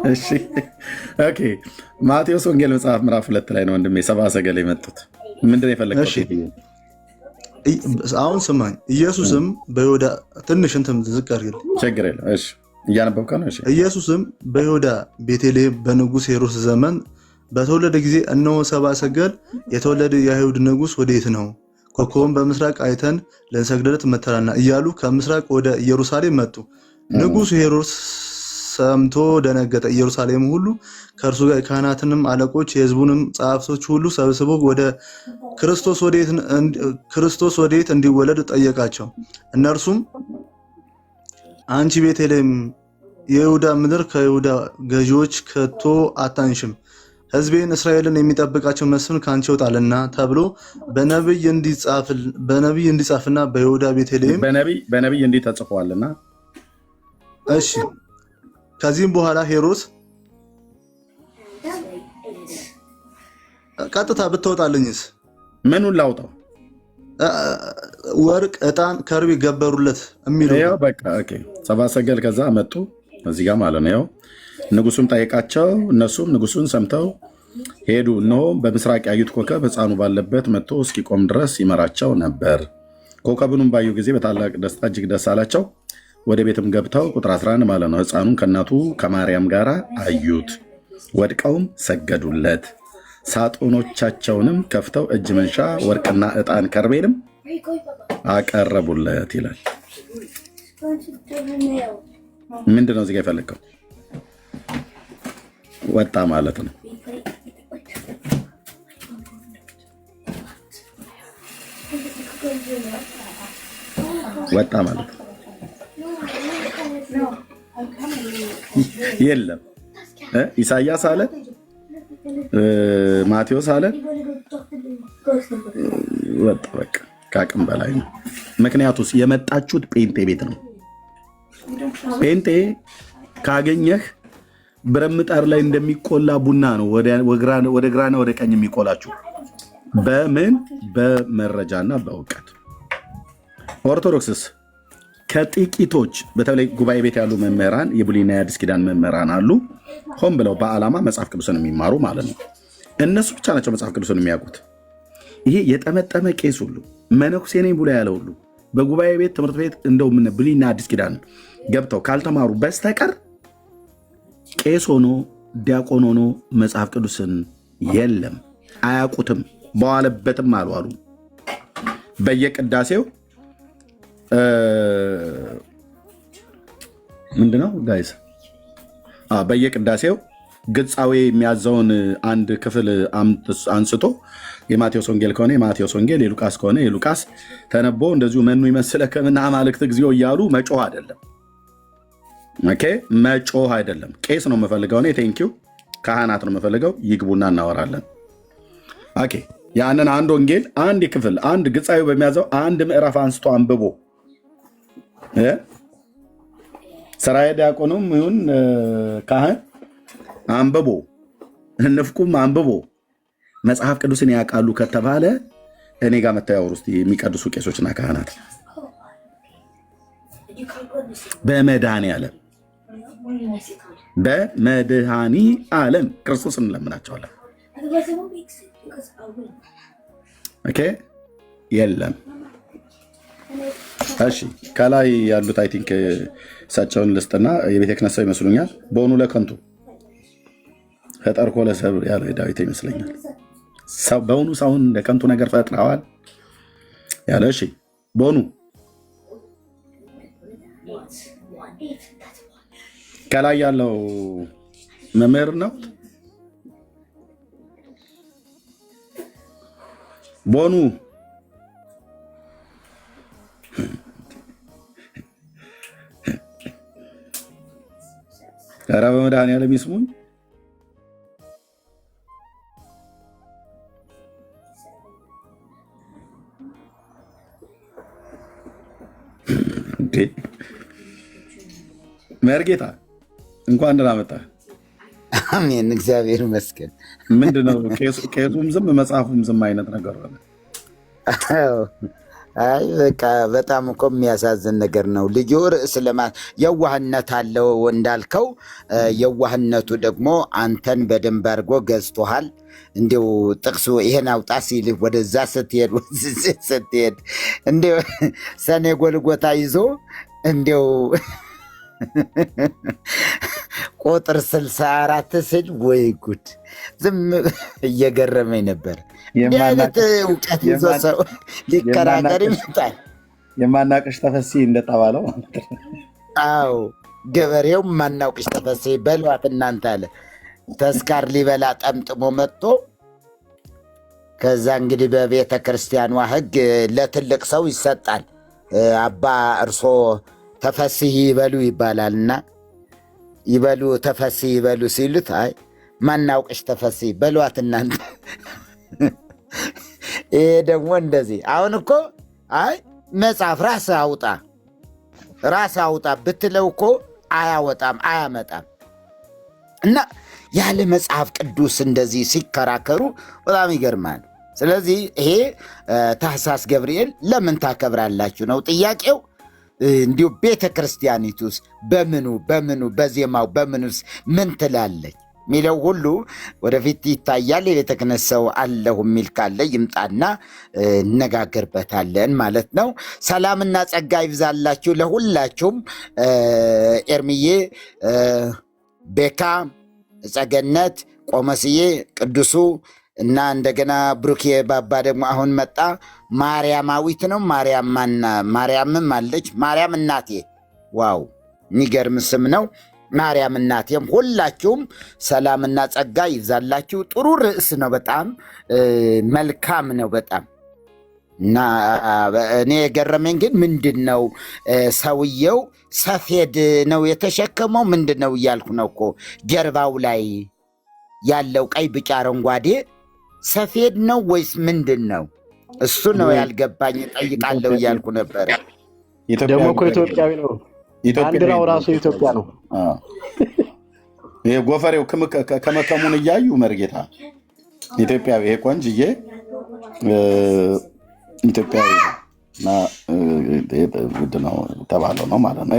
እሺ ኦኬ። ማቴዎስ ወንጌል መጽሐፍ ምዕራፍ 2 ላይ ነው ወንድሜ ሰብአ ሰገል የመጡት። ምንድን ነው የፈለግከው? አሁን ስማኝ። ኢየሱስም በይሁዳ ትንሽ እንትን ዝቅ አድርግልኝ፣ ችግር የለም። እሺ እያነበብከ ነው። እሺ ኢየሱስም በይሁዳ ቤተልሔም በንጉሥ ሄሮድስ ዘመን በተወለደ ጊዜ እነሆ ሰብአ ሰገል የተወለደ የአይሁድ ንጉሥ ወዴት ነው? ኮከቡን በምስራቅ አይተን ልንሰግድለት መጥተናልና እያሉ ከምስራቅ ወደ ኢየሩሳሌም መጡ። ንጉሡ ሄሮድስ ሰምቶ ደነገጠ። ኢየሩሳሌም ሁሉ ከእርሱ ጋር የካህናትንም አለቆች የሕዝቡንም ጸሐፍቶች ሁሉ ሰብስቦ ወደ ክርስቶስ ወዴት እንዲወለድ ጠየቃቸው። እነርሱም አንቺ ቤተልሔም የይሁዳ ምድር ከይሁዳ ገዢዎች ከቶ አታንሽም፣ ሕዝቤን እስራኤልን የሚጠብቃቸው መስፍን ከአንቺ ይወጣልና ተብሎ በነቢይ እንዲጻፍና በይሁዳ ቤተልሔም በነቢይ እንዲህ ተጽፏልና። እሺ ከዚህም በኋላ ሄሮድስ ቀጥታ ብትወጣልኝስ ምኑን ላውጣው? ወርቅ፣ ዕጣን፣ ከርቤ ገበሩለት የሚለው በቃ ኦኬ። ሰብአ ሰገል ከዛ መጡ እዚህ ጋር ማለት ነው። ንጉሱም ጠየቃቸው፣ እነሱም ንጉሱን ሰምተው ሄዱ። እነሆ በምስራቅ ያዩት ኮከብ ሕፃኑ ባለበት መጥቶ እስኪቆም ድረስ ይመራቸው ነበር። ኮከቡንም ባዩ ጊዜ በታላቅ ደስታ እጅግ ደስ አላቸው። ወደ ቤትም ገብተው ቁጥር 11 ማለት ነው ሕፃኑን ከእናቱ ከማርያም ጋር አዩት፣ ወድቀውም ሰገዱለት። ሳጥኖቻቸውንም ከፍተው እጅ መንሻ ወርቅና ዕጣን ከርቤንም አቀረቡለት ይላል። ምንድን ነው እዚህ ጋ የፈለግከው? ወጣ ማለት ነው። ወጣ ማለት ነው። የለም ኢሳያስ አለ፣ ማቴዎስ አለ፣ ወጣ። በቃ ከአቅም በላይ ነው። ምክንያቱስ የመጣችሁት ጴንጤ ቤት ነው። ጴንጤ ካገኘህ ብረምጣር ላይ እንደሚቆላ ቡና ነው ወደ ግራና ወደ ቀኝ የሚቆላችሁ። በምን? በመረጃና በእውቀት። ኦርቶዶክስስ ከጥቂቶች በተለይ ጉባኤ ቤት ያሉ መምህራን፣ የብሉይና የአዲስ ኪዳን መምህራን አሉ፣ ሆን ብለው በዓላማ መጽሐፍ ቅዱስን የሚማሩ ማለት ነው። እነሱ ብቻ ናቸው መጽሐፍ ቅዱስን የሚያውቁት። ይሄ የጠመጠመ ቄስ ሁሉ መነኩሴ ነኝ ብሎ ያለ ሁሉ በጉባኤ ቤት ትምህርት ቤት እንደው ብሉይና አዲስ ኪዳን ገብተው ካልተማሩ በስተቀር ቄስ ሆኖ ዲያቆን ሆኖ መጽሐፍ ቅዱስን የለም፣ አያውቁትም፣ በዋለበትም አልዋሉ። በየቅዳሴው ምንድነው ጋይስ? በየቅዳሴው ግጻዌ የሚያዘውን አንድ ክፍል አንስቶ የማቴዎስ ወንጌል ከሆነ የማቴዎስ ወንጌል፣ የሉቃስ ከሆነ የሉቃስ ተነቦ እንደዚሁ መኑ ይመስለከ እምነ አማልክት እግዚኦ እያሉ መጮህ አይደለም። ኦኬ፣ መጮህ አይደለም። ቄስ ነው የምፈልገው እኔ፣ ቴንኪው። ካህናት ነው የምፈልገው፣ ይግቡና እናወራለን። ኦኬ፣ ያንን አንድ ወንጌል አንድ ክፍል አንድ ግጻዊ በሚያዘው አንድ ምዕራፍ አንስቶ አንብቦ ሰራየ ዲያቆኑም ይሁን ካህን አንብቦ ንፍቁም አንብቦ መጽሐፍ ቅዱስን ያውቃሉ ከተባለ እኔ ጋር መታያወር ውስጥ የሚቀድሱ ቄሶችና ካህናት በመድኃኔ ዓለም ክርስቶስን እንለምናቸዋለን። ኦኬ፣ የለም። እሺ፣ ከላይ ያሉት አይ ቲንክ እሳቸውን ልስጥና የቤተ ክህነት ሰው ይመስሉኛል። በሆኑ ለከንቱ ፈጠርኮ ለሰብእ ያለው ዳዊት ይመስለኛል። በሆኑ ሰውን ለከንቱ ነገር ፈጥረዋል ያለ። እሺ፣ በሆኑ ከላይ ያለው መምህር ነው። በሆኑ ኧረ በመድኃኒዓለም ይስሙኝ። መርጌታ እንኳን ደህና መጣህ። አሜን፣ እግዚአብሔር ይመስገን። ምንድነው ቄሱም ዝም መጽሐፉም ዝም አይነት ነገር ሆነ? አይ በቃ በጣም እኮ የሚያሳዝን ነገር ነው። ልጁ ርዕስ የዋህነት አለው እንዳልከው፣ የዋህነቱ ደግሞ አንተን በደንብ አድርጎ ገዝቶሃል። እንዲሁ ጥቅሱ ይሄን አውጣ ሲልህ ወደዛ ስትሄድ እንዲሁ ሰኔ ጎልጎታ ይዞ እንዲሁ ቁጥር 64 ስል ወይ ጉድ ዝም እየገረመኝ ነበር። እንዲህ አይነት እውቀት ይዞ ሰው ሊከራከር ይመጣል። የማናቅሽ ተፈሲ እንደተባለው። አዎ፣ ገበሬው ማናውቅሽ ተፈሲ በሏት እናንተ አለ። ተስካር ሊበላ ጠምጥሞ መጥቶ ከዛ እንግዲህ በቤተ ክርስቲያኗ ሕግ ለትልቅ ሰው ይሰጣል። አባ እርሶ ተፈስሒ ይበሉ ይባላልና ይበሉ ተፈስሒ ይበሉ ሲሉት አይ ማናውቅሽ ተፈስሒ በሏት እናንተ። ይሄ ደግሞ እንደዚህ አሁን እኮ አይ መጽሐፍ ራስ አውጣ ብትለው እኮ አያወጣም አያመጣም። እና ያለ መጽሐፍ ቅዱስ እንደዚህ ሲከራከሩ በጣም ይገርማል። ስለዚህ ይሄ ታኅሳስ ገብርኤል ለምን ታከብራላችሁ ነው ጥያቄው። እንዲሁ ቤተ ክርስቲያኒቱስ በምኑ በዜማው በምኑስ ምን ትላለች? ሚለው ሁሉ ወደፊት ይታያል። የቤተ ክህነት ሰው አለሁ የሚል ካለ ይምጣና እነጋገርበታለን ማለት ነው። ሰላምና ጸጋ ይብዛላችሁ ለሁላችሁም። ኤርሚዬ፣ ቤካ፣ ጸገነት፣ ቆመስዬ፣ ቅዱሱ እና እንደገና ብሩኬ ባባ ደግሞ አሁን መጣ። ማርያማዊት ነው ማርያምም አለች። ማርያም እናቴ፣ ዋው የሚገርም ስም ነው። ማርያም እናቴም ሁላችሁም ሰላምና ጸጋ ይብዛላችሁ። ጥሩ ርዕስ ነው፣ በጣም መልካም ነው በጣም እና እኔ የገረመኝ ግን ምንድን ነው ሰውየው ሰፌድ ነው የተሸከመው ምንድን ነው እያልኩ ነው እኮ ጀርባው ላይ ያለው ቀይ ብጫ አረንጓዴ ሰፌድ ነው ወይስ ምንድን ነው? እሱ ነው ያልገባኝ። ጠይቃለሁ እያልኩ ነበረ። ደግሞ እኮ ኢትዮጵያዊ ነው፣ ባንዲራው ራሱ ኢትዮጵያ ነው። ይሄ ጎፈሬው ከመከሙን እያዩ መርጌታ ኢትዮጵያዊ፣ ይሄ ቆንጅዬ ኢትዮጵያዊ ውድ ነው ተባለው ነው ማለት ነው።